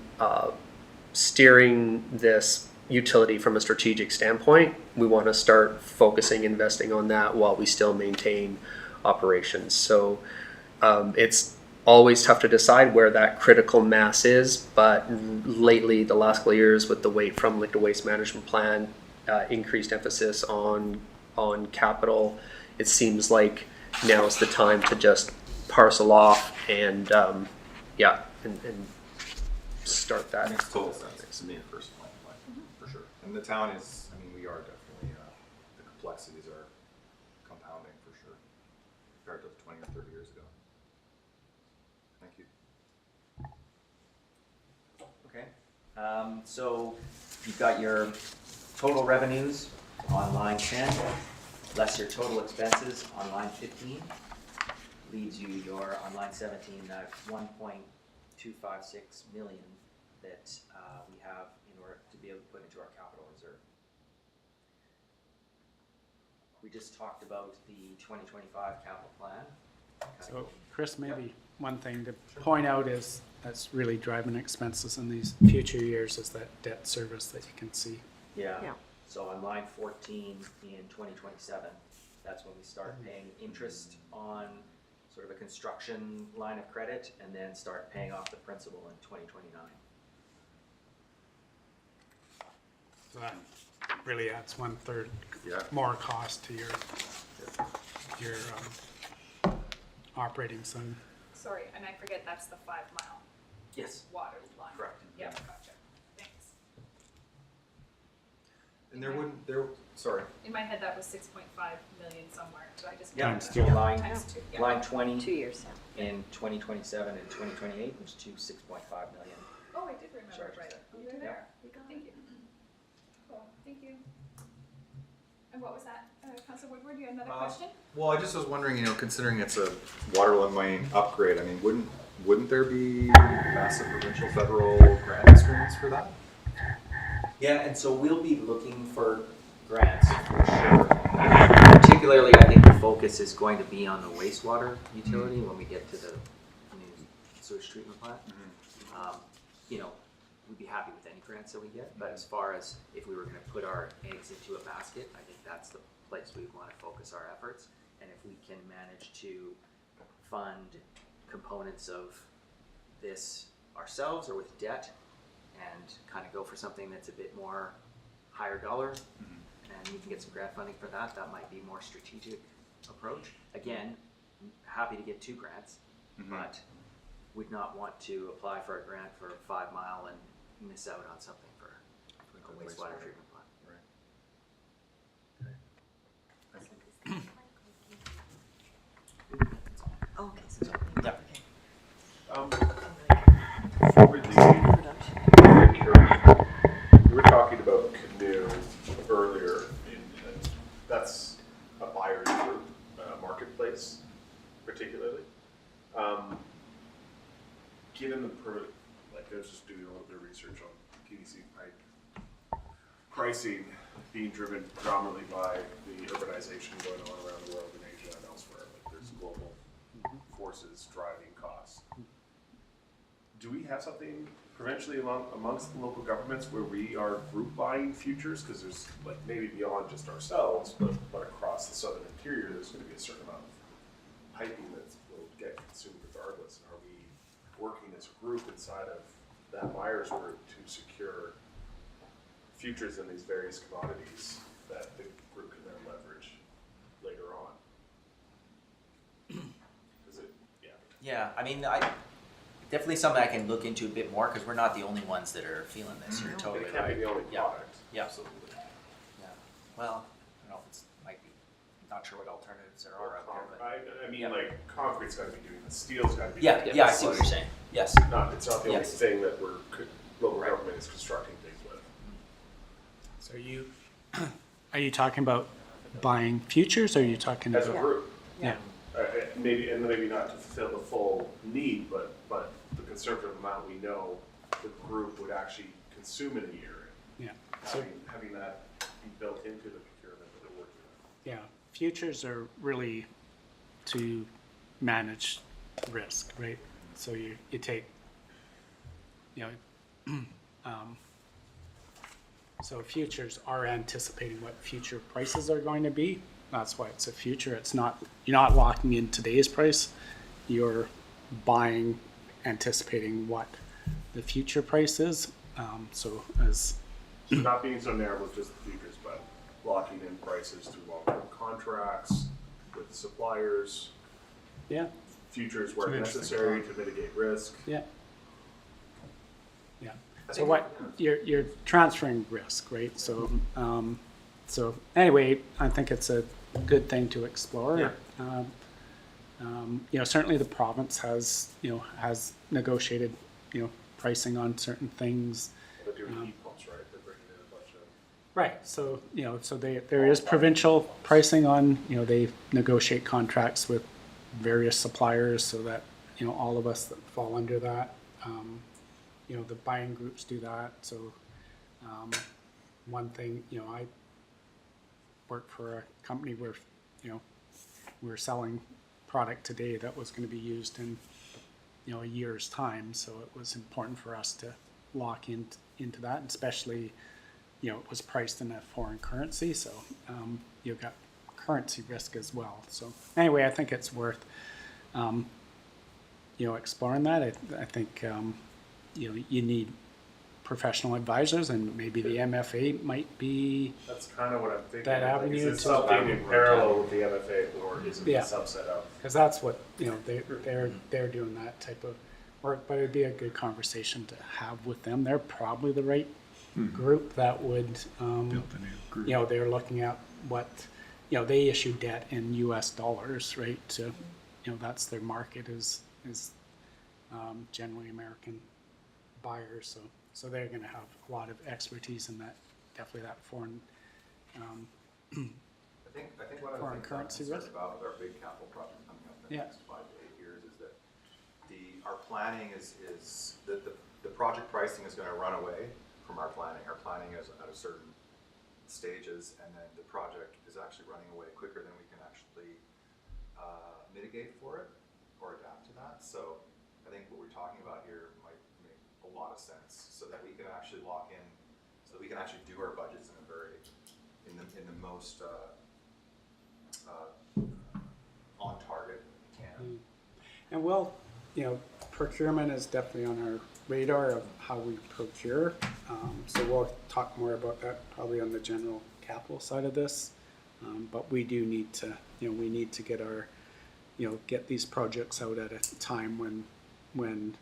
Speaker 16: steering this utility from a strategic standpoint, we want to start focusing, investing on that while we still maintain operations. So it's always tough to decide where that critical mass is, but lately, the last couple of years, with the weight from liquid waste management plan, increased emphasis on capital, it seems like now is the time to just parcel off and start that.
Speaker 12: Makes total sense to me personally, for sure. And the town is, we are definitely, the complexities are compounding for sure, compared to 20 or 30 years ago. Thank you.
Speaker 3: Okay, so you've got your total revenues on line 10, less your total expenses on line 15, leaves you your, on line 17, 1.256 million that we have in order to be able to put into our capital reserve. We just talked about the 2025 capital plan.
Speaker 15: So, Chris, maybe one thing to point out is that's really driving expenses in these future years is that debt service that you can see.
Speaker 3: Yeah. So on line 14 in 2027, that's when we start paying interest on sort of a construction line of credit and then start paying off the principal in 2029.
Speaker 15: So that really adds 1/3 more cost to your operating zone.
Speaker 2: Sorry, and I forget that's the 5 mile.
Speaker 3: Yes.
Speaker 2: Water line.
Speaker 3: Correct.
Speaker 2: Yeah, gotcha. Thanks.
Speaker 12: And sorry.
Speaker 2: In my head, that was 6.5 million somewhere, so I just.
Speaker 3: Yeah,
Speaker 15: Times
Speaker 3: line,
Speaker 2: Times 2, yeah.
Speaker 3: line 20
Speaker 6: 2 years,
Speaker 3: in 2027 and 2028 was to 6.5 million.
Speaker 2: Oh, I did remember,
Speaker 3: Charges
Speaker 2: right.
Speaker 3: that.
Speaker 2: You were there. Thank you. Cool, thank you. And what was that, Councilor Woodward, you had another question?
Speaker 12: Well, I just was wondering, considering it's a water line upgrade, wouldn't there be massive provincial, federal grant streams for that?
Speaker 3: Yeah, and so we'll be looking for grants for sure. Particularly, I think the focus is going to be on the wastewater utility when we get to the new sewage treatment plant. We'd be happy with any grants that we get, but as far as if we were going to put our eggs into a basket, I think that's the place we'd want to focus our efforts. And if we can manage to fund components of this ourselves or with debt and kind of go for something that's a bit more higher dollar, and you can get some grant funding for that, that might be a more strategic approach. Again, happy to get 2 grants, but would not want to apply for a grant for 5 mile and miss out on something for a wastewater treatment plant.
Speaker 6: Oh, okay, so.
Speaker 3: Yeah.
Speaker 7: For we were talking about canoe earlier, that's a buyer's group, marketplace particularly. Given I was just doing a little bit of research on PVC pipe pricing being driven predominantly by the urbanization going on around the world in Asia and elsewhere. There's global forces driving costs. Do we have something provincially amongst the local governments where we are group buying futures? Because there's maybe beyond just ourselves, but across the southern interior, there's going to be a certain amount of piping that will get consumed regardless. And are we working as a group inside of that buyer's group to secure futures in these various commodities that the group can then leverage later on? Is it,
Speaker 3: Yeah, I mean, definitely something I can look into a bit more, because we're not the only ones that are feeling this. You're totally
Speaker 7: It can't
Speaker 3: right.
Speaker 7: be the only
Speaker 3: Yeah.
Speaker 7: product.
Speaker 3: Yeah.
Speaker 7: Absolutely.
Speaker 3: Yeah. Well, I don't know if it's, might be, not sure what alternatives there are out there, but.
Speaker 7: I mean,
Speaker 3: Yeah.
Speaker 7: like, concrete's gotta be doing this, steel's gotta be
Speaker 3: Yeah,
Speaker 7: doing
Speaker 3: yeah, I
Speaker 7: this,
Speaker 3: see what
Speaker 7: like,
Speaker 3: you're saying. Yes.
Speaker 7: It's not the only
Speaker 3: Yes.
Speaker 7: thing that local
Speaker 3: Right.
Speaker 7: government is constructing things with.
Speaker 15: So are you talking about buying futures, or are you talking
Speaker 7: As a
Speaker 15: about?
Speaker 7: group.
Speaker 15: Yeah.
Speaker 7: Maybe not to fulfill the full need, but the conservative amount we know the group would actually consume in a year.
Speaker 15: Yeah. So,
Speaker 7: Having that be built into the procurement that they're working with.
Speaker 15: yeah, futures are really to manage risk, right? So you take, so futures are anticipating what future prices are going to be. That's why it's a future. It's not, you're not locking in today's price. You're buying, anticipating what the future price is. So
Speaker 7: not being so narrow with just the futures, but locking in prices through long-term contracts with suppliers.
Speaker 15: Yeah.
Speaker 7: Futures where
Speaker 15: It's an
Speaker 7: necessary to mitigate risk.
Speaker 15: Yeah. Yeah. So what, you're transferring risk, right? So, so anyway, I think it's a good thing to explore.
Speaker 7: Yeah.
Speaker 15: Certainly the province has negotiated, pricing on certain things.
Speaker 7: They're doing heat pumps, right? They're bringing in a bunch of.
Speaker 15: Right. So, there is provincial pricing on, they negotiate contracts with various suppliers so that, all of us that fall under that, the buying groups do that. So, one thing, I work for a company where, we're selling product today that was going to be used in, a year's time. So it was important for us to lock into that, and especially, it was priced in a foreign currency. So, you've got currency risk as well. So anyway, I think it's worth, exploring that. I think, you need professional advisors, and maybe the MFA might be
Speaker 7: That's kind of what I'm thinking.
Speaker 15: that
Speaker 7: Like,
Speaker 15: avenue.
Speaker 7: is it something in parallel with the MFA, or is it a subset of?
Speaker 15: Because that's what, they're doing that type of work, but it'd be a good conversation to have with them. They're probably the right group that would, they're looking at what, they issue debt in US dollars, right? So, that's their market is generally American buyers. So they're going to have a lot of expertise in that, definitely that foreign,
Speaker 12: I think one of the
Speaker 15: foreign
Speaker 12: things I'm
Speaker 15: currency
Speaker 12: concerned
Speaker 15: risk.
Speaker 12: about with our big capital project coming up in the
Speaker 15: Yeah.
Speaker 12: next 5 to 8 years is that our planning is that the project pricing is gonna run away from our planning. Our planning is at a certain stages, and then the project is actually running away quicker than we can actually mitigate for it or adapt to that. So I think what we're talking about here might make a lot of sense, so that we can actually lock in, so that we can actually do our budgets in a very, in the most on target we can.
Speaker 15: And we'll, procurement is definitely on our radar of how we procure. So we'll talk more about that probably on the general capital side of this. But we do need to, we need to get our, get these projects out at a time when, when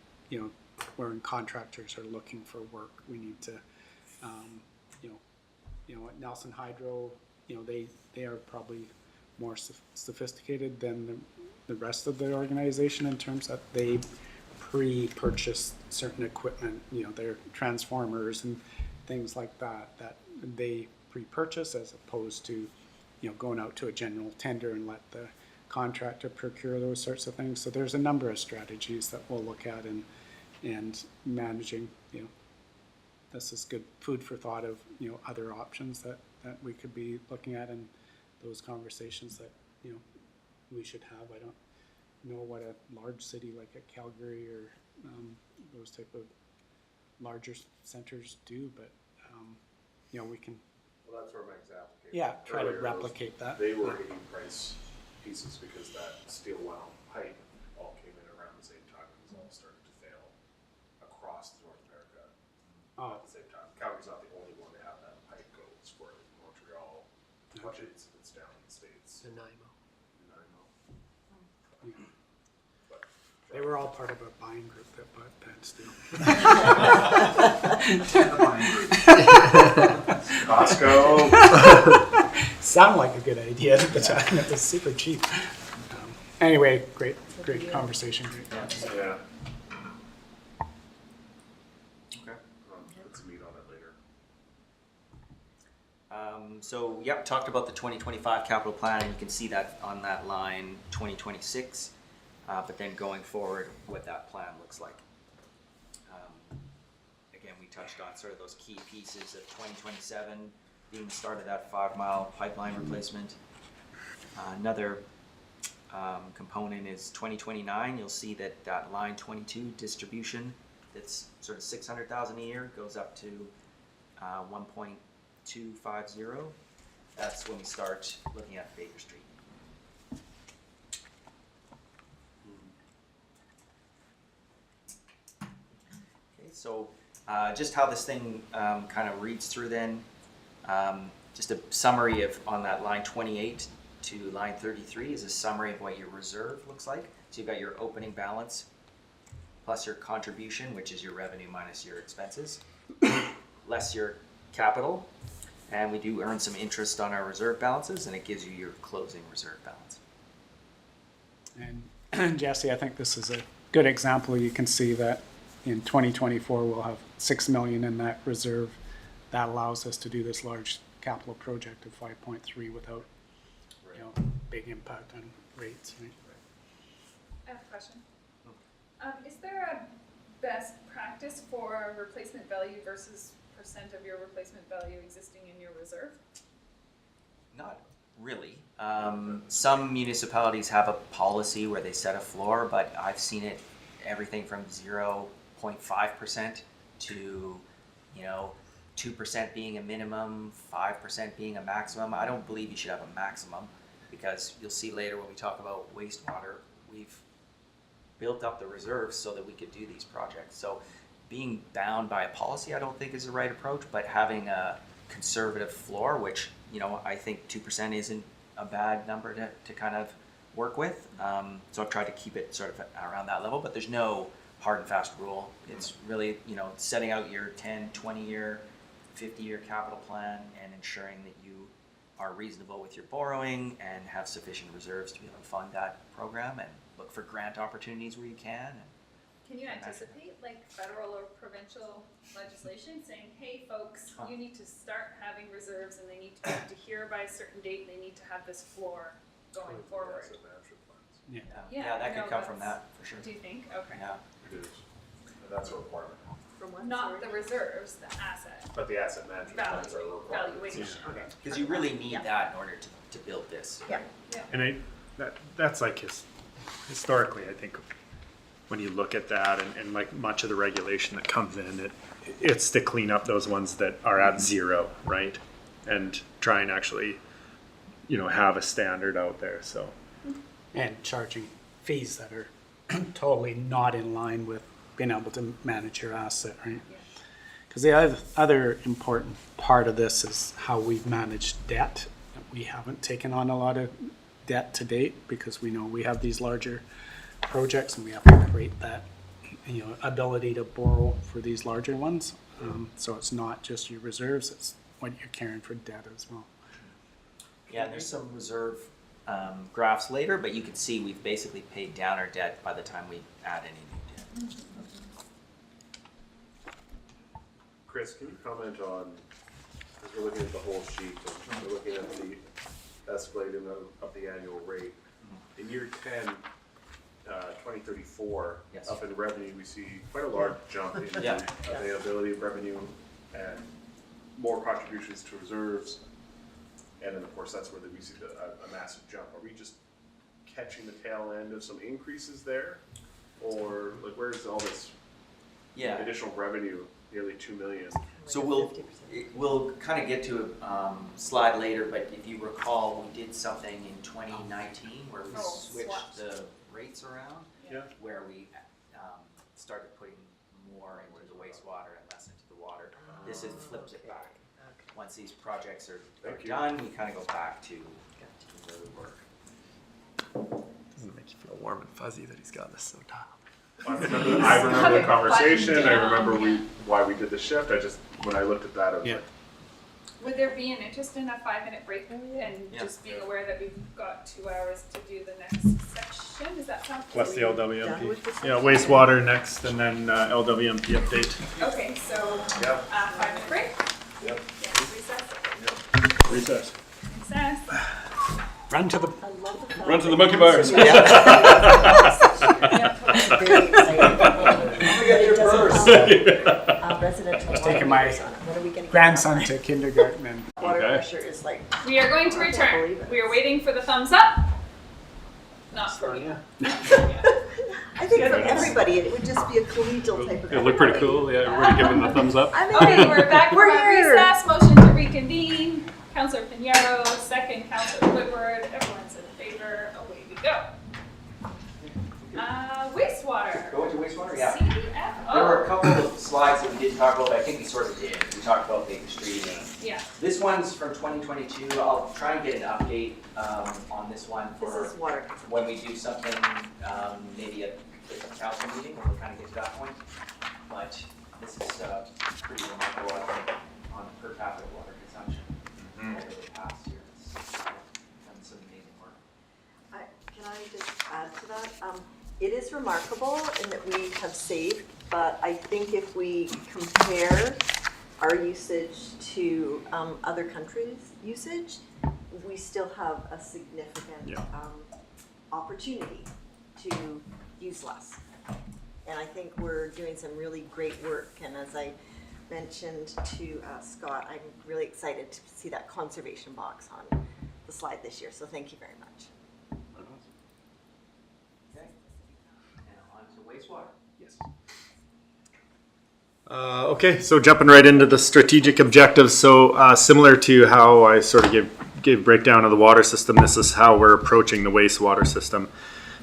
Speaker 15: contractors are looking for work. We need to, at Nelson Hydro, they are probably more sophisticated than the rest of the organization in terms that they pre-purchase certain equipment, their transformers and things like that they pre-purchase, as opposed to, going out to a general tender and let the contractor procure those sorts of things. So there's a number of strategies that we'll look at and managing, this is good food for thought of, other options that we could be looking at, and those conversations that, we should have. I don't know what a large city like a Calgary or those type of larger centers do, but, we can.
Speaker 7: Well, that's where my example came.
Speaker 15: Yeah, try to
Speaker 7: earlier,
Speaker 15: replicate that.
Speaker 7: They were hitting price pieces because that steel wound pipe all came in around the same time, and it was all starting to fail across North America at the same time. Calgary's not the only one to have that pipe go. It's for Montreal, a bunch of incidents down in the States.
Speaker 16: Nanaimo.
Speaker 7: Nanaimo.
Speaker 15: They were all part of a buying group that bought that steel.
Speaker 14: Costco.
Speaker 15: Sound like a good idea at the time. It was super cheap. Anyway, great conversation. Great conversation.
Speaker 7: Yeah. Okay. Let's meet on it later.
Speaker 3: So, yep, talked about the 2025 capital plan, and you can see that on that line 2026, but then going forward, what that plan looks like. Again, we touched on sort of those key pieces of 2027 being the start of that 5-mile pipeline replacement. Another component is 2029. You'll see that that line 22 distribution, that's sort of 600,000 a year, goes up to 1.250. That's when we start looking at Baker Street. Okay, so just how this thing kind of reads through then. Just a summary of on that line 28 to line 33 is a summary of what your reserve looks like. So you've got your opening balance plus your contribution, which is your revenue minus your expenses, less your capital, and we do earn some interest on our reserve balances, and it gives you your closing reserve balance.
Speaker 15: And Jesse, I think this is a good example. You can see that in 2024 we'll have $6 million in that reserve. That allows us to do this large capital project of 5.3 without big impact on rates. Right?
Speaker 2: I have a question. Is there a best practice for replacement value versus percent of your replacement value existing in your reserve?
Speaker 3: Not really. Some municipalities have a policy where they set a floor, but I've seen it everything from 0.5% to 2% being a minimum, 5% being a maximum. I don't believe you should have a maximum, because you'll see later when we talk about wastewater, we've built up the reserves so that we could do these projects. So being bound by a policy I don't think is the right approach, but having a conservative floor, which I think 2% isn't a bad number to kind of work with. So I've tried to keep it sort of around that level, but there's no hard and fast rule. It's really setting out your 10, 20-year, 50-year capital plan and ensuring that you are reasonable with your borrowing and have sufficient reserves to be able to fund that program, and look for grant opportunities where you can.
Speaker 2: Can you anticipate federal or provincial legislation saying, hey folks, you need to start having reserves and they need to be to here by a certain date and they need to have this floor going forward?
Speaker 3: Yeah, that could come from that for sure.
Speaker 2: Do you think? Okay.
Speaker 3: Yeah.
Speaker 7: It is. That's a requirement.
Speaker 2: Not the reserves, the asset.
Speaker 7: But the asset management plans are a requirement.
Speaker 2: Valuation. Okay.
Speaker 3: Because you really need that in order to build this.
Speaker 6: Yeah.
Speaker 13: And that's historically, I think, when you look at that and like much of the regulation that comes in, it's to clean up those ones that are at zero, right? And try and actually, have a standard out there, so.
Speaker 15: And charging fees that are totally not in line with being able to manage your asset, right? Because the other important part of this is how we've managed debt. We haven't taken on a lot of debt to date because we know we have these larger projects and we have to create that ability to borrow for these larger ones. So it's not just your reserves, it's what you're carrying for debt as well.
Speaker 3: Yeah, there's some reserve graphs later, but you can see we've basically paid down our debt by the time we add any new debt.
Speaker 7: Chris, can you comment on, as we're looking at the whole sheet, and we're looking at the escalating of the annual rate. In year 10, 2034,
Speaker 3: Yes.
Speaker 7: up in revenue, we see quite a large jump in the availability of revenue and more contributions to reserves. And then, of course, that's where we see a massive jump. Are we just catching the tail end of some increases there? Or where's all this additional revenue, nearly $2 million?
Speaker 3: So we'll kind of get to a slide later, but if you recall, we did something in 2019 where we switched the rates around, where we started putting more into the wastewater and less into the water. This flips it back. Once these projects are done, we kind of go back to where we were.
Speaker 16: Doesn't it make you feel warm and fuzzy that he's got this so dialed?
Speaker 13: I remember the conversation, I remember why we did the shift, when I looked at that, I was like,
Speaker 2: Would there be an interest in a 5-minute break and just being aware that we've got 2 hours to do the next section? Does that sound
Speaker 13: plus the
Speaker 6: Done
Speaker 13: LWMP.
Speaker 6: with this
Speaker 13: Yeah,
Speaker 6: section?
Speaker 13: wastewater next, and then LWMP update.
Speaker 2: Okay, so 5-minute break.
Speaker 14: Yep.
Speaker 2: Recess.
Speaker 14: Recess.
Speaker 2: Recess.
Speaker 15: Run to the
Speaker 14: Run to the monkey bars.
Speaker 6: Very exciting. Residential.
Speaker 15: taking my
Speaker 6: When are we gonna get
Speaker 15: grandson
Speaker 6: that?
Speaker 15: to kindergarten and
Speaker 6: Water
Speaker 14: Okay.
Speaker 6: pressure is like.
Speaker 2: We are going to
Speaker 6: I can't
Speaker 2: return.
Speaker 6: believe it.
Speaker 2: We are waiting for the thumbs up. Not for me.
Speaker 6: I think for everybody, it would just be a collegial type of.
Speaker 14: It looked pretty cool. Yeah, everybody giving the thumbs up.
Speaker 6: I mean,
Speaker 2: Okay, we're back from
Speaker 6: We're
Speaker 2: our
Speaker 6: here.
Speaker 2: recess. Motion to reconvene. Councillor Pinheiro, second. Councillor Woodward. Everyone's in favor. Away we go. Wastewater.
Speaker 3: Go into wastewater, yeah.
Speaker 2: CFO.
Speaker 3: There were a couple of slides that we didn't talk about, but I think we sort of did. We talked about Baker Street.
Speaker 2: Yeah.
Speaker 3: This one's from 2022. I'll try and get an update on this one
Speaker 6: This
Speaker 3: for
Speaker 6: is water.
Speaker 3: when we do something, maybe at the council meeting when we kind of get to that point. But this is pretty remarkable, I think, on per capita water consumption over the past year. It's done some amazing work.
Speaker 6: Can I just add to that? It is remarkable in that we have saved, but I think if we compare our usage to other countries' usage, we still have a significant opportunity to use less. And I think we're doing some really great work. And as I mentioned to Scott, I'm really excited to see that conservation box on the slide this year. So thank you very much.
Speaker 3: Okay. And on to wastewater. Yes.
Speaker 13: Okay, so jumping right into the strategic objectives. So similar to how I sort of gave breakdown of the water system, this is how we're approaching the wastewater system.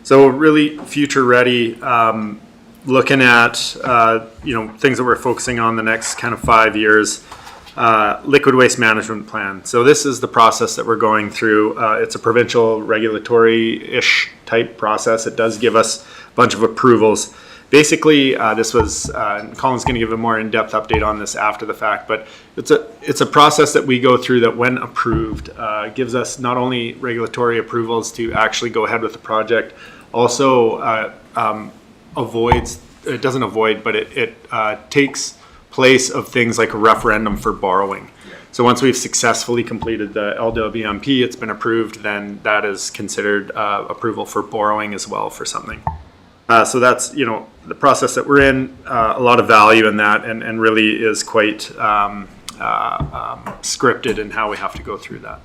Speaker 13: So really future ready, looking at things that we're focusing on the next kind of 5 years. Liquid waste management plan. So this is the process that we're going through. It's a provincial regulatory-ish type process. It does give us a bunch of approvals. Basically, this was, Colin's going to give a more in-depth update on this after the fact, but it's a process that we go through that when approved gives us not only regulatory approvals to actually go ahead with the project, also it doesn't avoid, but it takes place of things like a referendum for borrowing. So once we've successfully completed the LWMP, it's been approved, then that is considered approval for borrowing as well for something. So that's, the process that we're in, a lot of value in that, and really is quite scripted in how we have to go through that.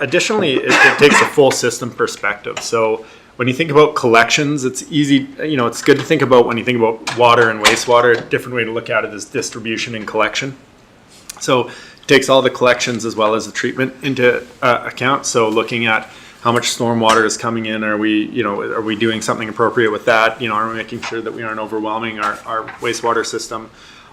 Speaker 13: Additionally, it takes a full system perspective. So when you think about collections, it's easy, it's good to think about when you think about water and wastewater, a different way to look at it is distribution and collection. So it takes all the collections as well as the treatment into account. So looking at how much stormwater is coming in, are we doing something appropriate with that? Are we making sure that we aren't overwhelming our wastewater system?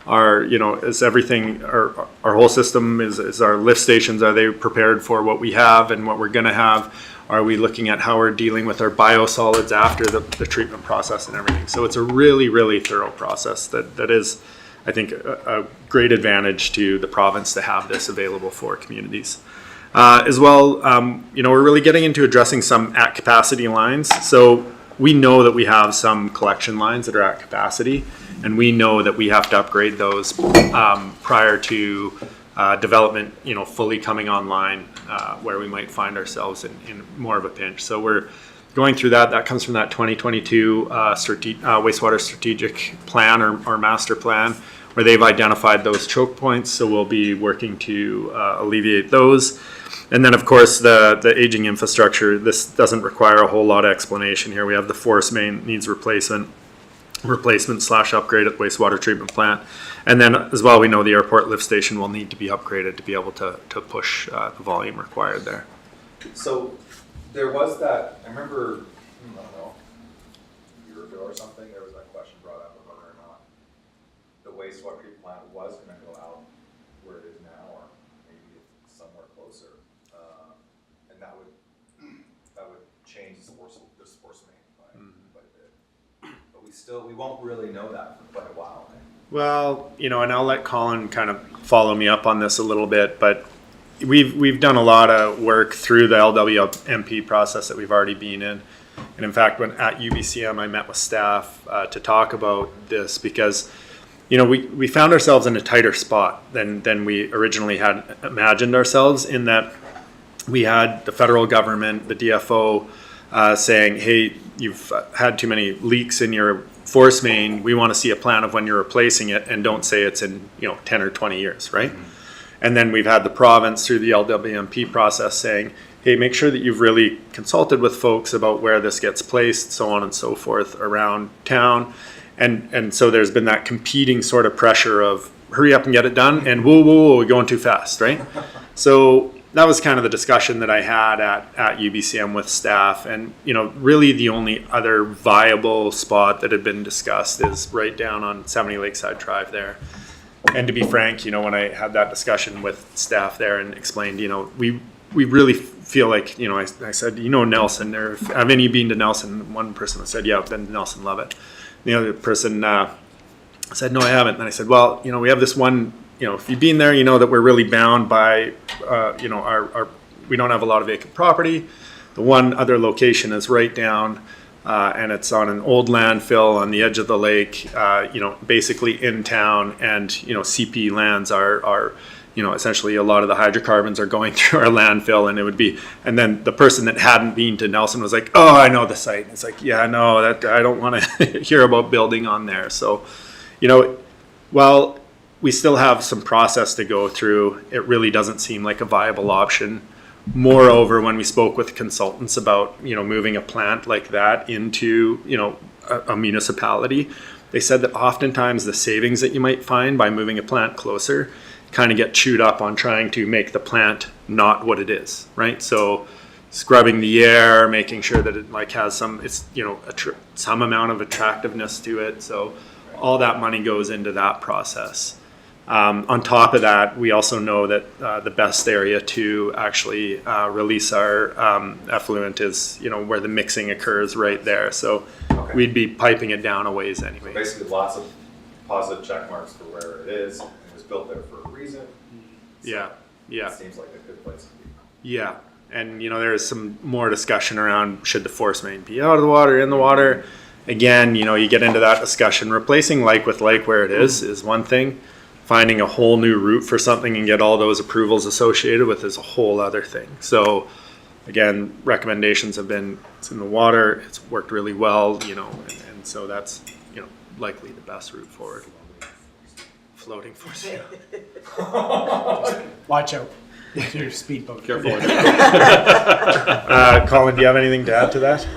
Speaker 13: Is everything, our whole system, is our lift stations, are they prepared for what we have and what we're gonna have? Are we looking at how we're dealing with our biosolids after the treatment process and everything? So it's a really, really thorough process that is, I think, a great advantage to the province to have this available for communities. As well, we're really getting into addressing some at capacity lines. So we know that we have some collection lines that are at capacity, and we know that we have to upgrade those prior to development, fully coming online, where we might find ourselves in more of a pinch. So we're going through that. That comes from that 2022 wastewater strategic plan or master plan, where they've identified those choke points. So we'll be working to alleviate those. And then, of course, the aging infrastructure. This doesn't require a whole lot of explanation here. We have the forest main needs replacement/upgrade at the wastewater treatment plant. And then as well, we know the airport lift station will need to be upgraded to be able to push the volume required there.
Speaker 12: So there was that, I remember, I don't know, a year ago or something, there was that question brought up of whether or not the wastewater treatment plant was going to go out where it is now, or maybe it's somewhere closer. And that would change the force main by a bit. But we we won't really know that for quite a while.
Speaker 13: Well, and I'll let Colin kind of follow me up on this a little bit, but we've done a lot of work through the LWMP process that we've already been in. And in fact, when at UBCM, I met with staff to talk about this because, we found ourselves in a tighter spot than we originally had imagined ourselves, in that we had the federal government, the DFO, saying, hey, you've had too many leaks in your force main. We want to see a plan of when you're replacing it, and don't say it's in 10 or 20 years, right? Mm-hmm. And then we've had the province through the LWMP process saying, hey, make sure that you've really consulted with folks about where this gets placed, so on and so forth around town. And so there's been that competing sort of pressure of hurry up and get it done, and whoa, we're going too fast, right? So that was kind of the discussion that I had at UBCM with staff. And, really the only other viable spot that had been discussed is right down on 70 Lakeside Drive there. And to be frank, when I had that discussion with staff there and explained, we really feel like, I said, Nelson, or have any been to Nelson? One person said, yeah, I've been to Nelson, love it. The other person said, no, I haven't. And I said, well, we have this one, if you've been there, that we're really bound by, our we don't have a lot of vacant property. The one other location is right down, and it's on an old landfill on the edge of the lake, basically in town. And, CP lands are essentially a lot of the hydrocarbons are going through our landfill, and it would be, and then the person that hadn't been to Nelson was like, oh, I know the site. It's like, yeah, no, that I don't want to hear about building on there. So, well, we still have some process to go through. It really doesn't seem like a viable option. Moreover, when we spoke with consultants about, moving a plant like that into, a municipality, they said that oftentimes the savings that you might find by moving a plant closer kind of get chewed up on trying to make the plant not what it is, right? So scrubbing the air, making sure that it has some, some amount of attractiveness to it. So all that money goes into that process. On top of that, we also know that the best area to actually release our effluent is, where the mixing occurs right there. So we'd be piping it down a ways anyway.
Speaker 12: So basically, lots of positive check marks for where it is. And it was built there for a reason. So
Speaker 13: yeah.
Speaker 12: It seems like a good place to be.
Speaker 13: Yeah. And, there's some more discussion around should the force main be out of the water, in the water. Again, you get into that discussion. Replacing like with like where it is one thing. Finding a whole new route for something and get all those approvals associated with is a whole other thing. So again, recommendations have been, it's in the water, it's worked really well, and so that's, likely the best route forward. Floating force.
Speaker 15: Watch out with your speedboat.
Speaker 13: Careful. Colin, do you have anything to add to that?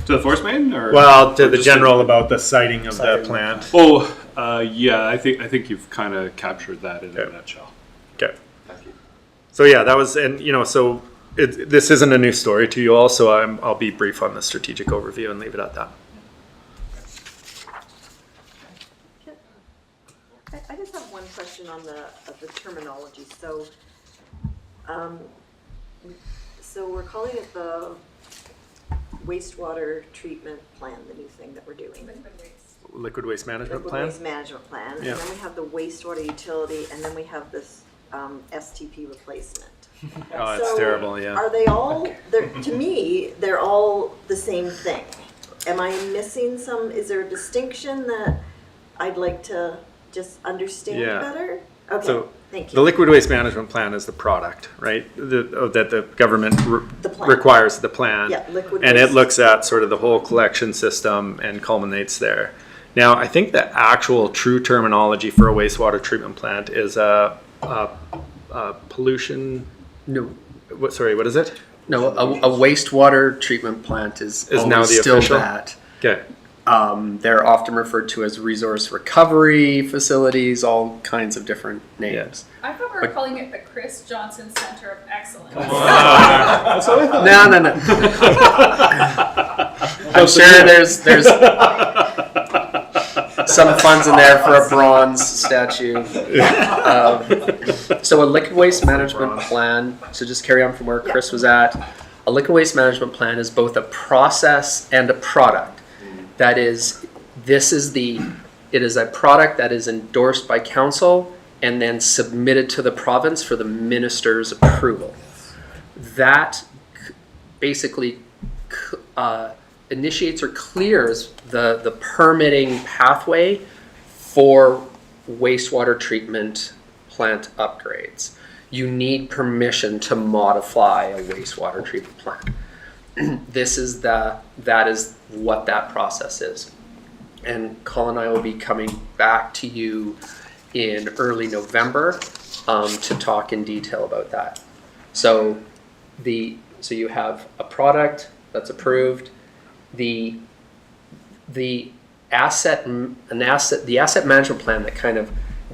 Speaker 14: To the force main, or
Speaker 13: well, to the general about the siting of the plant.
Speaker 14: Oh, yeah, I think you've kind of captured that in a nutshell.
Speaker 13: Okay. Thank you. So yeah, that was, and so this isn't a new story to you all, so I'll be brief on the strategic overview and leave it at that.
Speaker 6: I just have one question on the terminology. So we're calling it the wastewater treatment plan, the new thing that we're doing.
Speaker 13: Liquid waste management plan.
Speaker 6: Liquid waste management plan,
Speaker 13: Yeah.
Speaker 6: and then we have the wastewater utility, and then we have this STP replacement.
Speaker 13: Oh, it's terrible. Yeah.
Speaker 6: Are they all? To me, they're all the same thing. Am I missing some? Is there a distinction that I'd like to just understand better? Okay.
Speaker 13: So
Speaker 6: thank you.
Speaker 13: The liquid waste management plan is the product, right? That the government requires the plan.
Speaker 6: Yeah, liquid
Speaker 13: and
Speaker 6: waste.
Speaker 13: It looks at sort of the whole collection system and culminates there. Now, I think the actual true terminology for a wastewater treatment plant is a pollution.
Speaker 16: No.
Speaker 13: What is it?
Speaker 16: No, a wastewater treatment plant is
Speaker 13: now the
Speaker 16: still
Speaker 13: official?
Speaker 16: that.
Speaker 13: Okay.
Speaker 16: They're often referred to as resource recovery facilities, all kinds of different names.
Speaker 2: I thought we were calling it the Chris Johnson Center of Excellence.
Speaker 16: That's what I thought. No. I'm sure there's some funds in there for a bronze statue. So a liquid waste management plan, so just carry on from where Chris was at. A liquid waste management plan is both a process and a product that is it is a product that is endorsed by council and then submitted to the province for the minister's approval. That basically initiates or clears the permitting pathway for wastewater treatment plant upgrades. You need permission to modify a wastewater treatment plant. That is what that process is. And Colin and I will be coming back to you in early November to talk in detail about that. So you have a product that's approved. The asset management plan that kind of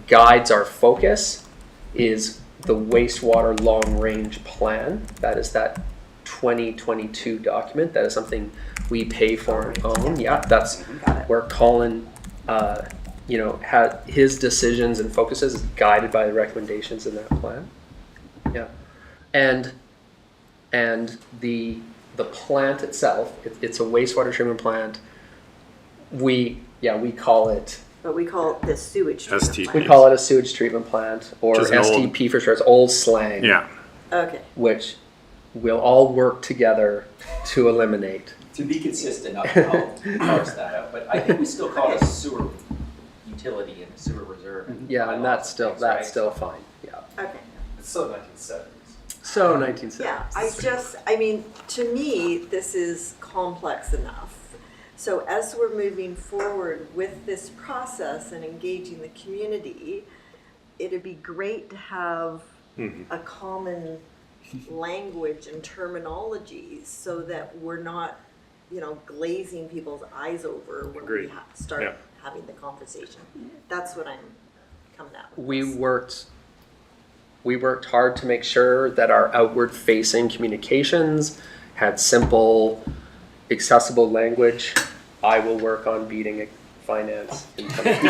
Speaker 16: guides our focus is the wastewater long range plan. That is that 2022 document. That is something we pay for and own. Yeah, that's where Colin, had his decisions and focuses is guided by the recommendations in that plan. Yeah, and the plant itself, it's a wastewater treatment plant. We call it.
Speaker 6: But we call it the sewage treatment
Speaker 14: STP.
Speaker 6: plant.
Speaker 16: We call it a sewage treatment plant, or
Speaker 14: Just an
Speaker 16: STP for short. It's old slang.
Speaker 14: Yeah.
Speaker 6: Okay.
Speaker 16: Which we'll all work together to eliminate.
Speaker 3: To be consistent, I'll parse that out, but I think we still call it a sewer utility and a sewer reserve.
Speaker 16: Yeah, and that's still fine. Yeah.
Speaker 6: Okay.
Speaker 9: It's still 1970s.
Speaker 16: So 1970s.
Speaker 6: Yeah, to me, this is complex enough. So as we're moving forward with this process and engaging the community, it'd be great to have a common language and terminologies so that we're not, glazing people's eyes over when
Speaker 14: Agreed.
Speaker 6: we start having the conversation. That's what I'm coming at. With
Speaker 16: We
Speaker 6: this.
Speaker 16: worked hard to make sure that our outward facing communications had simple, accessible language. I will work on beating finance in
Speaker 6: Perfect.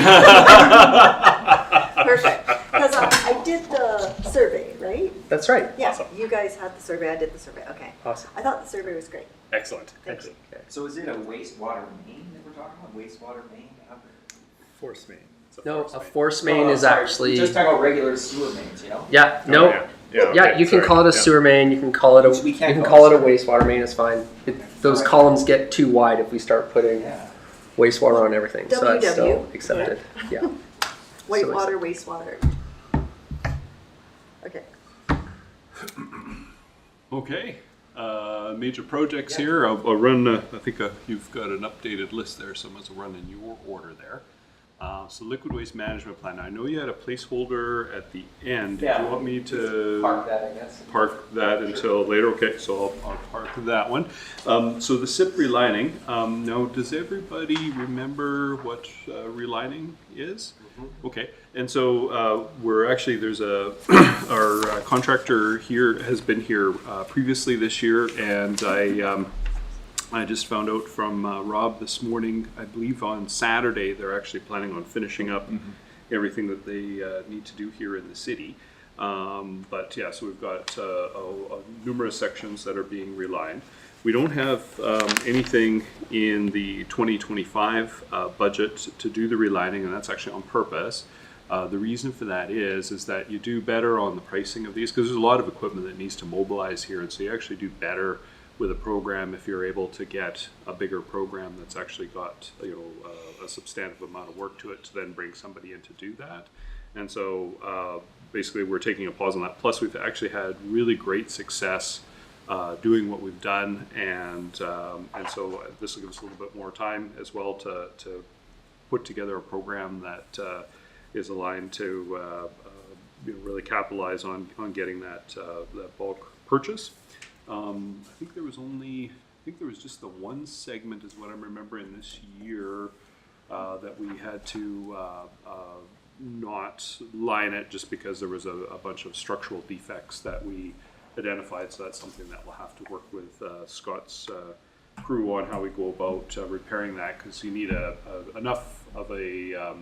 Speaker 6: Because I did the survey, right?
Speaker 16: That's right.
Speaker 6: Yeah,
Speaker 14: Awesome.
Speaker 6: you guys had the survey, I did the survey, okay.
Speaker 16: Awesome.
Speaker 6: I thought the survey was great.
Speaker 14: Excellent.
Speaker 6: Thank you.
Speaker 3: So is it a wastewater main that we're talking about? Wastewater main?
Speaker 14: Force main. It's
Speaker 16: No,
Speaker 14: force
Speaker 16: a
Speaker 14: main.
Speaker 16: force main is actually.
Speaker 3: Just talking about regular sewer mains,
Speaker 16: Yeah.
Speaker 14: Oh,
Speaker 16: No.
Speaker 14: yeah. Okay,
Speaker 16: You can
Speaker 14: sorry.
Speaker 16: call it a
Speaker 14: Yeah.
Speaker 16: sewer main. You can call it a.
Speaker 3: Which we
Speaker 16: You
Speaker 3: can't
Speaker 16: can
Speaker 3: call
Speaker 16: call it a
Speaker 3: sewer.
Speaker 16: wastewater main. It's fine. Those columns get too wide if we start putting wastewater on everything. So that's still
Speaker 6: WW.
Speaker 16: accepted. Yeah.
Speaker 6: Whitewater, wastewater. Okay.
Speaker 14: Okay. Major projects here. I'll run. I think you've got an updated list there, so I must run in your order there. So liquid waste management plan. I know you had a placeholder at the end. Did you want me to
Speaker 3: Park that, I guess.
Speaker 14: park that until later? Okay, so I'll park that one. So the SIP relining. Now, does everybody remember what relining is? Okay, and so we're actually, there's our contractor here has been here previously this year, and I just found out from Rob this morning, I believe on Saturday, they're actually planning on finishing up everything that they need to do here in the city. But yeah, so we've got numerous sections that are being relined. We don't have anything in the 2025 budget to do the relining, and that's actually on purpose. The reason for that is that you do better on the pricing of these, because there's a lot of equipment that needs to mobilize here, and so you actually do better with a program if you're able to get a bigger program that's actually got a substantive amount of work to it to then bring somebody in to do that. And so basically we're taking a pause on that. Plus we've actually had really great success doing what we've done, and so this will give us a little bit more time as well to put together a program that is aligned to really capitalize on getting that bulk purchase. I think there was just the one segment is what I'm remembering this year that we had to not line it just because there was a bunch of structural defects that we identified. So that's something that we'll have to work with Scott's crew on how we go about repairing that, because you need enough of a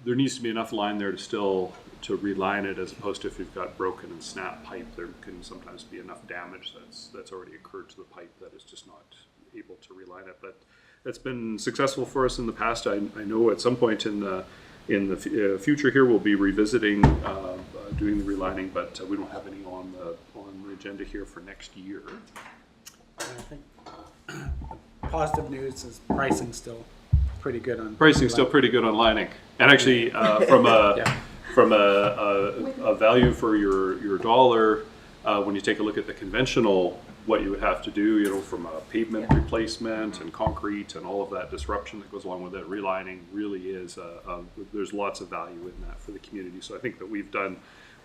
Speaker 14: there needs to be enough line there to reline it, as opposed to if you've got broken and snapped pipe, there can sometimes be enough damage that's already occurred to the pipe that is just not able to reline it. But it's been successful for us in the past. I know at some point in the future here we'll be revisiting doing the relining, but we don't have any on the agenda here for next year.
Speaker 15: I think positive news is pricing's still pretty good on.
Speaker 14: Pricing's still pretty good on lining, and actually from a value for your dollar, when you take a look at the conventional, what you would have to do, from a pavement replacement and concrete and all of that disruption that goes along with it, relining really is there's lots of value in that for the community. So I think that we've done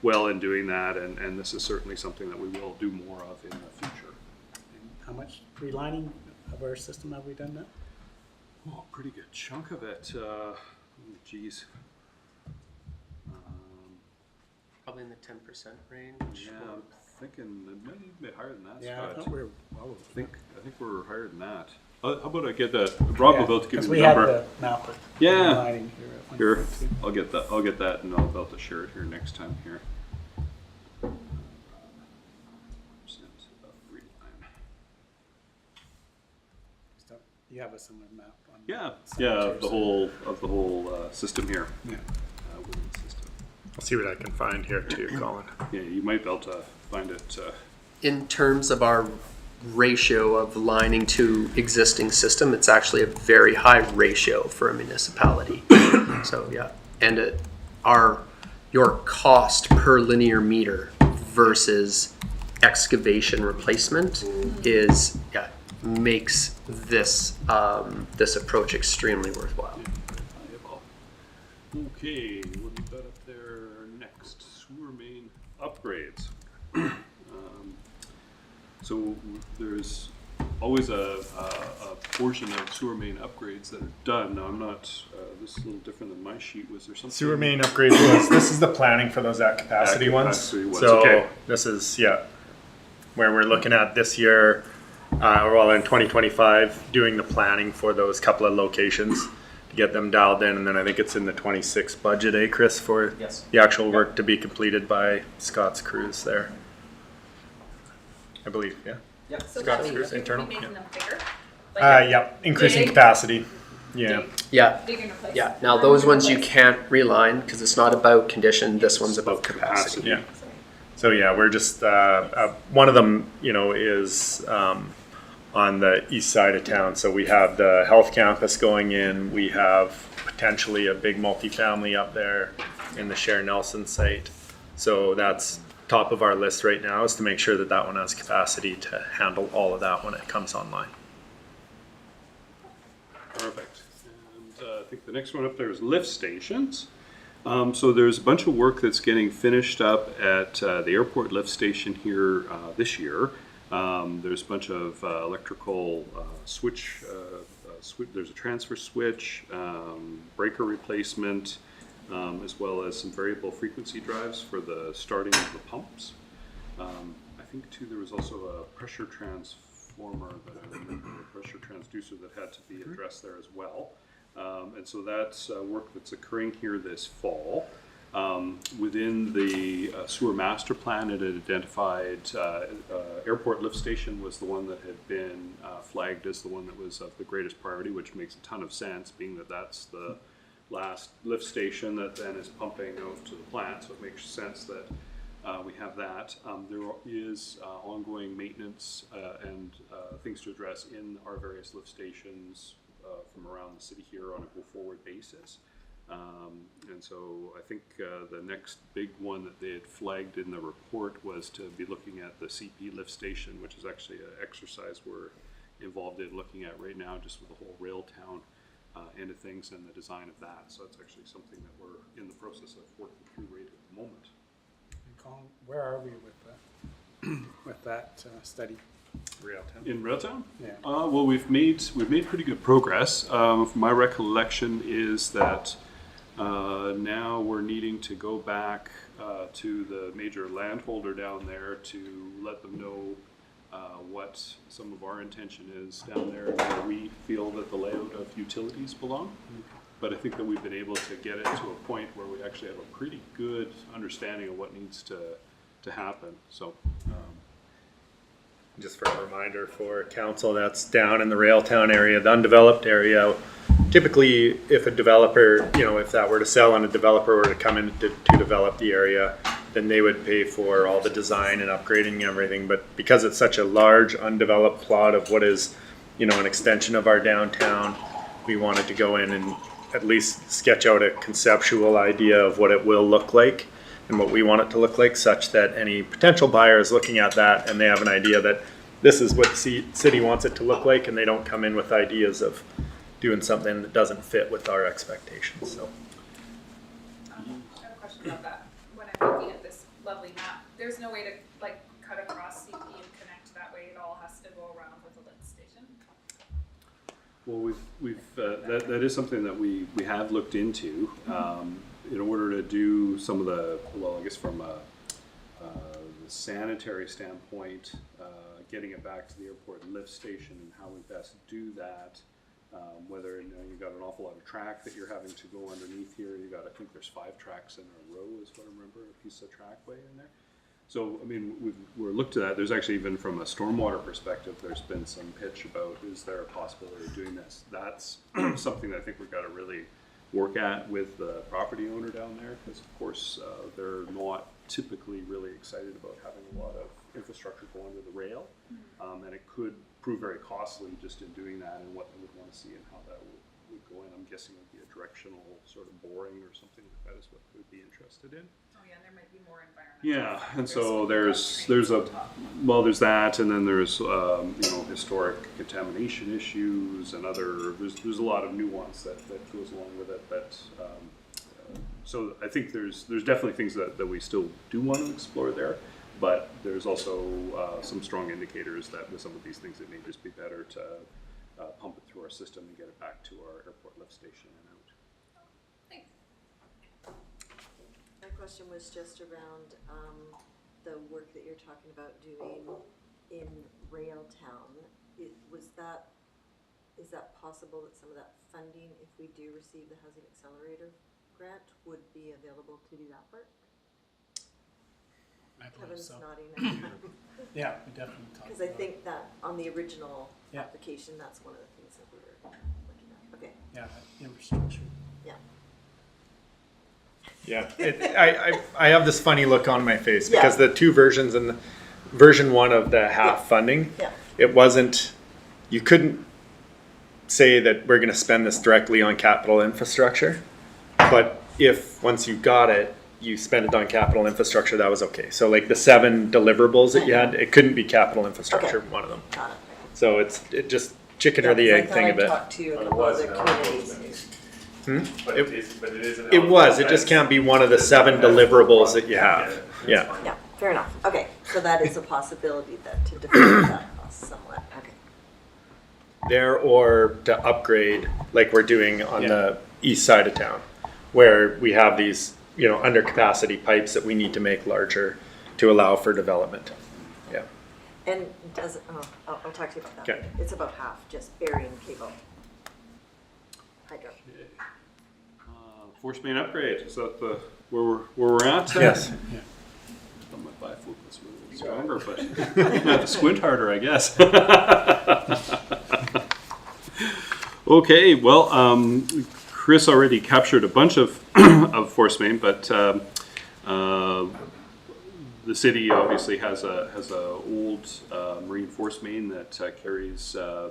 Speaker 14: well in doing that, and this is certainly something that we will do more of in the future.
Speaker 15: How much relining of our system have we done now?
Speaker 14: Oh, pretty good chunk of it. Geez.
Speaker 16: Probably in the 10% range.
Speaker 14: Yeah, I'm thinking it might even be higher than that.
Speaker 15: Yeah,
Speaker 14: Scott.
Speaker 15: I thought we were well
Speaker 14: I think we're higher than that. How about I get that? Rob will be able to give you the
Speaker 15: we
Speaker 14: number.
Speaker 15: Had the map of
Speaker 14: Yeah.
Speaker 15: relining here. At
Speaker 14: Here,
Speaker 15: 1.2.
Speaker 14: I'll get that, and I'll be able to share it here next time here.
Speaker 15: You have a similar map on.
Speaker 14: Yeah,
Speaker 15: cemetery,
Speaker 14: of the
Speaker 15: so-
Speaker 14: whole system here.
Speaker 15: Yeah.
Speaker 14: Wooden system.
Speaker 13: I'll see what I can find here too, Colin.
Speaker 14: Yeah, you might be able to find it.
Speaker 16: In terms of our ratio of lining to existing system, it's actually a very high ratio for a municipality. So yeah, and your cost per linear meter versus excavation replacement is makes this this approach extremely worthwhile.
Speaker 14: Okay, what we got up there next? Sewer main upgrades. So there's always a portion of sewer main upgrades that are done. Now I'm not, this is a little different than my sheet. Was there something?
Speaker 13: Sewer main upgrades this is the planning for those at capacity ones. So
Speaker 14: okay.
Speaker 13: This is, where we're looking at this year, well in 2025, doing the planning for those couple of locations to get them dialed in. And then I think it's in the 26 budget, Chris, for the actual work to be completed by Scott's crews there. I believe,
Speaker 2: So
Speaker 13: Scott's
Speaker 2: that's
Speaker 13: crews, internal.
Speaker 2: making them bigger? Like
Speaker 13: increasing
Speaker 2: big,
Speaker 13: capacity. Yeah.
Speaker 16: Yeah.
Speaker 2: Big and replace.
Speaker 16: Yeah. Now those ones you can't reline because it's not about condition. This one's about capacity.
Speaker 13: Yeah. So we're just one of them, is on the east side of town. So we have the health campus going in. We have potentially a big multifamily up there in the Cher Nelson site. So that's top of our list right now, is to make sure that that one has capacity to handle all of that when it comes online.
Speaker 14: Perfect. And I think the next one up there is lift stations. So there's a bunch of work that's getting finished up at the airport lift station here this year. There's a bunch of electrical switch, there's a transfer switch, breaker replacement, as well as some variable frequency drives for the starting of the pumps. I think too there was also a pressure transformer that I remember, a pressure transducer that had to be addressed there as well. And so that's work that's occurring here this fall. Within the sewer master plan, it had identified airport lift station was the one that had been flagged as the one that was of the greatest priority, which makes a ton of sense, being that that's the last lift station that then is pumping out to the plant. So it makes sense that we have that. There is ongoing maintenance and things to address in our various lift stations from around the city here on a go-forward basis. And so I think the next big one that they had flagged in the report was to be looking at the CP lift station, which is actually an exercise we're involved in looking at right now, just with the whole rail town end of things and the design of that. So it's actually something that we're in the process of working through right at the moment.
Speaker 15: And Colin, where are we with that study?
Speaker 14: Railtown. In Railtown?
Speaker 15: Yeah.
Speaker 14: Well, we've made pretty good progress. My recollection is that now we're needing to go back to the major landholder down there to let them know what some of our intention is down there and where we feel that the layout of utilities belong. But I think that we've been able to get it to a point where we actually have a pretty good understanding of what needs to happen. So
Speaker 13: just for a reminder for council, that's down in the Railtown area, the undeveloped area. Typically, if a developer, if that were to sell and a developer were to come in to develop the area, then they would pay for all the design and upgrading and everything. But because it's such a large undeveloped plot of what is, an extension of our downtown, we wanted to go in and at least sketch out a conceptual idea of what it will look like and what we want it to look like, such that any potential buyer is looking at that and they have an idea that this is what the city wants it to look like, and they don't come in with ideas of doing something that doesn't fit with our expectations. So
Speaker 2: I have a question about that. When I'm looking at this lovely map, there's no way to cut across CP and connect that way. It all has to go around with a lift station.
Speaker 14: Well, that is something that we have looked into in order to do some of the, I guess from a sanitary standpoint, getting it back to the airport lift station and how we best do that. Whether you've got an awful lot of track that you're having to go underneath here. I think there's 5 tracks in a row is what I remember, a piece of trackway in there. So, we're looked at that. There's actually, even from a stormwater perspective, there's been some pitch about, is there a possibility of doing this? That's something that I think we've got to really work at with the property owner down there, because of course they're not typically really excited about having a lot of infrastructure go under the rail, and it could prove very costly just in doing that, and what they would want to see and how that would go in. I'm guessing it would be a directional sort of boring or something like that is what they would be interested in.
Speaker 2: Oh yeah, there might be more environmental.
Speaker 14: Yeah, and so there's that, and then there's historic contamination issues and there's a lot of nuance that goes along with it. So I think there's definitely things that we still do want to explore there, but there's also some strong indicators that with some of these things it may just be better to pump it through our system and get it back to our airport lift station and out.
Speaker 2: Thanks.
Speaker 6: My question was just around the work that you're talking about doing in Railtown. Is that possible that some of that funding, if we do receive the Housing Accelerator grant, would be available to do that work?
Speaker 15: I believe
Speaker 6: Kevin's
Speaker 15: so.
Speaker 6: nodding.
Speaker 15: Yeah, we definitely talked
Speaker 6: Because I
Speaker 15: about
Speaker 6: think that on the original
Speaker 15: Yeah.
Speaker 6: application, that's one of the things that we were looking at. Okay.
Speaker 15: Yeah, that infrastructure.
Speaker 6: Yeah.
Speaker 13: Yeah, I have this funny look on my face because the two versions, and version 1 of the half funding, it wasn't, you couldn't say that we're going to spend this directly on capital infrastructure, but if once you got it, you spend it on capital infrastructure, that was okay. So like the 7 deliverables that you had, it couldn't be capital infrastructure, one of them.
Speaker 6: Got it.
Speaker 13: So it just chicken or the egg thing a bit.
Speaker 6: I talked to a couple other communities.
Speaker 13: It was. It just can't be one of the 7 deliverables that you have. Yeah.
Speaker 6: Yeah, fair enough. Okay, so that is a possibility that to defer that cost somewhat. Okay.
Speaker 13: There, or to upgrade like we're doing on the east side of town, where we have these under capacity pipes that we need to make larger to allow for development. Yeah.
Speaker 6: And does it, I'll talk to you about that.
Speaker 13: Okay.
Speaker 6: It's about half, just burying cable. Hydro.
Speaker 14: Force main upgrade. Is that where we're at?
Speaker 13: Yes.
Speaker 14: Yeah. On my bifocals a little stronger, but I have to squint harder, I guess. Okay. Well, Chris already captured a bunch of of force main, but the city obviously has a old marine force main that carries the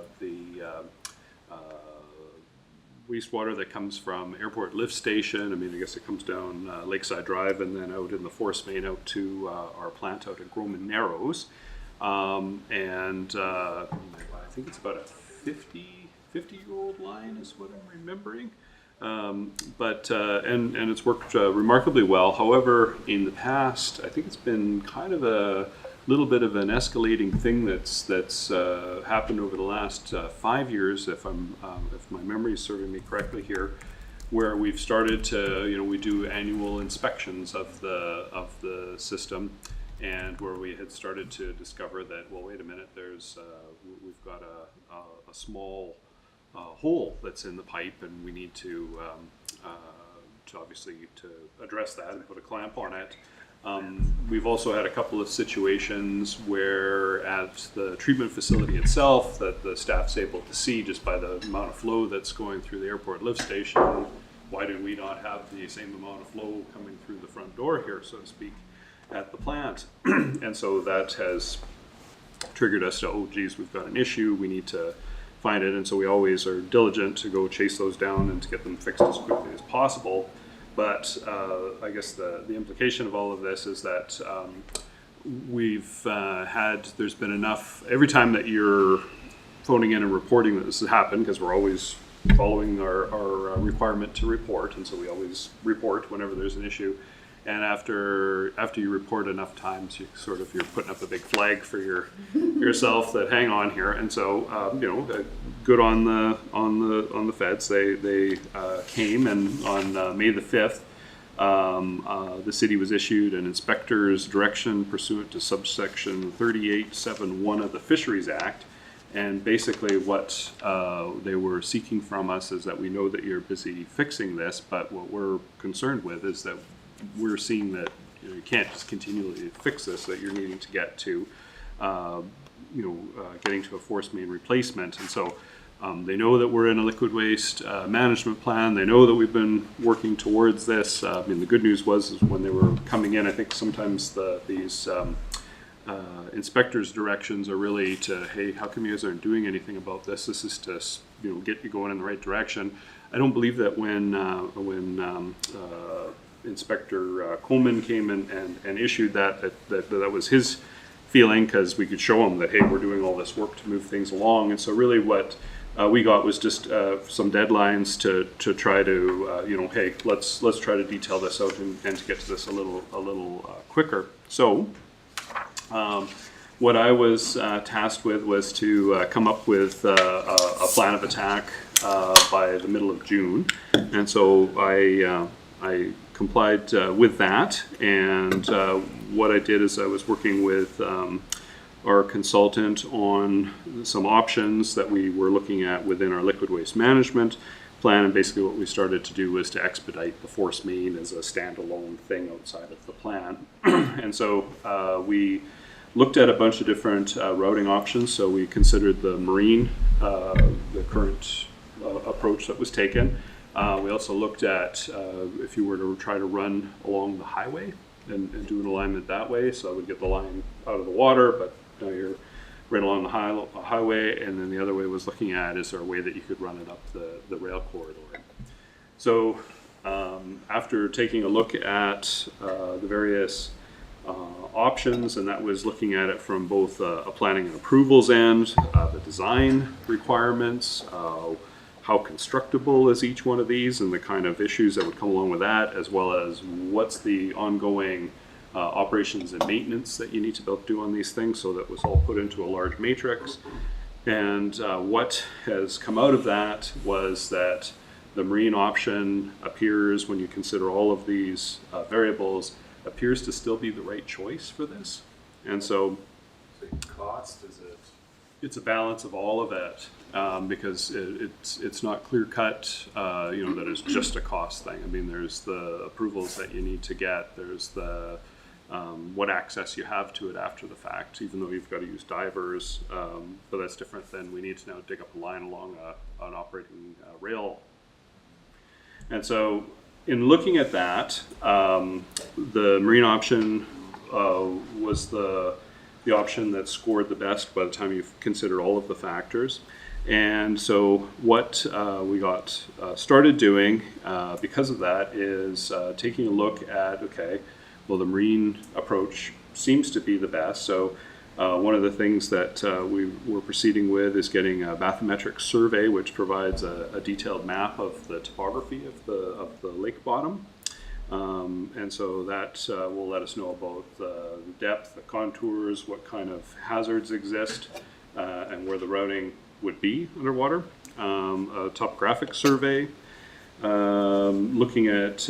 Speaker 14: wastewater that comes from airport lift station. I guess it comes down Lakeside Drive and then out in the force main out to our plant out at Groman Narrows. And I think it's about a 50-year-old line is what I'm remembering. But it's worked remarkably well. However, in the past, I think it's been kind of a little bit of an escalating thing that's happened over the last 5 years, if my memory is serving me correctly here, where we've started to we do annual inspections of the system, and where we had started to discover that, well, wait a minute, we've got a small hole that's in the pipe, and we need to obviously to address that and put a clamp on it. We've also had a couple of situations where at the treatment facility itself that the staff's able to see just by the amount of flow that's going through the airport lift station. Why did we not have the same amount of flow coming through the front door here, so to speak, at the plant? And so that has triggered us to, oh geez, we've got an issue, we need to find it. And so we always are diligent to go chase those down and to get them fixed as quickly as possible. But I guess the implication of all of this is that there's been enough, every time that you're phoning in and reporting that this has happened, because we're always following our requirement to report, and so we always report whenever there's an issue. And after you report enough times, you're putting up a big flag for yourself that hang on here. And so good on the feds. They came, and on May the 5th, the city was issued an inspector's direction pursuant to subsection 3871 of the Fisheries Act. And basically what they were seeking from us is that we know that you're busy fixing this, but what we're concerned with is that we're seeing that you can't just continually fix this, that you're needing to get to, getting to a force main replacement. And so they know that we're in a liquid waste management plan. They know that we've been working towards this. I mean, the good news was when they were coming in, I think sometimes these inspectors' directions are really to, hey, how come you guys aren't doing anything about this? This is to get you going in the right direction. I don't believe that when Inspector Coleman came and issued that was his feeling, because we could show him that, hey, we're doing all this work to move things along. And so really what we got was just some deadlines to try to, hey, let's try to detail this out and to get to this a little quicker. So what I was tasked with was to come up with a plan of attack by the middle of June. And so I complied with that, and what I did is I was working with our consultant on some options that we were looking at within our liquid waste management plan, and basically what we started to do was to expedite the force main as a standalone thing outside of the plan. And so we looked at a bunch of different routing options. So we considered the marine, the current approach that was taken. We also looked at if you were to try to run along the highway and do an alignment that way, so I would get the line out of the water, but you're right along the highway. And then the other way was looking at, is there a way that you could run it up the rail corridor? So after taking a look at the various options, and that was looking at it from both a planning and approvals end, the design requirements, how constructible is each one of these and the kind of issues that would come along with that, as well as what's the ongoing operations and maintenance that you need to do on these things. So that was all put into a large matrix. And what has come out of that was that the marine option appears, when you consider all of these variables, appears to still be the right choice for this. And so cost, is it?
Speaker 13: It's a balance of all of it, because it's not clear cut, that it's just a cost thing. I mean, there's the approvals that you need to get. There's the what access you have to it after the fact, even though you've got to use divers, but that's different than we need to now dig up a line along an operating rail. And so in looking at that, the marine option was the option that scored the best by the time you've considered all of the factors. And so what we got started doing because of that is taking a look at, okay, well, the marine approach seems to be the best. So one of the things that we were proceeding with is getting a bathymetric survey, which provides a detailed map of the topography of the lake bottom. And so that will let us know about the depth, the contours, what kind of hazards exist, and where the routing would be underwater. A topographic survey, looking at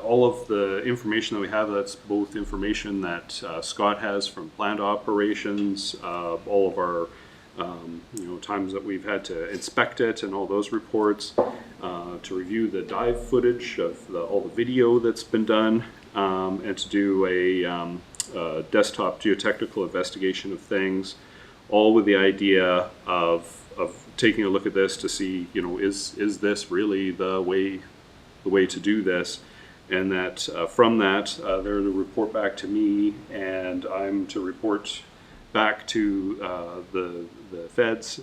Speaker 13: all of the information that we have. That's both information that Scott has from plant operations, all of our times that we've had to inspect it and all those reports, to review the dive footage of all the video that's been done,
Speaker 14: and to do a desktop geotechnical investigation of things, all with the idea of taking a look at this to see, is this really the way to do this? And that from that, they're to report back to me, and I'm to report back to the feds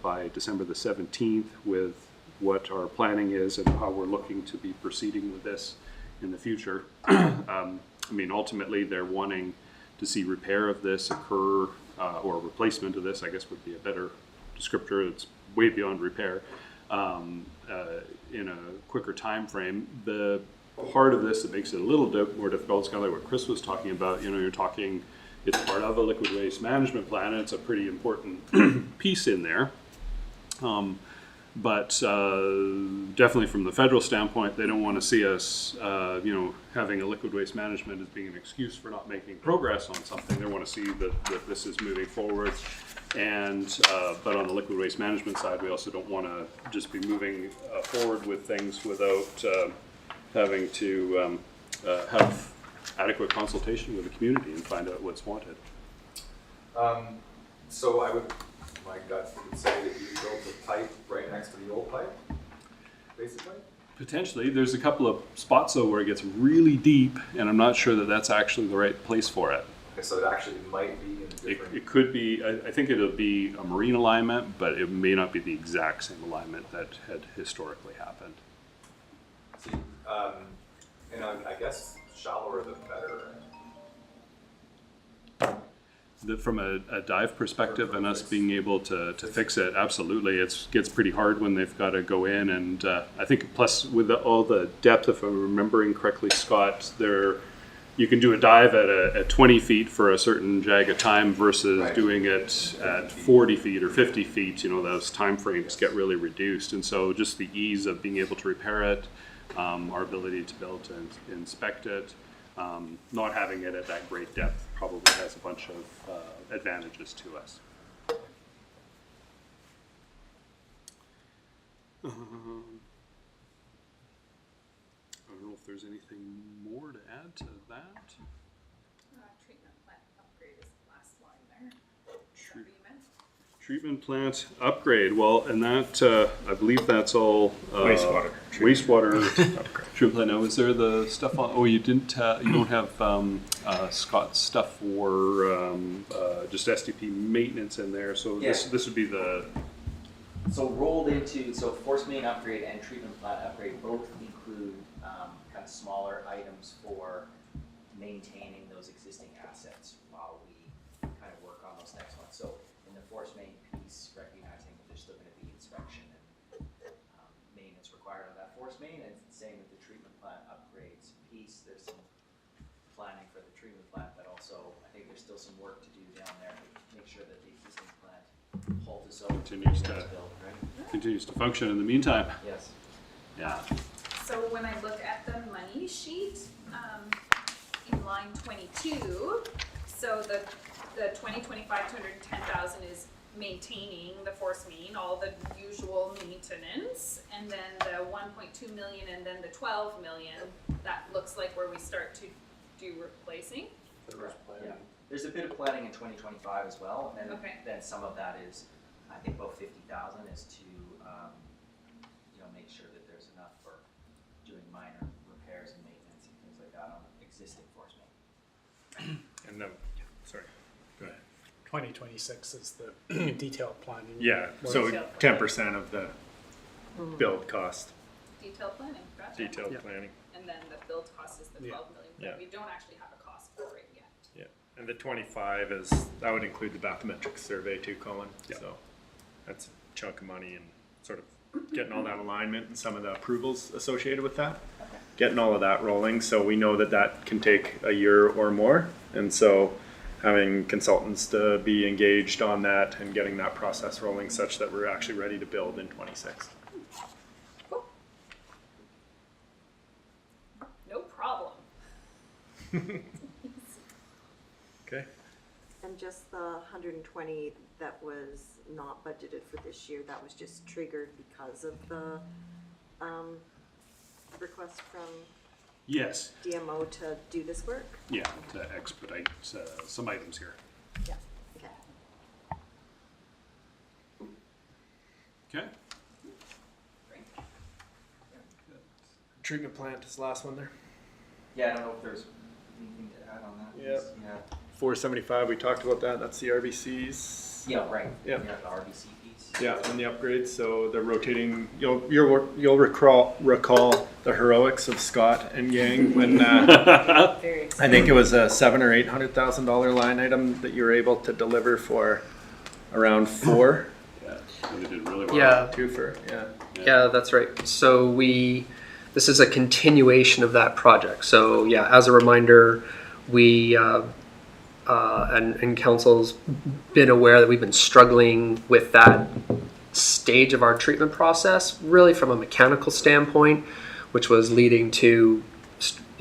Speaker 14: by December the 17th with what our planning is and how we're looking to be proceeding with this in the future. Ultimately, they're wanting to see repair of this occur, or replacement of this, I guess would be a better descriptor. It's way beyond repair, in a quicker time frame. The part of this that makes it a little more difficult is kind of like what Chris was talking about. You're talking, it's part of a liquid waste management plan, and it's a pretty important piece in there. But definitely from the federal standpoint, they don't want to see us, having a liquid waste management as being an excuse for not making progress on something. They want to see that this is moving forward. And but on the liquid waste management side, we also don't want to just be moving forward with things without having to have adequate consultation with the community and find out what's wanted.
Speaker 12: So my gut would say that you built the pipe right next to the old pipe, basically?
Speaker 14: Potentially. There's a couple of spots though where it gets really deep, and I'm not sure that that's actually the right place for it.
Speaker 12: Okay, so it actually might be in a different...
Speaker 14: It could be, I think it'll be a marine alignment, but it may not be the exact same alignment that had historically happened.
Speaker 12: See, and I guess shallower the better.
Speaker 14: From a dive perspective and us being able to fix it, absolutely. It gets pretty hard when they've got to go in, and I think plus with all the depth, if I'm remembering correctly, Scott, you can do a dive at 20 feet for a certain jag of time versus doing it at 40 feet or 50 feet. Those time frames get really reduced, and so just the ease of being able to repair it, our ability to be able to inspect it, not having it at that great depth probably has a bunch of advantages to us. I don't know if there's anything more to add to that.
Speaker 2: Treatment plant upgrade is the last line there. Is that what you meant?
Speaker 14: Treatment plant upgrade. Well, and that I believe that's all
Speaker 13: Wastewater.
Speaker 14: Wastewater treatment plant. Now, is there the stuff on? Oh, you didn't. You don't have Scott's stuff for just SDP maintenance in there. So
Speaker 3: Yeah.
Speaker 14: this would be the.
Speaker 3: So rolled into, force main upgrade and treatment plant upgrade both include kind of smaller items for maintaining those existing assets while we kind of work on those next ones. So in the force main piece, recognizing there's still going to be inspection and maintenance required on that force main, and same with the treatment plant upgrades piece. There's some planning for the treatment plant, but also I think there's still some work to do down there to make sure that the existing plant holds its own.
Speaker 14: Continues to function in the meantime.
Speaker 3: Yes.
Speaker 14: Yeah.
Speaker 2: So when I look at the money sheet, in line 22, so the 2025 210,000 is maintaining the force main, all the usual maintenance, and then the 1.2 million and then the 12 million, that looks like where we start to do replacing.
Speaker 3: Yeah. There's a bit of planning in 2025 as well, and then some of that is, I think about 50,000 is to make sure that there's enough for doing minor repairs and maintenance and things like that on existing force main.
Speaker 13: And then, sorry, go ahead.
Speaker 15: 2026 is the detailed planning.
Speaker 13: Yeah, so 10% of the build cost.
Speaker 2: Detailed planning, gotcha.
Speaker 13: Detailed planning.
Speaker 2: And then the build cost is the 12 million, but
Speaker 13: Yeah.
Speaker 2: we don't actually have a cost for it yet.
Speaker 13: Yeah, and the 25 that would include the bathymetric survey too, Colin.
Speaker 14: Yeah.
Speaker 13: So that's a chunk of money and sort of getting all that alignment and some of the approvals associated with that. Getting all of that rolling, so we know that can take a year or more, and so having consultants to be engaged on that and getting that process rolling such that we're actually ready to build in 26.
Speaker 2: No problem.
Speaker 13: Okay.
Speaker 6: And just the 120 that was not budgeted for this year, that was just triggered because of the request from
Speaker 14: Yes,
Speaker 6: DMO to do this work?
Speaker 14: yeah, to expedite some items here.
Speaker 6: Yeah, okay.
Speaker 14: Okay.
Speaker 16: Treatment plant is the last one there.
Speaker 3: Yeah, I don't know if there's anything to add on that.
Speaker 16: Yep.
Speaker 3: Yeah.
Speaker 16: 475, we talked about that. That's the RBCs.
Speaker 3: Yeah, right.
Speaker 16: Yeah.
Speaker 3: Yeah, the RBC piece.
Speaker 16: Yeah, and the upgrades. So they're rotating. You'll recall the heroics of Scott and gang when
Speaker 6: Very
Speaker 16: I think it was a $700,000 or $800,000 line item that you were able to deliver for around 4.
Speaker 14: Yeah, they did really well.
Speaker 16: Yeah, 2 for yeah, that's right. So this is a continuation of that project. So yeah, as a reminder, we and council's been aware that we've been struggling with that stage of our treatment process, really from a mechanical standpoint, which was leading to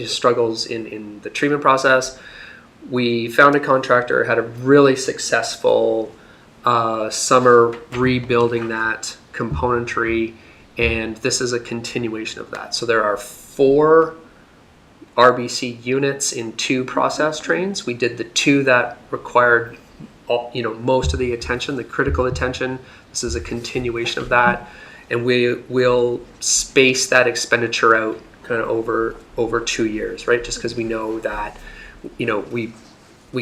Speaker 16: struggles in the treatment process. We found a contractor, had a really successful summer rebuilding that componentry, and this is a continuation of that. So there are 4 RBC units in 2 process trains. We did the 2 that required most of the attention, the critical attention. This is a continuation of that, and we will space that expenditure out kind of over 2 years, right? Just because we know that we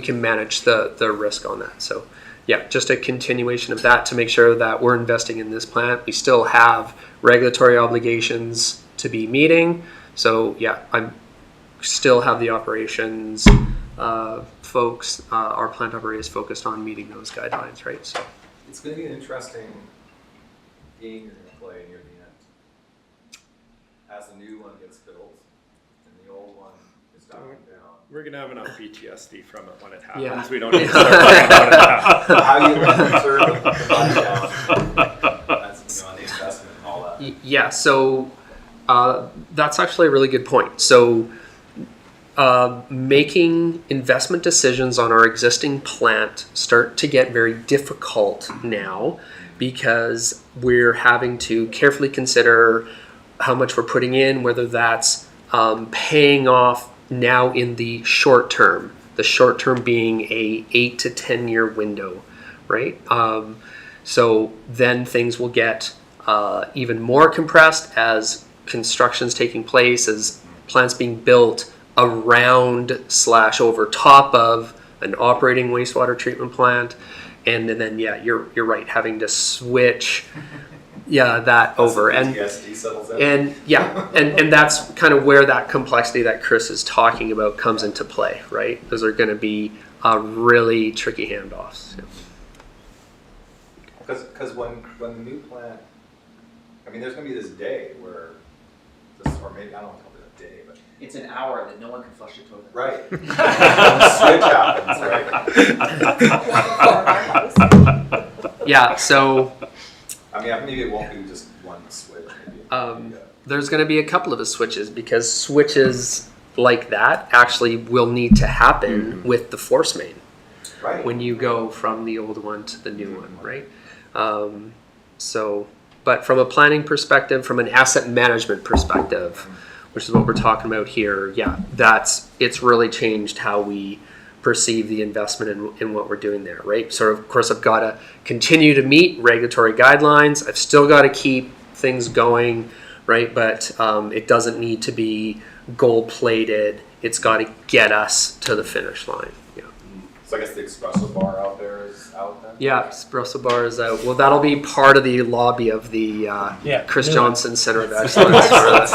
Speaker 16: can manage the risk on that. So yeah, just a continuation of that to make sure that we're investing in this plant. We still have regulatory obligations to be meeting. So yeah, I still have the operations folks, our plant operator is focused on meeting those guidelines, right? So
Speaker 12: It's going to be an interesting game you're going to play near the end. As the new one gets built and the old one is dying down.
Speaker 13: We're gonna have enough PTSD from it when it happens.
Speaker 16: Yeah.
Speaker 13: We don't need to start talking about it now.
Speaker 12: How you turn the money down, that's, on the investment and all that.
Speaker 16: yeah, so that's actually a really good point. So making investment decisions on our existing plant start to get very difficult now because we're having to carefully consider how much we're putting in, whether that's paying off now in the short term being a 8 to 10 year window, right? So then things will get even more compressed as construction's taking place, as plants being built around / over top of an operating wastewater treatment plant, and then yeah, you're right, having to switch that over and yeah, and that's kind of where that complexity that Chris is talking about comes into play, right? Those are going to be really tricky handoffs.
Speaker 12: Because when the new plant, I mean, there's going to be this day where this, or maybe I don't want to call it a day, but
Speaker 3: It's an hour that no one can flush the toilet.
Speaker 12: right. When the switch happens, right?
Speaker 16: Yeah, so
Speaker 12: I mean, maybe it won't be just one switch. Maybe
Speaker 16: there's going to be a couple of switches, because switches like that actually will need to happen with the force main when you go from the old one to the new one, right? But from a planning perspective, from an asset management perspective, which is what we're talking about here, yeah, it's really changed how we perceive the investment in what we're doing there, right? So of course I've got to continue to meet regulatory guidelines. I've still got to keep things going, right? But it doesn't need to be gold-plated. It's got to get us to the finish line. Yeah.
Speaker 12: So I guess the espresso bar out there is out then?
Speaker 16: Yeah, espresso bar is out. Well, that'll be part of the lobby of the Chris Johnson Center of Excellence.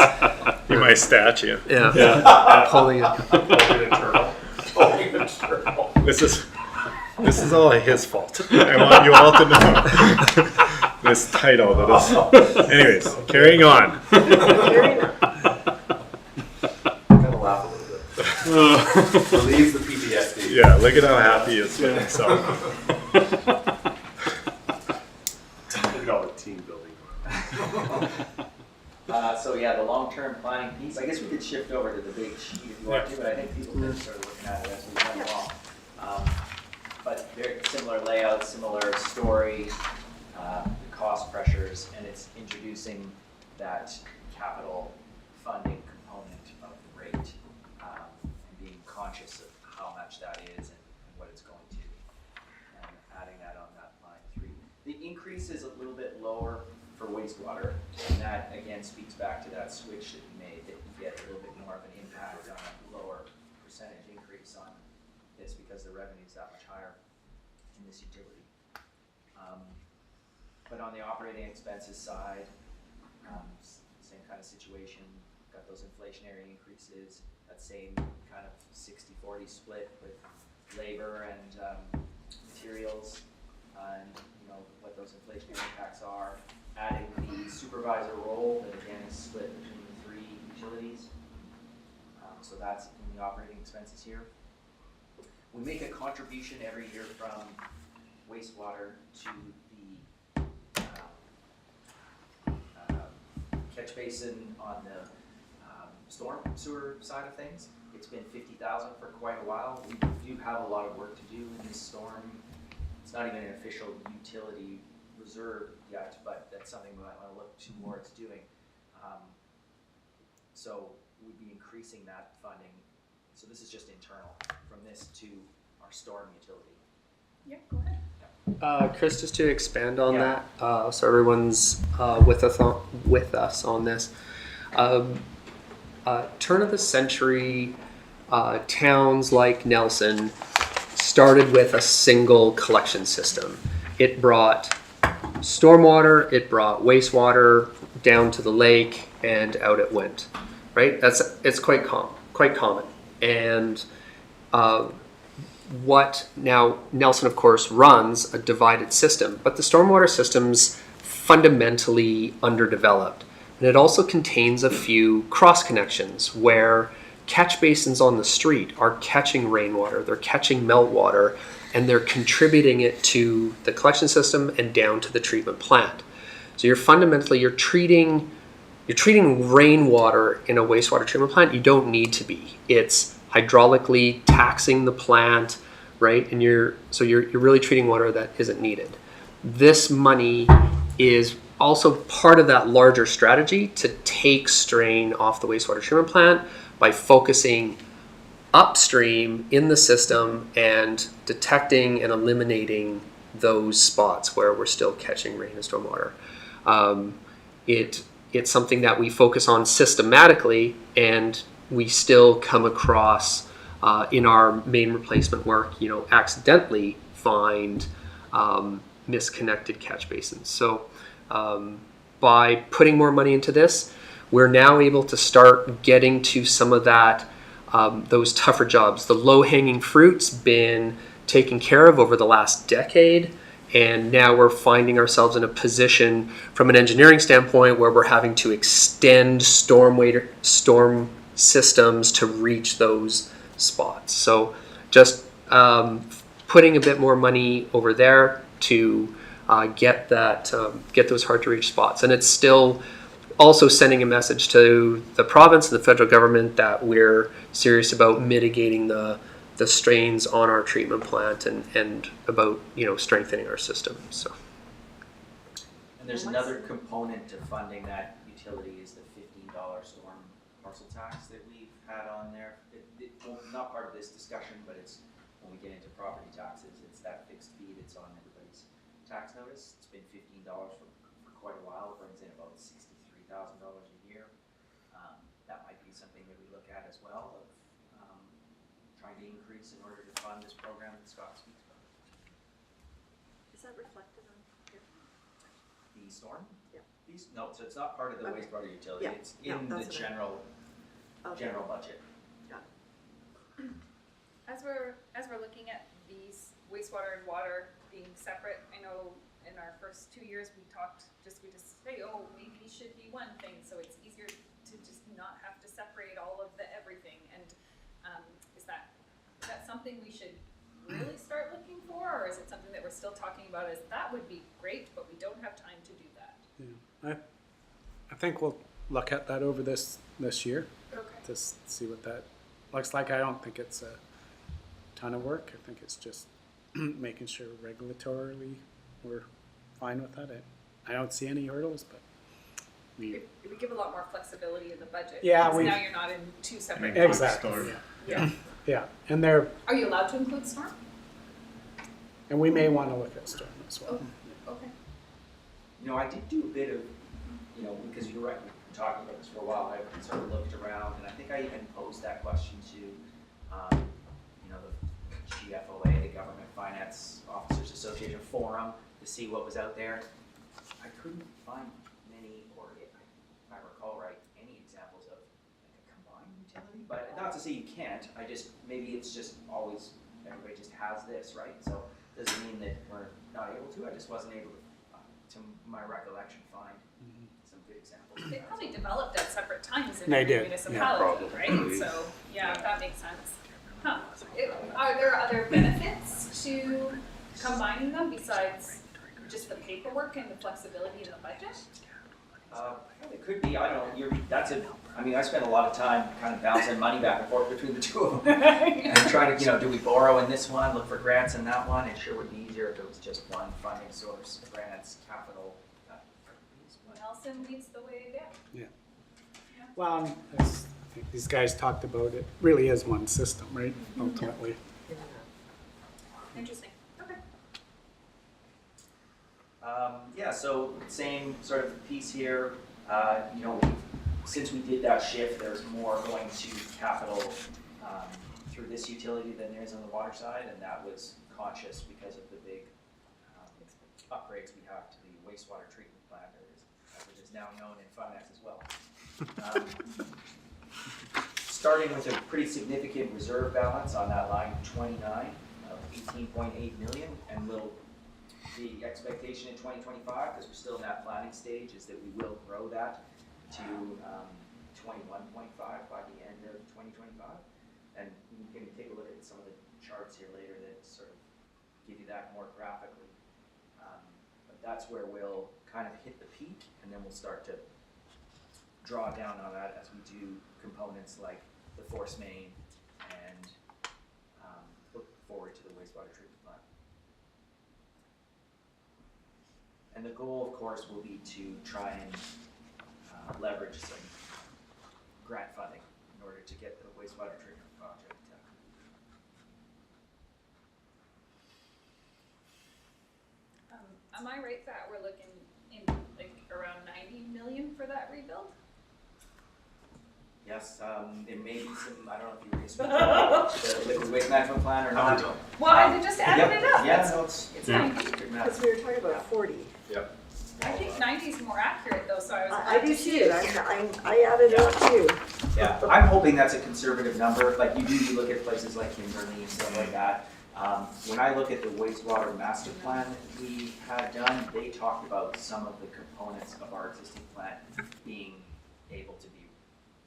Speaker 13: Be my statue.
Speaker 16: Yeah. Pulling it.
Speaker 13: This is all his fault. I want you all to know this title that is. Anyways, carrying on.
Speaker 12: Gotta laugh a little bit. Relieves the PTSD.
Speaker 13: Yeah, look at how happy he is with himself.
Speaker 14: Look at all the team building.
Speaker 3: So yeah, the long-term planning piece, I guess we could shift over to the big sheet if you want to, but I think people can start looking at it as we went along. But very similar layout, similar story, cost pressures, and it's introducing that capital funding component of the rate conscious of how much that is and what it's going to, and adding that on that line 3. The increase is a little bit lower for wastewater, and that again speaks back to that switch that you made, that you get a little bit more of an impact on a lower percentage increase on this because the revenue is that much higher in this utility. But on the operating expenses side, same kind of situation, got those inflationary increases, that same kind of 60-40 split with labor and materials, and what those inflationary impacts are. Adding the supervisor role that again is split between the 3 utilities. So that's in the operating expenses here. We make a contribution every year from wastewater to the catch basin on the storm sewer side of things. It's been $50,000 for quite a while. We do have a lot of work to do in this storm. It's not even an official utility reserve yet, but that's something we might want to look towards doing. So we'd be increasing that funding. So this is just internal from this to our storm utility.
Speaker 2: Yeah, go ahead.
Speaker 16: Chris, just to expand on
Speaker 3: Yeah.
Speaker 16: that, so everyone's with us on this. Turn of the century towns like Nelson started with a single collection system. It brought stormwater, it brought wastewater down to the lake, and out it went. Right? It's quite common. And what now Nelson, of course, runs a divided system, but the stormwater system's fundamentally underdeveloped. And it also contains a few cross connections where catch basins on the street are catching rainwater, they're catching meltwater, and they're contributing it to the collection system and down to the treatment plant. So you're treating rainwater in a wastewater treatment plant. You don't need to be. It's hydraulically taxing the plant, right? And you're really treating water that isn't needed. This money is also part of that larger strategy to take strain off the wastewater treatment plant by focusing upstream in the system and detecting and eliminating those spots where we're still catching rain and stormwater. It's something that we focus on systematically, and we still come across in our main replacement work, accidentally find misconnected catch basins. So by putting more money into this, we're now able to start getting to some of that, those tougher jobs. The low-hanging fruit's been taken care of over the last decade, and now we're finding ourselves in a position from an engineering standpoint where we're having to extend storm systems to reach those spots. So just putting a bit more money over there to get those hard to reach spots. And it's still also sending a message to the province and the federal government that we're serious about mitigating the strains on our treatment plant and about strengthening our system. So.
Speaker 3: And there's another component to funding that utility is the $15 storm parcel tax that we've had on there. Well, not part of this discussion, but it's when we get into property taxes, it's that fixed fee that's on everybody's tax notice. It's been $15 for quite a while. It brings in about $63,000 a year. That might be something that we look at as well, of trying to increase in order to fund this program that Scott speaks about.
Speaker 6: Is that reflected on here?
Speaker 3: The storm?
Speaker 6: Yeah.
Speaker 3: No, so it's not part of the
Speaker 6: Okay.
Speaker 3: wastewater utility.
Speaker 6: Yeah.
Speaker 3: It's in the general budget.
Speaker 2: As we're looking at these wastewater and water being separate, I know in our first 2 years we just say, oh, maybe should be one thing, so it's easier to just not have to separate all of the everything. And is that something we should really start looking for, or is it something that we're still talking about as that would be great, but we don't have time to do that?
Speaker 15: Yeah. I think we'll look at that over this year.
Speaker 2: Okay.
Speaker 15: To see what that looks like. I don't think it's a ton of work. I think it's just making sure regulatorily we're fine with that. I don't see any hurdles, but
Speaker 2: It would give a lot more flexibility in the budget.
Speaker 15: Yeah,
Speaker 2: because now you're not in two separate.
Speaker 15: exactly.
Speaker 2: Yeah.
Speaker 15: Yeah, and they're,
Speaker 2: Are you allowed to include storm?
Speaker 15: and we may want to look at storm as well.
Speaker 2: Okay.
Speaker 3: You know, I did do a bit of, you know, because you're right, we've been talking about this for a while, I sort of looked around, and I think I even posed that question to, you know, the GFOA, the Government Finance Officers Association Forum, to see what was out there. I couldn't find many, or if I recall right, any examples of like a combined utility, but not to say you can't, I just, maybe it's just always, everybody just has this, right? So, doesn't mean that we're not able to, I just wasn't able to my recollection, find some good examples.
Speaker 2: They probably developed at separate times in
Speaker 15: They
Speaker 2: every
Speaker 15: did,
Speaker 2: municipality, right? So, yeah, that makes sense. Huh. Are there other benefits to combining them besides just the paperwork and the flexibility in the budget?
Speaker 3: It could be, I don't know, I mean, I spent a lot of time kind of bouncing money back and forth between the two of them. And trying to, you know, do we borrow in this one, look for grants in that one? It sure would be easier if it was just one funding source, grants, capital.
Speaker 2: Nelson leads the way again.
Speaker 15: Yeah. Well, as I think these guys talked about, it really is one system, right, ultimately.
Speaker 2: Interesting. Okay.
Speaker 3: Yeah, so same sort of piece here. You know, since we did that shift, there's more going to capital through this utility than there is on the water side, and that was conscious because of the big upgrades we have to the wastewater treatment plant, as it is now known in finance as well. Starting with a pretty significant reserve balance on that line 29 of 18.8 million, and the expectation in 2025, because we're still in that planning stage, is that we will grow that to 21.5 by the end of 2025. And you can take a look at some of the charts here later that sort of give you that more graphically. But that's where we'll kind of hit the peak, and then we'll start to draw down on that as we do components like the force main and look forward to the wastewater treatment plant. And the goal, of course, will be to try and leverage some grant funding in order to get the wastewater treatment project.
Speaker 2: Am I right that we're looking in like around 90 million for that rebuild?
Speaker 3: Yes, there may be some, I don't know if you were speaking the liquid waste management plan or not.
Speaker 2: Well, I just added it up.
Speaker 3: Yeah, no, it's
Speaker 2: fine.
Speaker 3: good math.
Speaker 6: Because we were talking about 40.
Speaker 3: Yep.
Speaker 2: I think 90 is more accurate though, so I was.
Speaker 6: I do too. I added it up too.
Speaker 3: Yeah, I'm hoping that's a conservative number. Like you look at places like Kimberly and stuff like that. When I look at the wastewater master plan that we had done, they talked about some of the components of our existing plant being able to be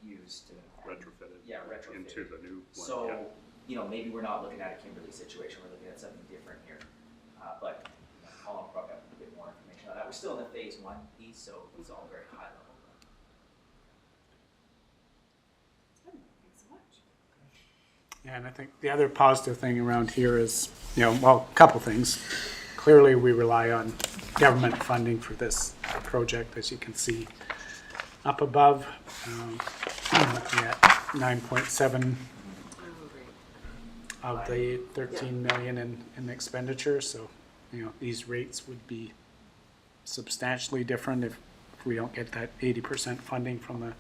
Speaker 3: used to
Speaker 14: retrofitted.
Speaker 3: Yeah, retrofitted
Speaker 14: into the new one.
Speaker 3: So,
Speaker 14: yeah.
Speaker 3: you know, maybe we're not looking at a Kimberly situation. We're looking at something different here. But you know, Colin probably got a bit more information on that. We're still in the phase 1 piece, so it's all very high level.
Speaker 2: Thanks so much.
Speaker 15: Yeah, and I think the other positive thing around here is, you know, well, a couple things. Clearly, we rely on government funding for this project, as you can see up above. I'm looking at 9.7 of the 13 million in expenditure. So, you know, these rates would be substantially different if we don't get that 80% funding from the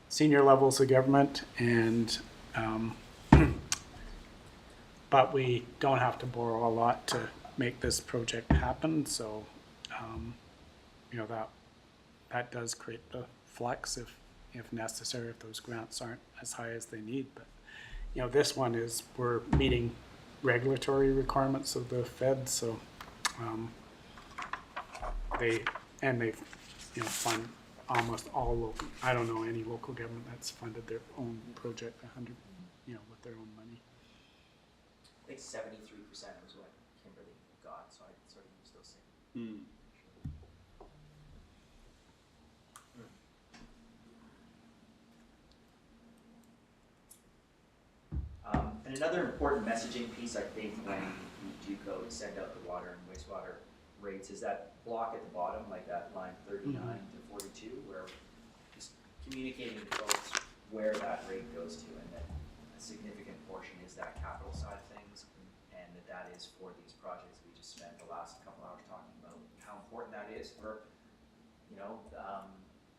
Speaker 15: senior levels of government. And but we don't have to borrow a lot to make this project happen. So, you know, that does create the flex if necessary, if those grants aren't as high as they need. But, you know, this one is, we're meeting regulatory requirements of the Fed, so they you know, fund almost all local. I don't know any local government that's funded their own project 100, you know, with their own money.
Speaker 3: I think 73% was what Kimberly got, so I sort of used those same. And another important messaging piece, I think, when we do go to send out the water and wastewater rates is that block at the bottom, like that line 39 to 42, where just communicating to folks where that rate goes to, and that I a significant portion is that capital side of things, and that is for these projects we just spent the last couple hours talking about how important that is for,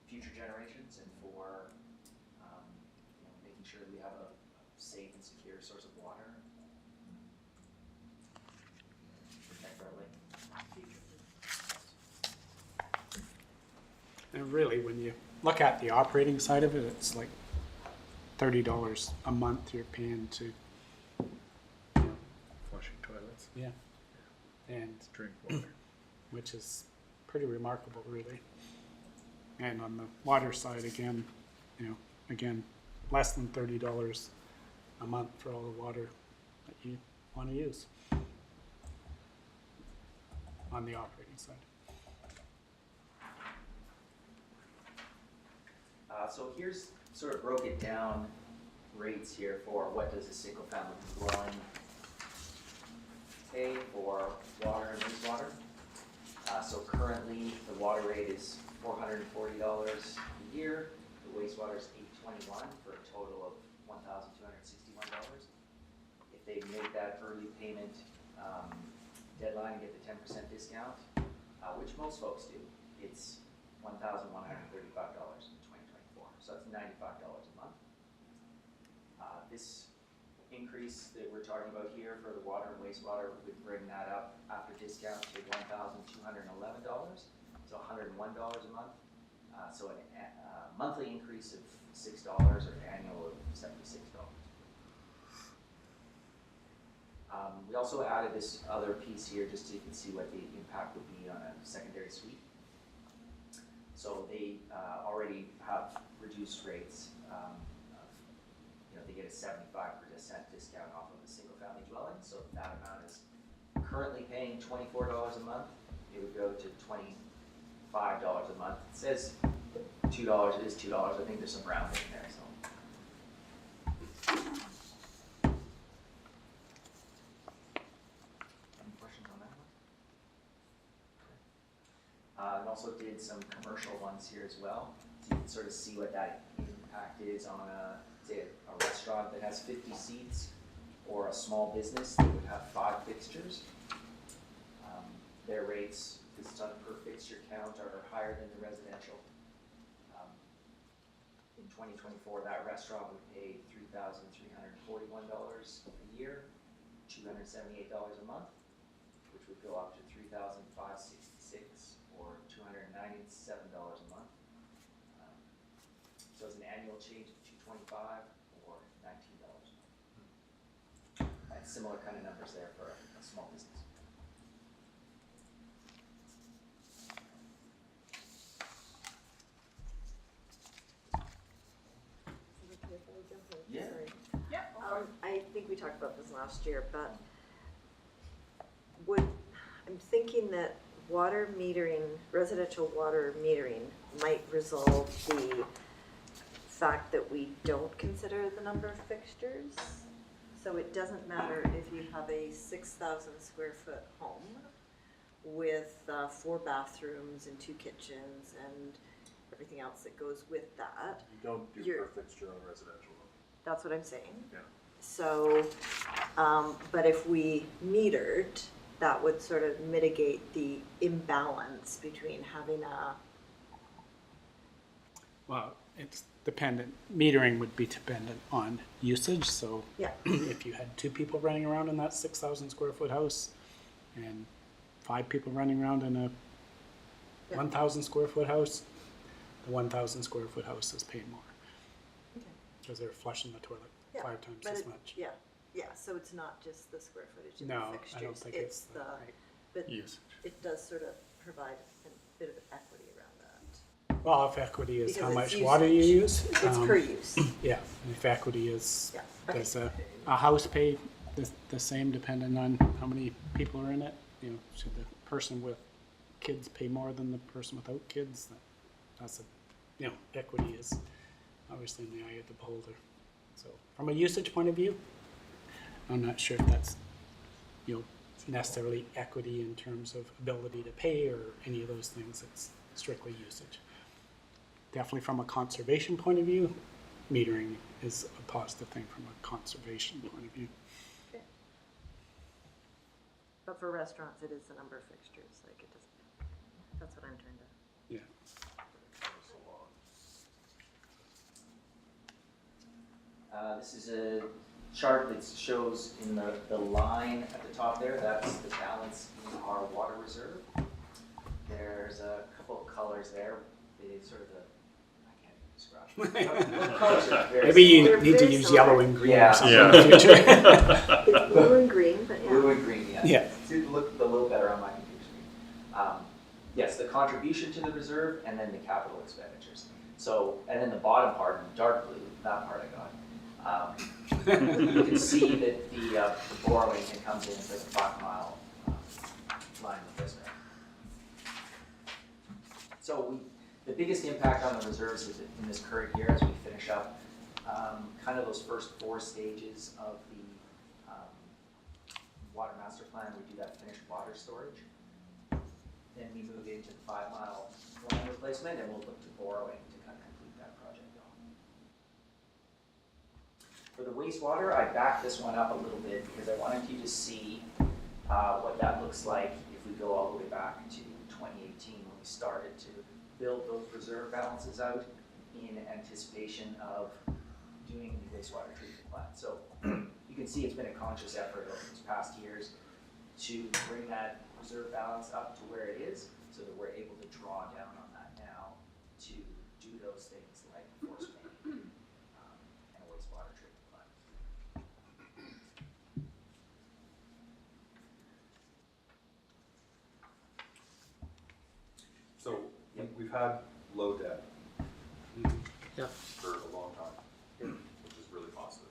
Speaker 3: future generations and for, making sure that we have a safe and secure source of water. Protect our lake.
Speaker 15: And really, when you look at the operating side of it, it's like $30 a month you're paying to,
Speaker 13: Flushing toilets,
Speaker 15: yeah, and
Speaker 13: drink water.
Speaker 15: which is pretty remarkable, really. And on the water side, again, less than $30 a month for all the water that you want to use on the operating side.
Speaker 3: So here's sort of broken down rates here for what does a single family dwelling pay for water and wastewater. So currently the water rate is $440 a year. The wastewater is $821 for a total of $1,261. If they make that early payment deadline and get the 10% discount, which most folks do, it's $1,135 in 2024. So that's $95 a month. This increase that we're talking about here for the water and wastewater would bring that up after discount to $1,211, so $101 a month. So a monthly increase of $6 or annual of $76. We also added this other piece here just so you can see what the impact would be on a secondary suite. So they already have reduced rates. They get a 75% discount off of a single family dwelling. So if that amount is currently paying $24 a month, it would go to $25 a month. It says $2, it is $2. I think there's some rounding there. So. Any questions on that one? And also did some commercial ones here as well. So you can sort of see what that impact is on say a restaurant that has 50 seats or a small business that would have 5 fixtures. Their rates, this is on per fixture count, are higher than the residential. In 2024, that restaurant would pay $3,341 a year, $278 a month, which would go up to $3,566 or $297 a month. So it's an annual change of $225 or $19 a month. And similar kind of numbers there for a small business. Yeah.
Speaker 6: Sorry. I think we talked about this last year, but I'm thinking that water metering, residential water metering might resolve the fact that we don't consider the number of fixtures. So it doesn't matter if you have a 6,000 square foot home with 4 bathrooms and 2 kitchens and everything else that goes with that.
Speaker 7: You don't do per fixture on residential.
Speaker 6: That's what I'm saying.
Speaker 7: Yeah.
Speaker 6: So, but if we metered, that would sort of mitigate the imbalance between having a.
Speaker 15: Well, it's dependent. Metering would be dependent on usage. So
Speaker 6: yeah.
Speaker 15: If you had 2 people running around in that 6,000 square foot house and 5 people running around in a 1,000 square foot house, the 1,000 square foot house is paying more. Because they're flushing the toilet 5 times as much.
Speaker 6: Yeah, so it's not just the square footage of
Speaker 15: No,
Speaker 6: the fixtures.
Speaker 15: I don't think it's the right
Speaker 6: but
Speaker 15: usage.
Speaker 6: It does sort of provide a bit of equity around that.
Speaker 15: Well, if equity is
Speaker 6: Because
Speaker 15: how
Speaker 6: it's
Speaker 15: much water you use.
Speaker 6: It's per use.
Speaker 15: Yeah, if equity is,
Speaker 6: okay.
Speaker 15: does a house pay the same depending on how many people are in it? Should the person with kids pay more than the person without kids? That's equity is obviously in the eye of the beholder. So from a usage point of view, I'm not sure if that's necessarily equity in terms of ability to pay or any of those things. It's strictly usage. Definitely from a conservation point of view, metering is a positive thing from a conservation point of view.
Speaker 6: But for restaurants, it is the number of fixtures, like it doesn't, that's what I'm trying to.
Speaker 15: Yeah.
Speaker 3: This is a chart that shows in the line at the top there, that's the balance in our water reserve. There's a couple of colors there, they sort of I can't describe. The colors are very
Speaker 15: Maybe you
Speaker 3: similar.
Speaker 15: need to use yellow and green
Speaker 3: Yeah.
Speaker 15: or something in the future.
Speaker 6: It's blue and green, but yeah.
Speaker 3: Blue and green, yeah.
Speaker 15: Yeah.
Speaker 3: It looked a little better on my computer screen. Yes, the contribution to the reserve and then the capital expenditures. So, and then the bottom part in dark blue, that part I got. You can see that the borrowing that comes in for the 5 mile line replacement. So the biggest impact on the reserves is in this current year as we finish up kind of those first 4 stages of the water master plan. We do that finished water storage. Then we move into the 5 mile line replacement and we'll look to borrowing to kind of complete that project off. For the wastewater, I backed this one up a little bit because I wanted you to see what that looks like if we go all the way back to 2018 when we started to build those reserve balances out in anticipation of doing the wastewater treatment plant. So you can see it's been a conscious effort over these past years to bring that reserve balance up to where it is so that we're able to draw down on that now to do those things like force main and a wastewater treatment plant.
Speaker 12: So we've had low debt
Speaker 16: Yeah.
Speaker 12: for a long time, which is really positive.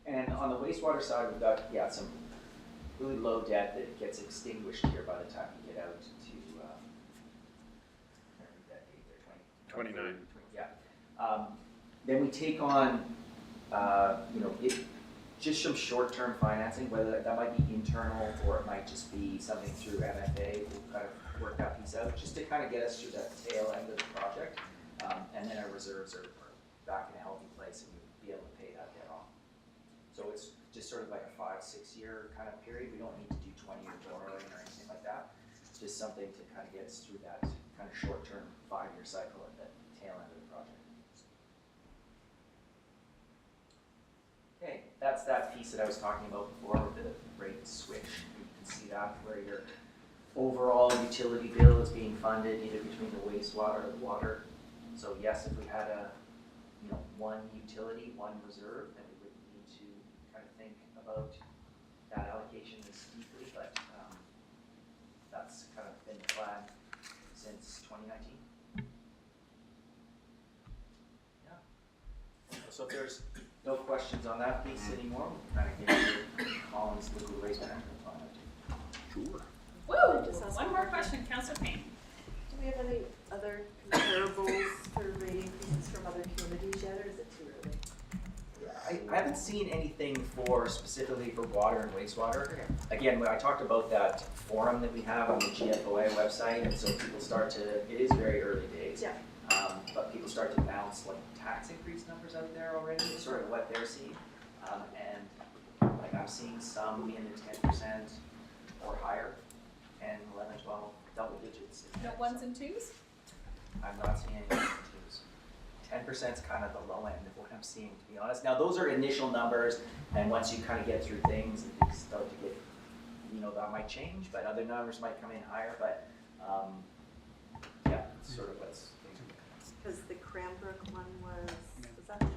Speaker 3: And on the wastewater side, we've got, some really low debt that gets extinguished here by the time you get out to,
Speaker 13: 29.
Speaker 3: Yeah. Then we take on, just some short-term financing, whether that might be internal or it might just be something through MFA. We'll kind of work that piece out just to kind of get us through that tail end of the project. And then our reserves are back in a healthy place and we'll be able to pay that debt off. So it's just sort of like a 5-6 year kind of period. We don't need to do 20-year borrowing or anything like that. Just something to kind of get us through that kind of short-term 5-year cycle at the tail end of the project. Okay, that's that piece that I was talking about before with the rate switch. You can see that where your overall utility bill is being funded either between the wastewater or the water. So yes, if we had one utility, one reserve, then we would need to kind of think about that allocation as deeply, but that's kind of been the plan since 2019. Yeah. So if there's no questions on that piece anymore, we'll kind of get into Colin's liquid waste management plan.
Speaker 13: Sure.
Speaker 2: Woo! One more question, Councillor Payne.
Speaker 6: Do we have any other comparables for rate increases from other communities yet, or is it too early?
Speaker 3: I haven't seen anything for specifically for water and wastewater. Again, when I talked about that forum that we have on the GFOA website, and so people start to, it is very early days.
Speaker 6: Yeah.
Speaker 3: But people start to bounce like tax increase numbers out there already, sort of what they're seeing. And like I'm seeing some in the 10% or higher, 10, 11, 12, double digits.
Speaker 2: No ones and twos?
Speaker 3: I'm not seeing any ones and twos. 10% is kind of the low end of what I'm seeing, to be honest. Now, those are initial numbers, and once you kind of get through things, and things start to get, that might change, but other numbers might come in higher, but yeah, it's sort of what's.
Speaker 6: Because the Cranbrook one was that 10.5?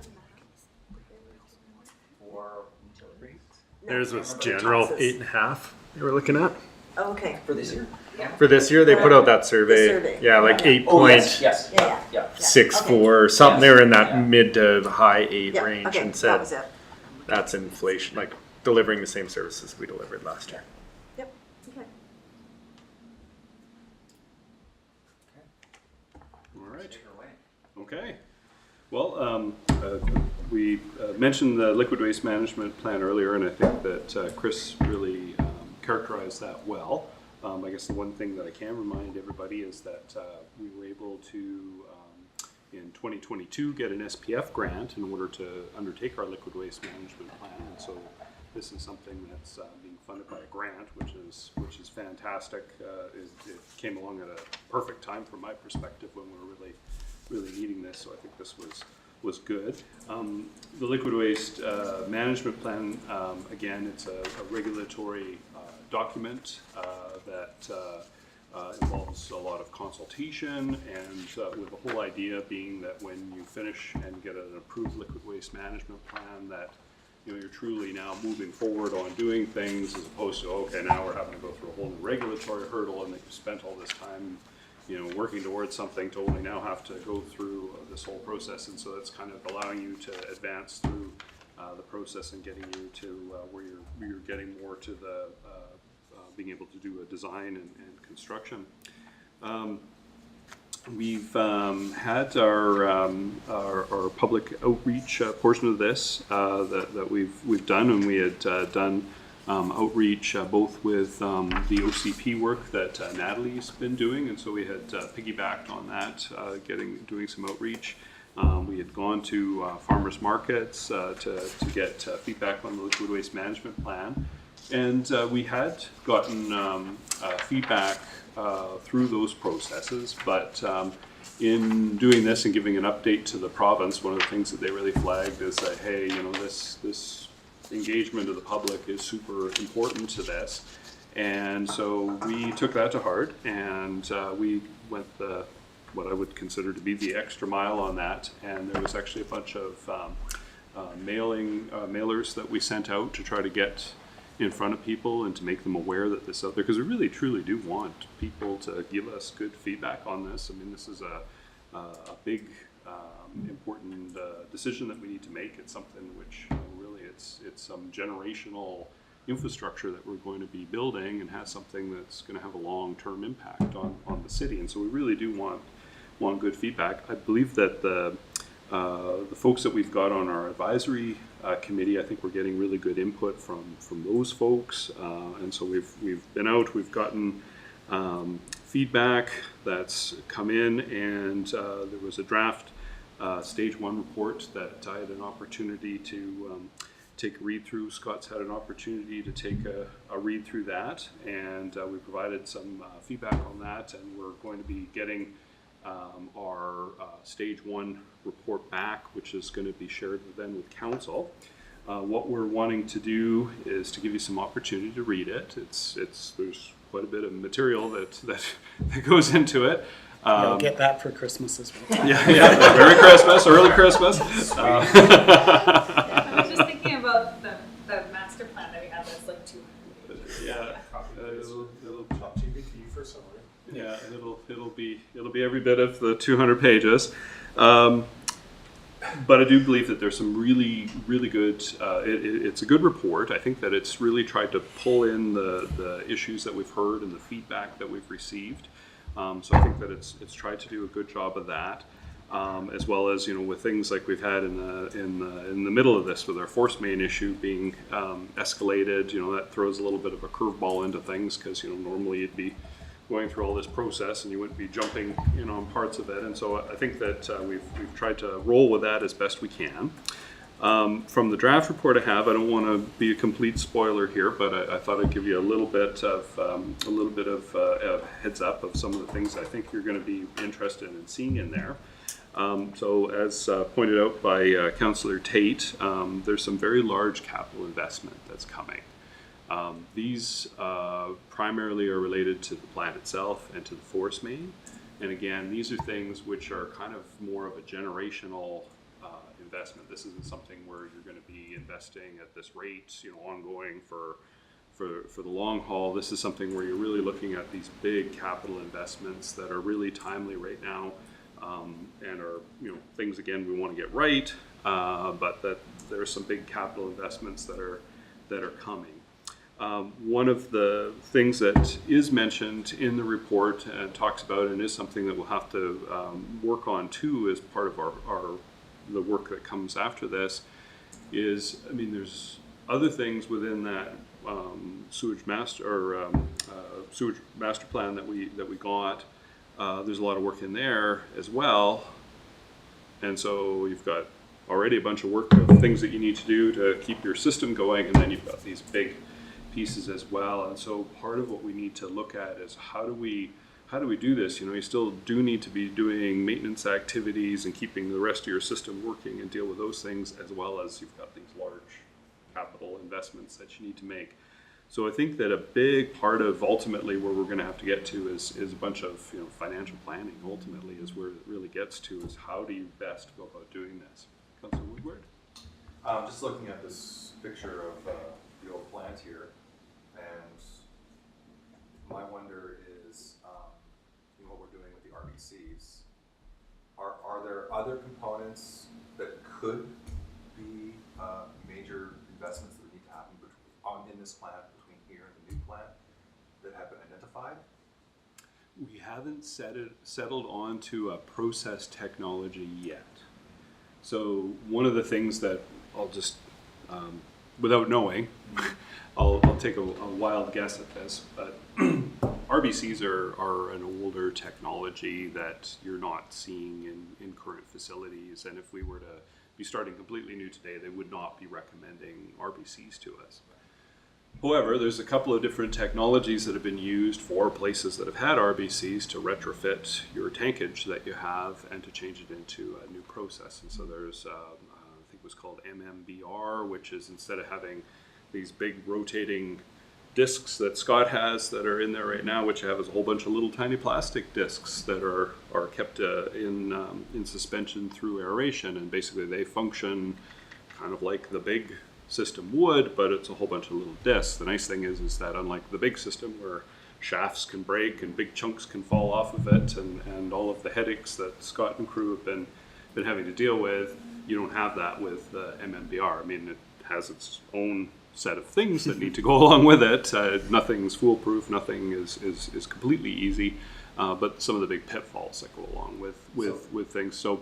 Speaker 3: For utilities.
Speaker 13: Theirs was general 8.5 they were looking at.
Speaker 6: Oh, okay.
Speaker 3: For this year? Yeah.
Speaker 13: For this year, they put out that survey.
Speaker 6: survey.
Speaker 13: Yeah, like
Speaker 6: Yeah.
Speaker 13: 8
Speaker 3: Oh,
Speaker 13: point
Speaker 3: yes.
Speaker 6: Yeah.
Speaker 13: 6.4, something there in that
Speaker 3: Yeah.
Speaker 13: mid to high 8
Speaker 6: Yeah,
Speaker 13: range,
Speaker 6: okay,
Speaker 13: and
Speaker 6: that
Speaker 13: said
Speaker 6: was it.
Speaker 13: that's inflation, like delivering the same services we delivered last year.
Speaker 6: Yep, okay.
Speaker 14: All right.
Speaker 3: Take her away.
Speaker 14: Okay. Well, we mentioned the liquid waste management plan earlier, and I think that Chris really characterized that well. I guess the one thing that I can remind everybody is that we were able to, in 2022 get an SPF grant in order to undertake our liquid waste management plan. And so this is something that's being funded by a grant, which is fantastic. It came along at a perfect time from my perspective when we were really needing this. So I think this was good. The liquid waste management plan, again, it's a regulatory document that involves a lot of consultation, and with the whole idea being that when you finish and get an approved liquid waste management plan, that you're truly now moving forward on doing things, as opposed to, okay, now we're having to go through a whole new regulatory hurdle, and that you spent all this time working towards something to only now have to go through this whole process. And so that's kind of allowing you to advance through the process and getting you to where you're getting more to the being able to do a design and construction. We've had our public outreach portion of this that we've done, and we had done outreach both with the OCP work that Natalie's been doing, and so we had piggybacked on that, doing some outreach. We had gone to farmers markets to get feedback on the liquid waste management plan, and we had gotten feedback through those processes, but in doing this and giving an update to the province, one of the things that they really flagged is that, hey, this engagement of the public is super important to this. And so we took that to heart, and we went what I would consider to be the extra mile on that. And there was actually a bunch of mailers that we sent out to try to get in front of people and to make them aware that this is out there, because we really truly do want people to give us good feedback on this. I mean, this is a big important decision that we need to make. It's something which really it's some generational infrastructure that we're going to be building, and has something that's going to have a long-term impact on the city. And so we really do want good feedback. I believe that the folks that we've got on our advisory committee, I think we're getting really good input from those folks, and so we've been out, we've gotten feedback that's come in, and there was a draft stage 1 report that I had an opportunity to take a read through. Scott's had an opportunity to take a read through that, and we provided some feedback on that, and we're going to be getting our stage 1 report back, which is going to be shared then with council. What we're wanting to do is to give you some opportunity to read it. There's quite a bit of material that goes into it.
Speaker 15: You'll get that for Christmas as well.
Speaker 14: Yeah. Merry Christmas, early Christmas.
Speaker 2: I was just thinking about the master plan that we have that's like 200 pages.
Speaker 14: Yeah.
Speaker 9: It'll talk to you for summary.
Speaker 14: Yeah, it'll be every bit of the 200 pages. But I do believe that there's some really good, it's a good report. I think that it's really tried to pull in the issues that we've heard and the feedback that we've received. So I think that it's tried to do a good job of that, as well as, with things like we've had in the middle of this with our force main issue being escalated. That throws a little bit of a curveball into things, because normally you'd be going through all this process and you wouldn't be jumping in on parts of it. And so I think that we've tried to roll with that as best we can. From the draft report I have, I don't want to be a complete spoiler here, but I thought I'd give you a little bit of a heads up of some of the things I think you're going to be interested in seeing in there. So as pointed out by Councillor Tate, there's some very large capital investment that's coming. These primarily are related to the plant itself and to the force main. And again, these are things which are kind of more of a generational investment. This isn't something where you're going to be investing at this rate, ongoing for the long haul. This is something where you're really looking at these big capital investments that are really timely right now, and are things, again, we want to get right, but that there are some big capital investments that are coming. One of the things that is mentioned in the report and talks about, and is something that we'll have to work on too as part of the work that comes after this, is, there's other things within that sewage master plan that we got. There's a lot of work in there as well, And so you've got already a bunch of work of things that you need to do to keep your system going, and then you've got these big pieces as well. And so part of what we need to look at is how do we do this? You still do need to be doing maintenance activities and keeping the rest of your system working and deal with those things, as well as you've got these large capital investments that you need to make. So I think that a big part of ultimately where we're going to have to get to is a bunch of financial planning. Ultimately, is where it really gets to is how do you best go about doing this. Councillor Woodward?
Speaker 12: Just looking at this picture of the old plant here, and my wonder is what we're doing with the RBCs. Are there other components that could be major investments that need to happen in this plant between here and the new plant that have been identified?
Speaker 14: We haven't settled onto a process technology yet. So one of the things that I'll just, without knowing, I'll take a wild guess at this, but RBCs are an older technology that you're not seeing in current facilities. And if we were to be starting completely new today, they would not be recommending RBCs to us. However, there's a couple of different technologies that have been used for places that have had RBCs to retrofit your tankage that you have and to change it into a new process. And so there's, I think it was called MMBR, which is instead of having these big rotating discs that Scott has that are in there right now, which have a whole bunch of little tiny plastic discs that are kept in suspension through aeration, and basically they function kind of like the big system would, but it's a whole bunch of little discs. The nice thing is that unlike the big system where shafts can break and big chunks can fall off of it, and all of the headaches that Scott and crew have been having to deal with, you don't have that with MMBR. I mean, it has its own set of things that need to go along with it. Nothing's foolproof, nothing is completely easy, but some of the big pitfalls that go along with things. So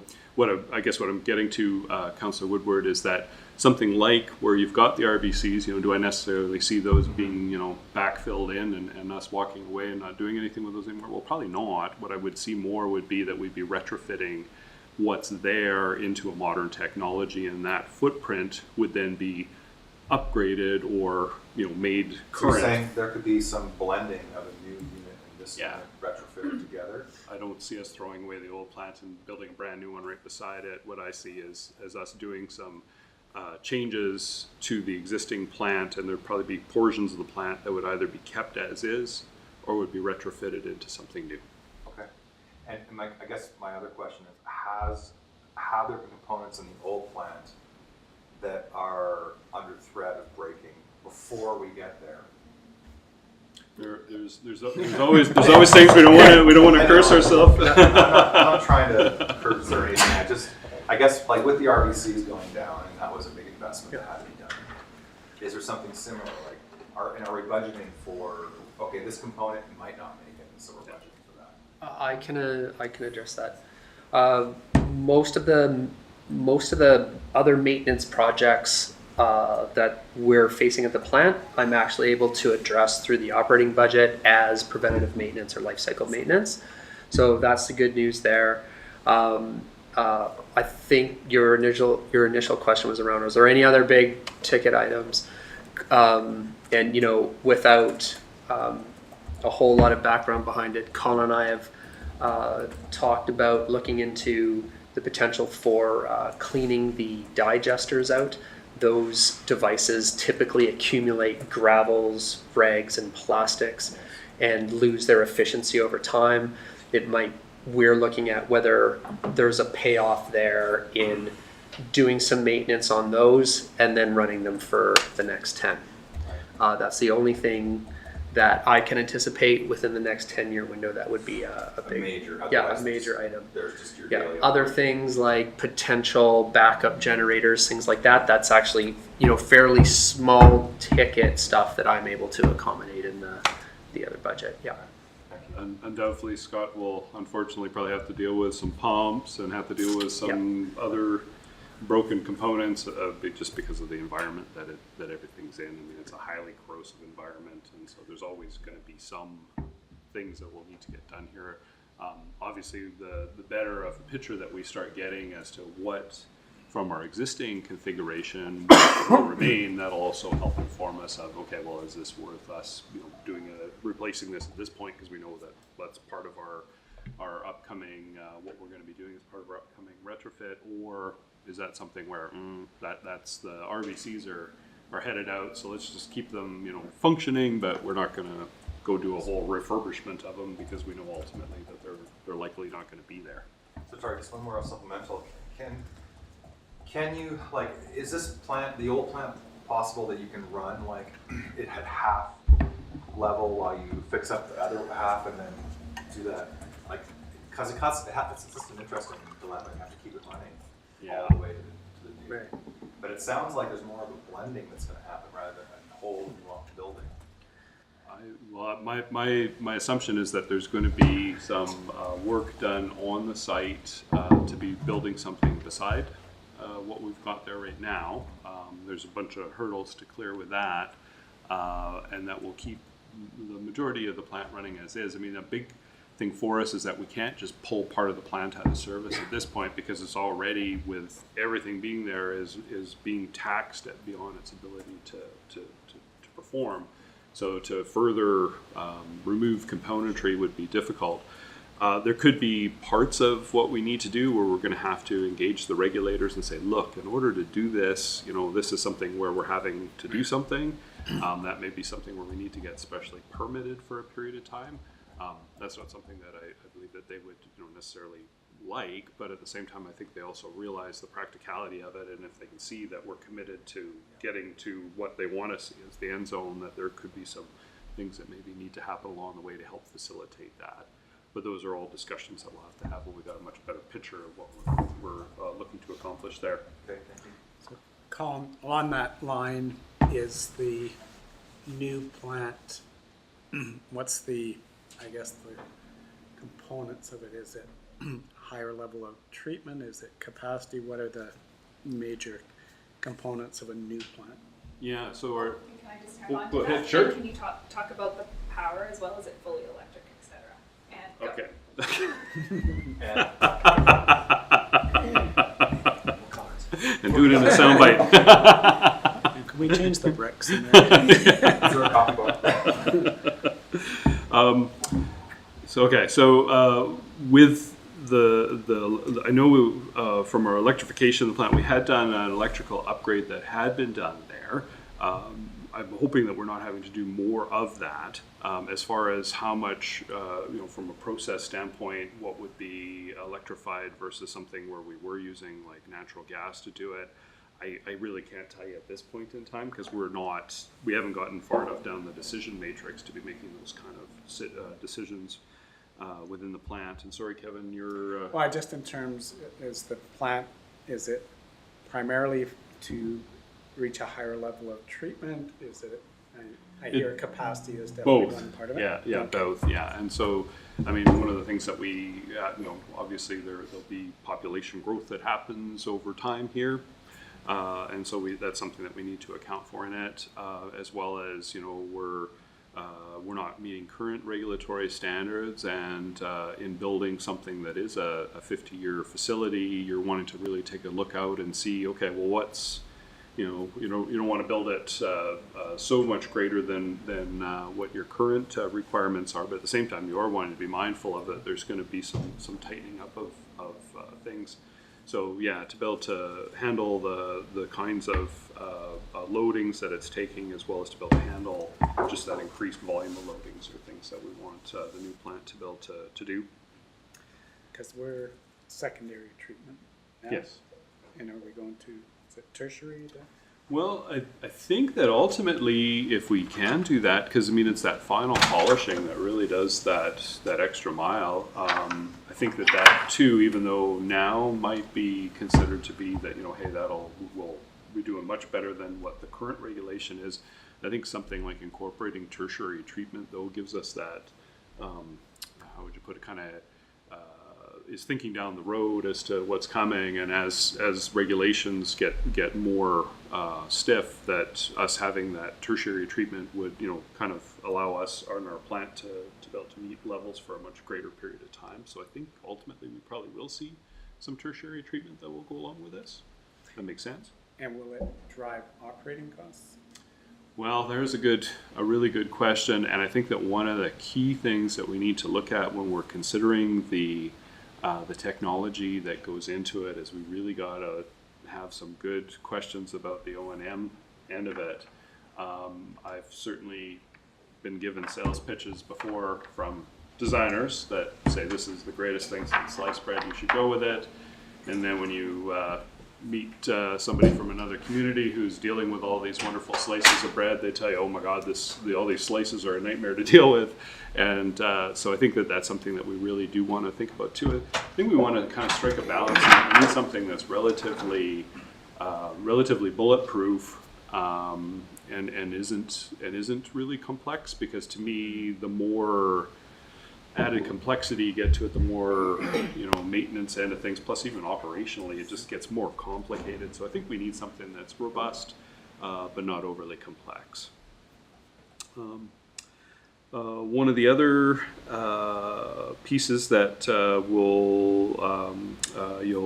Speaker 14: I guess what I'm getting to, Councillor Woodward, is that something like where you've got the RBCs, do I necessarily see those being, backfilled in and us walking away and not doing anything with those anymore? Well, probably not. What I would see more would be that we'd be retrofitting what's there into a modern technology, and that footprint would then be upgraded or made current.
Speaker 12: So you're saying there could be some blending of a new unit and this unit retrofitted together?
Speaker 14: I don't see us throwing away the old plant and building a brand new one right beside it. What I see is us doing some changes to the existing plant, and there'd probably be portions of the plant that would either be kept as is or would be retrofitted into something new.
Speaker 12: Okay. And I guess my other question is, have there been components in the old plant that are under threat of breaking before we get there?
Speaker 14: There's always things we don't want to curse ourselves.
Speaker 12: I'm not trying to curse or anything. I guess like with the RBCs going down, and that was a big investment that had to be done. Is there something similar? Like, are we budgeting for this component might not make it, so we're budgeting for that?
Speaker 16: I can address that. Most of the other maintenance projects that we're facing at the plant, I'm actually able to address through the operating budget as preventative maintenance or life cycle maintenance. So that's the good news there. I think your initial question was around, was there any other big ticket items? And without a whole lot of background behind it, Colin and I have talked about looking into the potential for cleaning the digesters out. Those devices typically accumulate gravels, rags, and plastics and lose their efficiency over time. We're looking at whether there's a payoff there in doing some maintenance on those and then running them for the next 10. That's the only thing that I can anticipate within the next 10-year window that would be a major item.
Speaker 12: There's just your daily
Speaker 16: Other things like potential backup generators, things like that, that's actually fairly small ticket stuff that I'm able to accommodate in the other budget. Yeah.
Speaker 14: And undoubtedly, Scott will unfortunately probably have to deal with some pumps and have to deal with some other broken components just because of the environment that everything's in. I mean, it's a highly corrosive environment, and so there's always going to be some things that will need to get done here. Obviously, the better of a picture that we start getting as to what from our existing configuration will remain, that'll also help inform us of, okay, well, is this worth us, replacing this at this point, because we know that that's part of our upcoming, what we're going to be doing as part of our upcoming retrofit, or is that something where that's the RVCs are headed out, so let's just keep them, functioning, but we're not going to go do a whole refurbishment of them because we know ultimately that they're likely not going to be there.
Speaker 12: So sorry, just one more supplemental. Can you, like, is this plant, the old plant, possible that you can run like it had half level while you fix up the other half and then do that? Like, because it's just an interesting dilemma. You have to keep it running all the way to the new.
Speaker 15: Right.
Speaker 12: But it sounds like there's more of a blending that's going to happen rather than a whole new building.
Speaker 14: Well, my assumption is that there's going to be some work done on the site to be building something beside what we've got there right now. There's a bunch of hurdles to clear with that, and that will keep the majority of the plant running as is. I mean, a big thing for us is that we can't just pull part of the plant out of service at this point because it's already, with everything being there, is being taxed at beyond its ability to perform. So to further remove componentry would be difficult. There could be parts of what we need to do where we're going to have to engage the regulators and say, look, in order to do this, this is something where we're having to do something. That may be something where we need to get specially permitted for a period of time. That's not something that I believe that they would necessarily like, but at the same time, I think they also realize the practicality of it, and if they can see that we're committed to getting to what they want to see as the end zone, that there could be some things that maybe need to happen along the way to help facilitate that. But those are all discussions that we'll have to have when we've got a much better picture of what we're looking to accomplish there.
Speaker 12: Okay, thank you.
Speaker 15: So, Colin, along that line is the new plant. What's the components of it? Is it higher level of treatment? Is it capacity? What are the major components of a new plant?
Speaker 2: Yeah, so our... Can I just have on
Speaker 14: go
Speaker 2: to
Speaker 14: ahead,
Speaker 2: that?
Speaker 14: sure.
Speaker 2: Can you talk about the power as well? Is it fully electric, etc.? And go.
Speaker 14: Okay. And do it in a soundbite.
Speaker 15: Can we change the bricks in there?
Speaker 14: So with the I know from our electrification of the plant, we had done an electrical upgrade that had been done there. I'm hoping that we're not having to do more of that. As far as how much, from a process standpoint, what would be electrified versus something where we were using like natural gas to do it, I really can't tell you at this point in time because we haven't gotten far enough down the decision matrix to be making those kind of decisions within the plant. And sorry, Kevin, you're...
Speaker 15: Well, just in terms, is the plant, is it primarily to reach a higher level of treatment? Is it, I hear capacity is definitely
Speaker 14: both.
Speaker 15: one part of it.
Speaker 14: Yeah, okay. Both, yeah. And so, I mean, one of the things that we, obviously there'll be population growth that happens over time here. And so that's something that we need to account for in it, as well as, we're not meeting current regulatory standards, and in building something that is a 50-year facility, you're wanting to really take a look out and see, okay, well, what's, you don't want to build it so much greater than what your current requirements are, but at the same time, you are wanting to be mindful of it. There's going to be some tightening up of things. So yeah, to be able to handle the kinds of loadings that it's taking, as well as to be able to handle just that increased volume of loadings, are things that we want the new plant to be able to do.
Speaker 15: Because we're secondary treatment now.
Speaker 14: Yes.
Speaker 15: And are we going to, is it tertiary?
Speaker 14: Well, I think that ultimately, if we can do that, because I mean, it's that final polishing that really does that extra mile. I think that too, even though now might be considered to be that, hey, we'll be doing much better than what the current regulation is. I think something like incorporating tertiary treatment though gives us that, how would you put it, kind of is thinking down the road as to what's coming, and as regulations get more stiff, that us having that tertiary treatment would, you know, kind of allow us on our plant to be able to meet levels for a much greater period of time. So I think ultimately we probably will see some tertiary treatment that will go along with this. That makes sense.
Speaker 15: And will it drive operating costs?
Speaker 14: Well, there's a really good question, and I think that one of the key things that we need to look at when we're considering the technology that goes into it is we really got to have some good questions about the O&M end of it. I've certainly been given sales pitches before from designers that say this is the greatest thing since sliced bread, you should go with it. And then when you meet somebody from another community who's dealing with all these wonderful slices of bread, they tell you, oh my God, all these slices are a nightmare to deal with. And so I think that that's something that we really do want to think about too. I think we want to kind of strike a balance. We need something that's relatively bulletproof and isn't really complex, because to me, the more added complexity you get to it, the more, you know, maintenance end of things, plus even operationally, it just gets more complicated. So I think we need something that's robust, but not overly complex. One of the other pieces that you'll,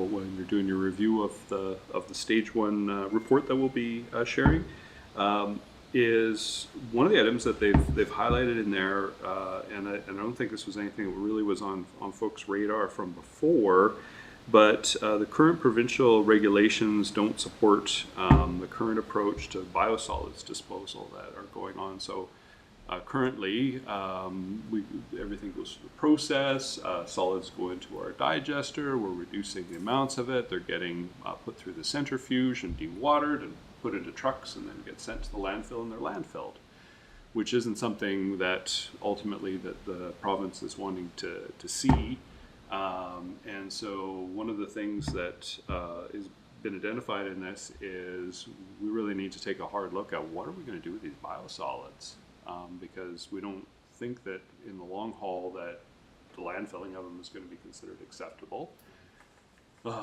Speaker 14: when you're doing your review of the stage one report that we'll be sharing, is one of the items that they've highlighted in there, and I don't think this was anything that really was on folks' radar from before, but the current provincial regulations don't support the current approach to biosolids disposal that are going on. So currently, everything goes through the process, solids go into our digester, we're reducing the amounts of it, they're getting put through the centrifuge and dewatered and put into trucks and then get sent to the landfill, and they're landfilled, which isn't something that ultimately that the province is wanting to see. And so one of the things that has been identified in this is we really need to take a hard look at what are we going to do with these biosolids, because we don't think that in the long haul that the landfilling of them is going to be considered acceptable.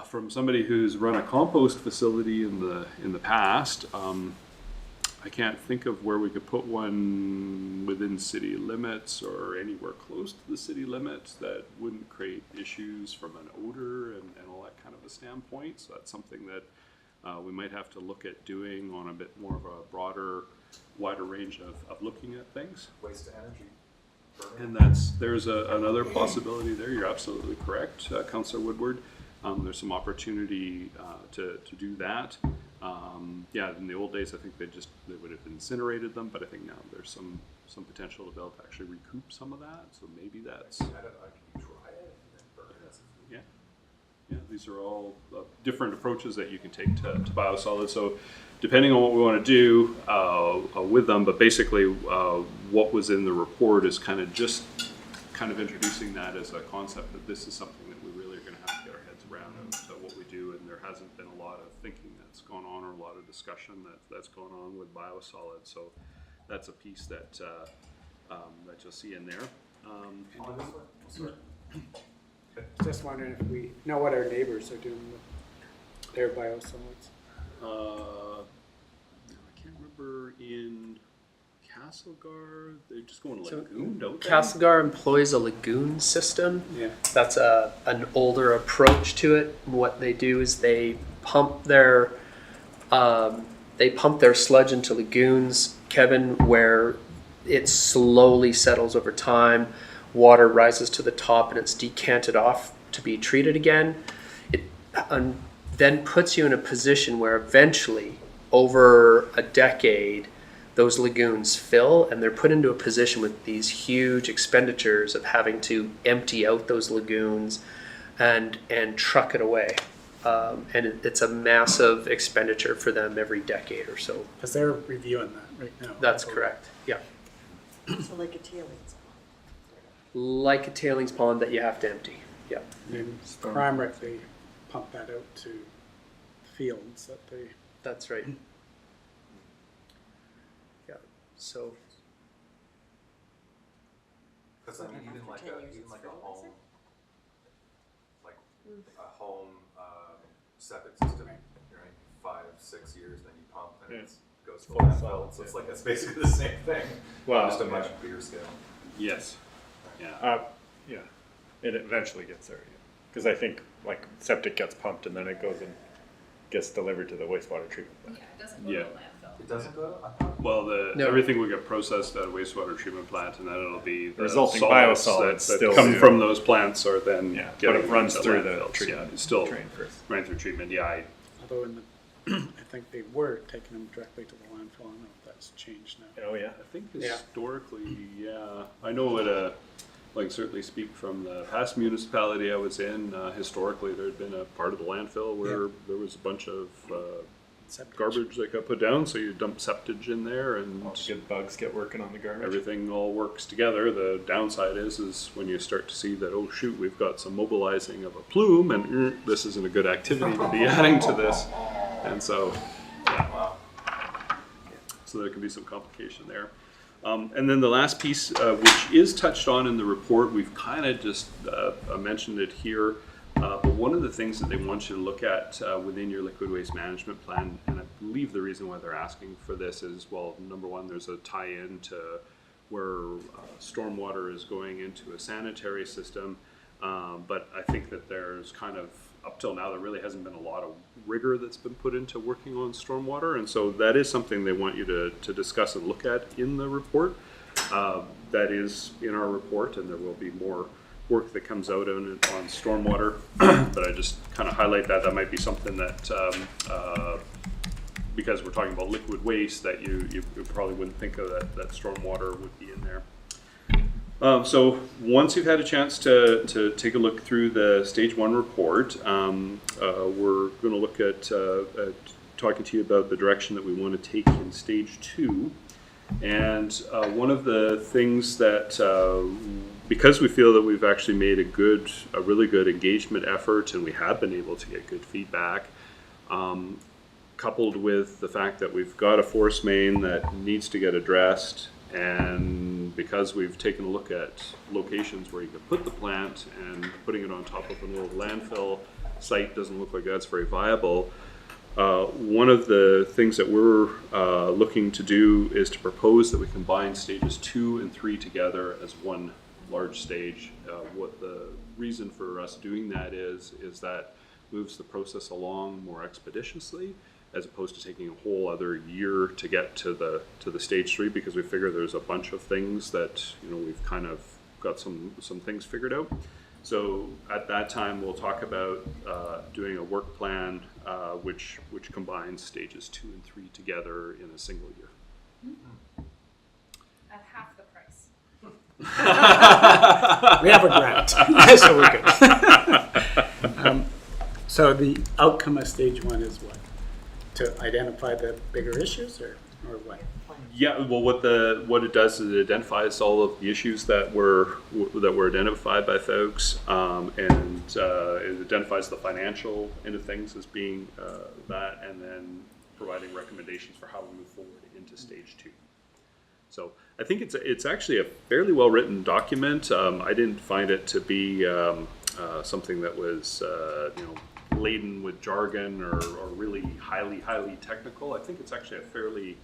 Speaker 14: From somebody who's run a compost facility in the past, I can't think of where we could put one within city limits or anywhere close to the city limits that wouldn't create issues from an odor and all that kind of a standpoint. So that's something that we might have to look at doing on a bit more of a wider range of looking at things.
Speaker 12: Waste to energy.
Speaker 14: And there's another possibility there. You're absolutely correct, Councillor Woodward. There's some opportunity to do that. Yeah, in the old days, I think they would have incinerated them, but I think now there's some potential to be able to actually recoup some of that. So maybe that's.
Speaker 12: I don't know, can you try it and then burn it?
Speaker 14: Yeah. Yeah, these are all different approaches that you can take to biosolids. So depending on what we want to do with them, but basically what was in the report is kind of introducing that as a concept that this is something that we really are going to have to get our heads around of what we do, and there hasn't been a lot of thinking that's gone on or a lot of discussion that's gone on with biosolids. So that's a piece that you'll see in there.
Speaker 15: Just wondering if we know what our neighbors are doing with their biosolids.
Speaker 14: I can't remember in Castlegar, they just go in a lagoon, don't they?
Speaker 16: Castlegar employs a lagoon system.
Speaker 15: Yeah.
Speaker 16: That's an older approach to it. What they do is they pump their sludge into lagoons, Kevin, where it slowly settles over time. Water rises to the top and it's decanted off to be treated again. It then puts you in a position where eventually, over a decade, those lagoons fill, and they're put into a position with these huge expenditures of having to empty out those lagoons and truck it away. And it's a massive expenditure for them every decade or so.
Speaker 15: Because they're reviewing that right now.
Speaker 16: That's correct, yeah.
Speaker 6: So like a tailings.
Speaker 16: Like a tailings pond that you have to empty, yeah.
Speaker 15: And primarily they pump that out to fields that they.
Speaker 16: That's right. Yeah, so.
Speaker 12: Because I mean, even like a home, like a home septic system, right? 5-6 years, then you pump and it goes full landfill. So it's like it's basically the same thing, just a much bigger scale.
Speaker 14: Yes. Yeah. Yeah. It eventually gets there. Because I think like septic gets pumped and then it goes and gets delivered to the wastewater treatment plant.
Speaker 2: Yeah, it doesn't go to landfill.
Speaker 12: It doesn't go to.
Speaker 14: Well,
Speaker 16: No.
Speaker 14: everything will get processed at a wastewater treatment plant, and then it'll be the
Speaker 13: Resulting
Speaker 14: solids
Speaker 13: biosolids
Speaker 14: that
Speaker 13: still
Speaker 14: come
Speaker 13: do.
Speaker 14: from those plants, or then
Speaker 13: But
Speaker 14: getting
Speaker 13: it runs
Speaker 14: into
Speaker 13: through the
Speaker 14: landfills.
Speaker 13: treatment
Speaker 14: Yeah, it's still
Speaker 13: train first.
Speaker 14: ran through treatment. Yeah,
Speaker 15: Although in the, I think they were taking them directly to the landfill. I don't know if that's changed now.
Speaker 13: Oh yeah.
Speaker 14: I think
Speaker 15: Yeah.
Speaker 14: historically, yeah. I know it. Like certainly speak from the past municipality I was in. Historically, there had been a part of the landfill where there was a bunch of garbage that got put down. So you dump septage in there, and
Speaker 13: Good bugs get working on the garbage.
Speaker 14: everything all works together. The downside is when you start to see that, oh shoot, we've got some mobilizing of a plume, and this isn't a good activity to be adding to this, and so so there can be some complication there. And then the last piece, which is touched on in the report, we've kind of just mentioned it here, but one of the things that they want you to look at within your liquid waste management plan, and I believe the reason why they're asking for this is, well, number one, there's a tie-in to where stormwater is going into a sanitary system, but I think that there's kind of, up till now, there really hasn't been a lot of rigor that's been put into working on stormwater, and so that is something they want you to discuss and look at in the report. That is in our report, and there will be more work that comes out on stormwater, but I just kind of highlight that might be something that, because we're talking about liquid waste, that you probably wouldn't think of that stormwater would be in there. So once you've had a chance to take a look through the stage 1 report, we're going to look at talking to you about the direction that we want to take in stage 2. And one of the things that, because we feel that we've actually made a really good engagement effort, and we have been able to get good feedback, coupled with the fact that we've got a force main that needs to get addressed, and because we've taken a look at locations where you can put the plant, and putting it on top of an old landfill site doesn't look like that's very viable, one of the things that we're looking to do is to propose that we combine stages 2 and 3 together as one large stage. What the reason for us doing that is that moves the process along more expeditiously, as opposed to taking a whole other year to get to the stage 3, because we figure there's a bunch of things that, we've kind of got some things figured out. So at that time, we'll talk about doing a work plan which combines stages 2 and 3 together in a single year.
Speaker 2: At half the price.
Speaker 15: We have a grant, so we're good. So the outcome of stage 1 is what? To identify the bigger issues, or what?
Speaker 14: Yeah, well, what it does is it identifies all of the issues that were identified by folks, and it identifies the financial end of things as being that, and then providing recommendations for how we move forward into stage 2. So I think it's actually a fairly well written document. I didn't find it to be something that was laden with jargon or really highly technical. I think it's actually a fairly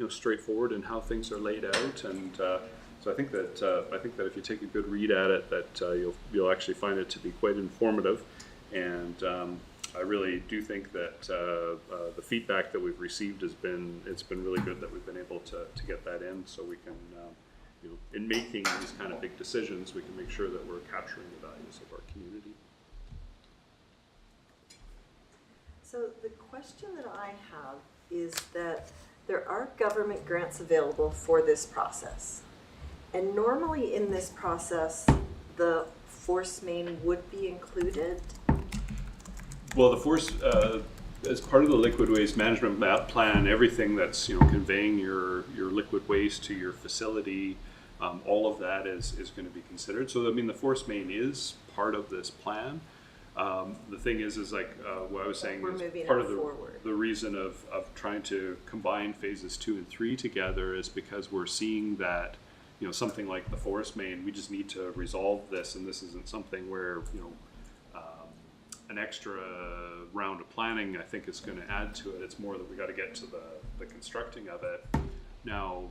Speaker 14: straightforward in how things are laid out, and so I think that if you take a good read at it, that you'll actually find it to be quite informative, and I really do think that the feedback that we've received has been really good, that we've been able to get that in, so we can in making these kind of big decisions, we can make sure that we're capturing the values of our community.
Speaker 6: So the question that I have is that there are government grants available for this process. And normally in this process, the force main would be included.
Speaker 14: Well, the force, as part of the liquid waste management plan, everything that's conveying your liquid waste to your facility, all of that is going to be considered. So I mean, the force main is part of this plan. The thing is like what I was saying, is part of the reason of trying to combine phases 2 and 3 together is because we're seeing that something like the force main, we just need to resolve this, and this isn't something where an extra round of planning, I think, is going to add to it. It's more that we got to get to the constructing of it. Now,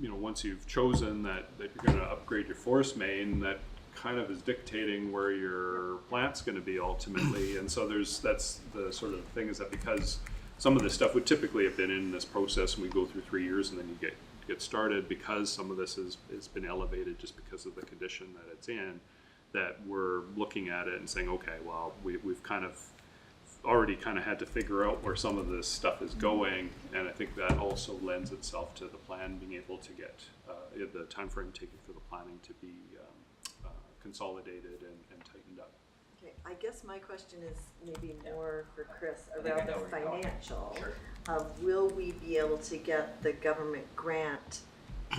Speaker 14: you know, once you've chosen that you're going to upgrade your force main, that kind of is dictating where your plant's going to be ultimately. And so that's the sort of thing, is that because some of this stuff would typically have been in this process and we go through 3 years and then you get started, because some of this has been elevated just because of the condition that it's in, that we're looking at it and saying, okay, well, we've kind of already kind of had to figure out where some of this stuff is going, and I think that also lends itself to the plan being able to get the time frame taken for the planning to be consolidated and tightened up.
Speaker 6: Okay, I guess my question is maybe more for Chris around the financial. Will we be able to get the government grant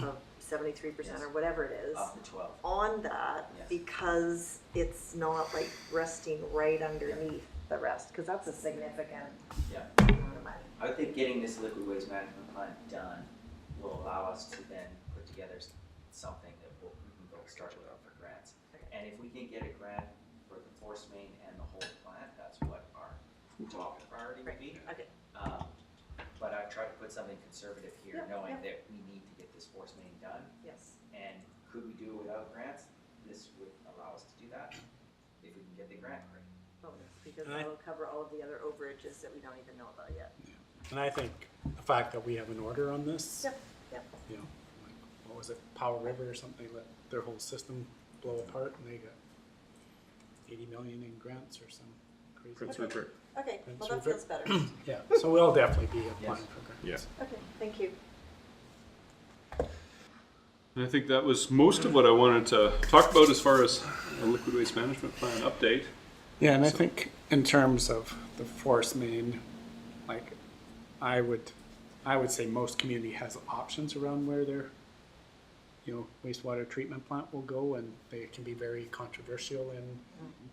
Speaker 6: of 73% or whatever it is
Speaker 3: Off the 12.
Speaker 6: on that, because it's not like resting right underneath the rest, because that's a significant amount of money.
Speaker 3: I think getting this liquid waste management plan done will allow us to then put together something that we can go start with for grants. And if we can get a grant for the force main and the whole plant, that's what our top priority would be.
Speaker 6: Okay.
Speaker 3: But I've tried to put something conservative here, knowing that we need to get this force main done.
Speaker 6: Yes.
Speaker 3: And could we do it without grants? This would allow us to do that if we can get the grant right.
Speaker 6: Bonus, because that'll cover all of the other overages that we don't even know about yet.
Speaker 15: And I think the fact that we have an order on this,
Speaker 6: Yep, yep.
Speaker 15: you know, like, what was it, Powell River or something, let their whole system blow apart and they got 80 million in grants or some crazy.
Speaker 14: Prince Rupert.
Speaker 6: Okay,
Speaker 15: Prince
Speaker 6: well that
Speaker 15: Rupert.
Speaker 6: feels better.
Speaker 15: Yeah, so we'll definitely be applying for grants.
Speaker 14: Yeah.
Speaker 6: Okay, thank you.
Speaker 14: And I think that was most of what I wanted to talk about as far as a liquid waste management plan update.
Speaker 15: Yeah, and I think in terms of the force main, like, I would say most community has options around where their, you know, wastewater treatment plant will go, and they can be very controversial in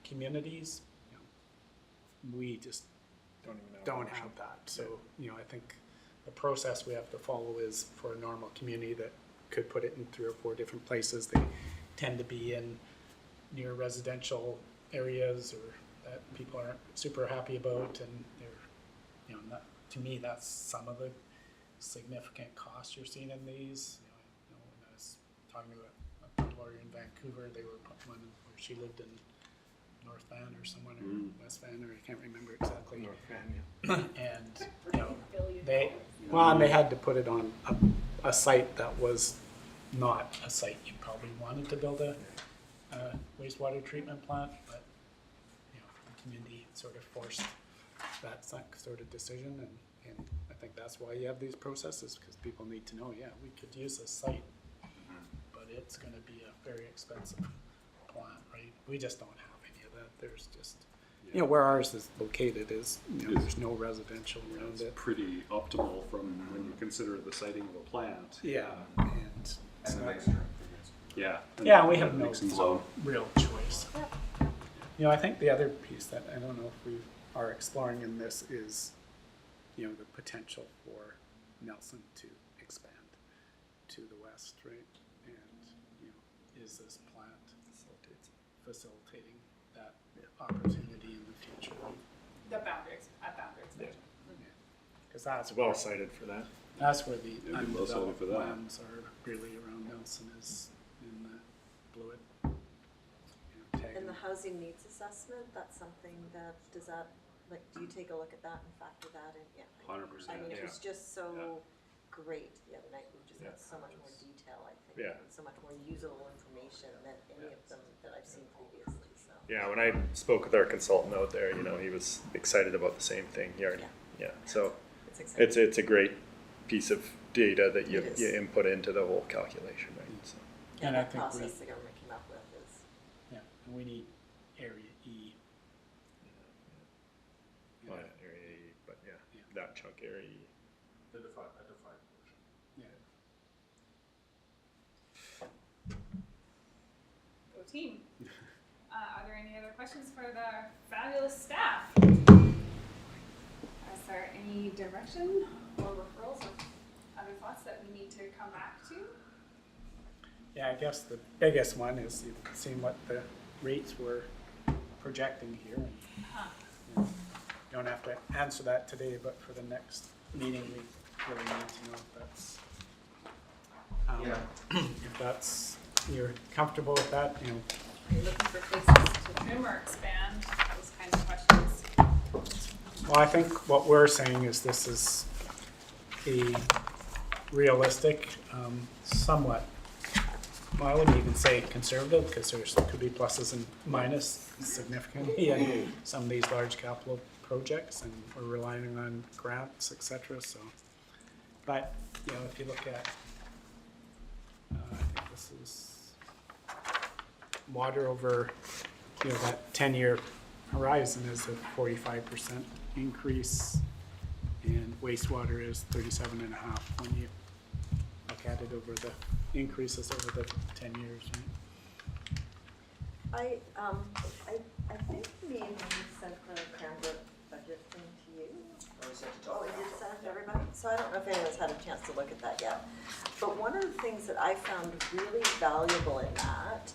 Speaker 15: communities. You know, we just don't have that. So, you know, I think the process we have to follow is for a normal community that could put it in 3 or 4 different places. They tend to be in near residential areas or that people aren't super happy about, and they're, you know, not, to me, that's some of the significant costs you're seeing in these. You know, when I was talking to a lawyer in Vancouver, they were putting one where she lived in North Van or somewhere, or West Van, or I can't remember exactly.
Speaker 8: North Van, yeah.
Speaker 15: And, you know, they had to put it on a site that was not a site you probably wanted to build a wastewater treatment plant, but, you know, the community sort of forced that sort of decision, and I think that's why you have these processes, because people need to know, yeah, we could use this site, but it's gonna be a very expensive plant, right? We just don't have any of that. There's just, you know, where ours is located is, you know, there's no residential around
Speaker 14: It's
Speaker 15: it.
Speaker 14: pretty optimal from when you consider the siting of a plant.
Speaker 15: Yeah, and
Speaker 12: And the mixture.
Speaker 14: Yeah.
Speaker 15: yeah, we have no
Speaker 14: mixing zone.
Speaker 15: real choice. You know, I think the other piece that I don't know if we are exploring in this is, you know, the potential for Nelson to expand to the west, right? And, you know, is this plant facilitating that opportunity in the future?
Speaker 2: The boundaries, at boundary expansion.
Speaker 15: Because that's
Speaker 8: It's well cited for that.
Speaker 15: That's where the
Speaker 14: Yeah, it'd be well suited
Speaker 15: undeveloped
Speaker 14: for that.
Speaker 15: lands are really around Nelson, is in the Blewett. You know, tag.
Speaker 6: And the housing needs assessment, that's something that, does that, like, do you take a look at that and factor that in? Yeah.
Speaker 14: 100%.
Speaker 6: I mean, it
Speaker 14: yeah.
Speaker 6: was just so great the other night, we just had so much more detail, I think.
Speaker 8: Yeah.
Speaker 6: And so much more usable information than any of them that I've seen previously, so.
Speaker 13: Yeah, when I spoke with our consultant out there, you know, he was excited about the same thing. He already, so
Speaker 6: It's exciting.
Speaker 13: it's a great piece of data that you
Speaker 6: It is.
Speaker 13: input into the whole calculation, right? So.
Speaker 6: Yeah,
Speaker 15: And I
Speaker 6: that
Speaker 15: think
Speaker 6: process the government came up with is.
Speaker 15: Yeah, and we need Area E.
Speaker 13: Oh, yeah, area E, but yeah, that chunk area E.
Speaker 14: A defined portion.
Speaker 15: Yeah.
Speaker 2: Go team. Are there any other questions for the fabulous staff? Is there any direction or referrals or other thoughts that we need to come back to?
Speaker 15: Yeah, I guess the biggest one is you've seen what the rates were projecting here. And don't have to answer that today, but for the next meeting, we really need to know if that's, you're comfortable with that, you know.
Speaker 2: Are you looking for places to trim or expand? Those kinds of questions.
Speaker 15: Well, I think what we're saying is this is a realistic, somewhat, well, I wouldn't even say conservative, because there could be pluses and minus significantly in some of these large capital projects, and we're relying on grants, et cetera, so. But, you know, if you look at, I think this is water over, you know, that 10-year horizon is a 45% increase, and wastewater is 37.5 when you look at it over the increases over the 10 years. Right?
Speaker 6: I think me and you sent the Cranbrook budget thing to you. Oh, we did send it to everybody? So I don't know if anyone's had a chance to look at that yet. But one of the things that I found really valuable in that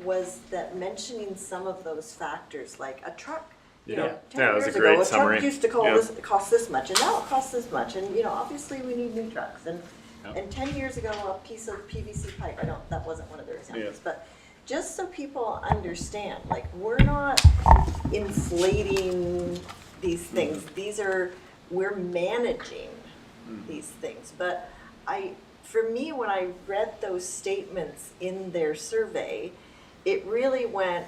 Speaker 6: was that mentioning some of those factors, like a truck. You know, 10 years ago, a truck used to cost this much, and now it costs this much. And, you know, obviously we need new trucks. And 10 years ago, a piece of PVC pipe, that wasn't one of their examples, but just so people understand, like, we're not inflating these things. We're managing these things. But for me, when I read those statements in their survey, it really went,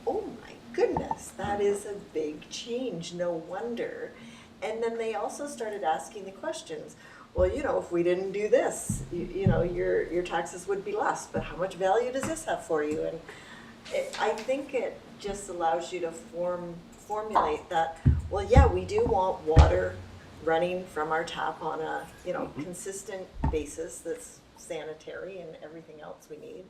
Speaker 6: oh my goodness, that is a big change, no wonder. And then they also started asking the questions. Well, you know, if we didn't do this, you know, your taxes would be less, but how much value does this have for you? And I think it just allows you to formulate that, well, yeah, we do want water running from our tap on a, you know, consistent basis that's sanitary and everything else we need.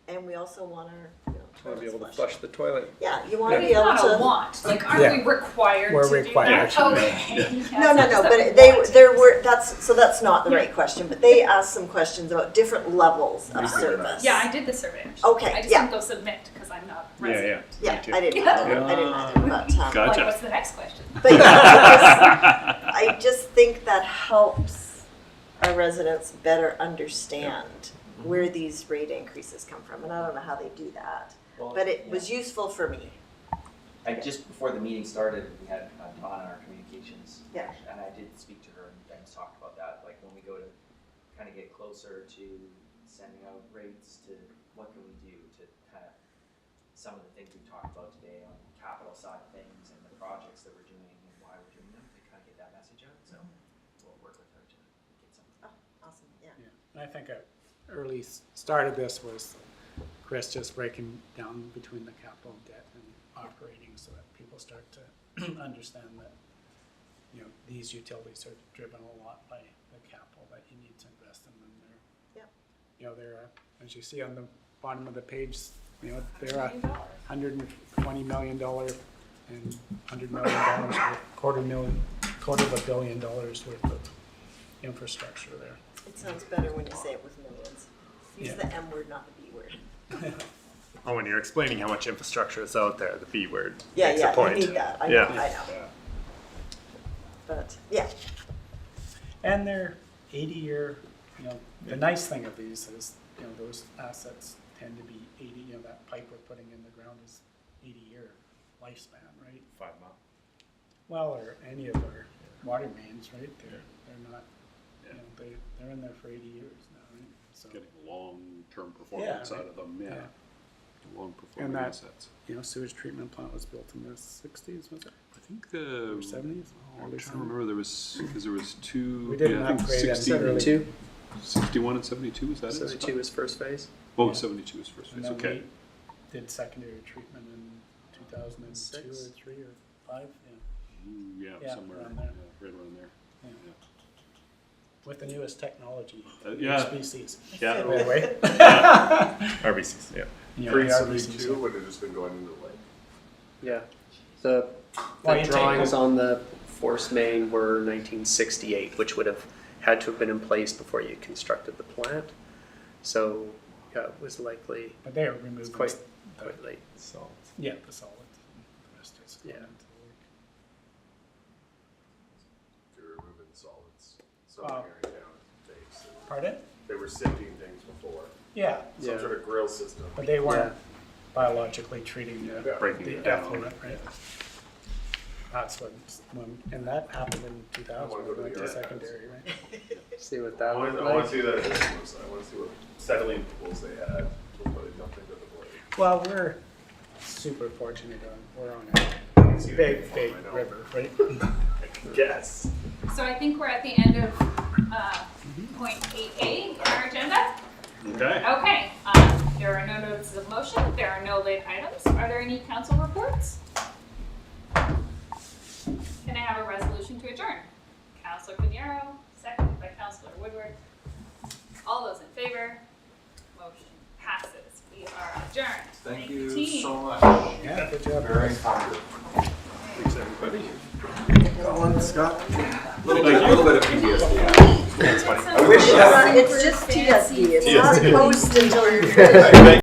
Speaker 6: And we also want our, you know,
Speaker 16: Want to be able to flush the toilet.
Speaker 6: Yeah, you want to be able
Speaker 2: It's
Speaker 6: to.
Speaker 2: not a want, like, aren't we required to do that? Okay.
Speaker 6: No, but there were, that's not the right question, but they asked some questions about different levels of service.
Speaker 2: Yeah, I did the survey, actually.
Speaker 6: Okay,
Speaker 2: I just
Speaker 6: yeah.
Speaker 2: didn't go submit, because I'm not resident.
Speaker 6: Yeah, I didn't either, but,
Speaker 2: Like, what's the next question?
Speaker 6: But yeah, I just think that helps our residents better understand where these rate increases come from, and I don't know how they do that, but it was useful for me.
Speaker 3: Just before the meeting started, we had Dawn in our communications,
Speaker 6: Yeah.
Speaker 3: and I did speak to her and just talked about that, like when we go to kind of get closer to sending out rates, to what can we do to kind of, some of the things we've talked about today on the capital side of things and the projects that we're doing and why we're doing them, to kind of get that message out, so we'll work with her to get some.
Speaker 6: Oh, awesome, yeah.
Speaker 15: And I think a early start of this was Chris just breaking down between the capital debt and operating, so that people start to understand that, you know, these utilities are driven a lot by the capital that you need to invest in them. You know, they're as you see on the bottom of the page, you know, they're $120 million and $100 million worth, quarter of $1 billion worth of infrastructure there.
Speaker 6: It sounds better when you say it with millions. Use the M word, not the B word.
Speaker 13: Oh, when you're explaining how much infrastructure is out there, the B word
Speaker 6: Yeah,
Speaker 13: makes a point.
Speaker 6: you need that. I
Speaker 13: Yeah.
Speaker 6: know. But, yeah.
Speaker 15: And they're 80-year, you know, the nice thing of these is, you know, those assets tend to be 80, you know, that pipe we're putting in the ground is 80-year lifespan, right?
Speaker 14: 5 months.
Speaker 15: Well, or any of our water mains, right? They're not, you know, they're in there for 80 years now, right? So
Speaker 14: Getting long-term performance out of them, yeah. Long-performing
Speaker 15: and that,
Speaker 14: assets.
Speaker 15: you know, sewage treatment plant was built in the 60s, was it?
Speaker 14: I think the...
Speaker 15: Or 70s?
Speaker 14: I'm trying to remember, there was, because there was two...
Speaker 15: We did an
Speaker 14: I think
Speaker 15: upgrade at
Speaker 16: 72?
Speaker 14: 61 and 72, is that it?
Speaker 16: 72 was first phase.
Speaker 14: Oh,
Speaker 15: Yeah.
Speaker 14: 72 is first
Speaker 15: And
Speaker 14: phase,
Speaker 15: then
Speaker 14: okay.
Speaker 15: we did secondary treatment in 2002 or 3 or 5,
Speaker 14: Yeah,
Speaker 15: Yeah,
Speaker 14: somewhere,
Speaker 15: around there.
Speaker 14: right around there.
Speaker 15: Yeah. With the newest technology,
Speaker 14: yeah.
Speaker 15: HBCs.
Speaker 14: Yeah.
Speaker 15: By the way.
Speaker 14: RBCs, yeah.
Speaker 15: Yeah,
Speaker 7: Pre-72 would have just been going into the lake.
Speaker 16: Yeah. The
Speaker 15: Well, you take
Speaker 16: drawings
Speaker 15: them-
Speaker 16: on the force main were 1968, which would have had to have been in place before you constructed the plant. So, yeah, it was likely
Speaker 15: But they are removed.
Speaker 16: quite
Speaker 15: the,
Speaker 16: late.
Speaker 15: Yeah, the solids. And the rest is going into the lake.
Speaker 16: Yeah.
Speaker 15: Yeah.
Speaker 14: solids.
Speaker 15: Wow.
Speaker 14: Somewhere down base.
Speaker 15: Pardon?
Speaker 14: They were sifting things before.
Speaker 15: Yeah,
Speaker 14: Some sort of grill system.
Speaker 15: but they weren't biologically treating the
Speaker 14: Breaking it
Speaker 15: effluent,
Speaker 14: down.
Speaker 15: right? That's when, and that happened in 2000,
Speaker 14: I wanna go to
Speaker 15: when we went
Speaker 14: the
Speaker 15: to
Speaker 14: yard
Speaker 15: secondary, right?
Speaker 16: See what
Speaker 14: I
Speaker 16: that
Speaker 14: want
Speaker 16: looked
Speaker 14: to
Speaker 16: like.
Speaker 14: see that. I want to see what settling pools they had before they dumped into the blade.
Speaker 15: Well, we're super fortunate we're on a big, big
Speaker 14: I know.
Speaker 15: river, right?
Speaker 14: Yes.
Speaker 2: So I think we're at the end of point 8A in our agenda.
Speaker 14: Okay.
Speaker 2: Okay, there are no notices of motion, there are no late items. Are there any council reports? Can I have a resolution to adjourn? Councilor Pinheiro, seconded by Councilor Woodward. All those in favor? Motion passes. We are adjourned.
Speaker 12: Thank
Speaker 2: you,
Speaker 12: you
Speaker 2: team.
Speaker 12: so much.
Speaker 15: Yeah, good job.
Speaker 12: Very informative.
Speaker 14: Thanks, everybody.
Speaker 12: Go on, Scott. A little bit of PTSD.
Speaker 6: It's just TSD, it's not post until you're finished.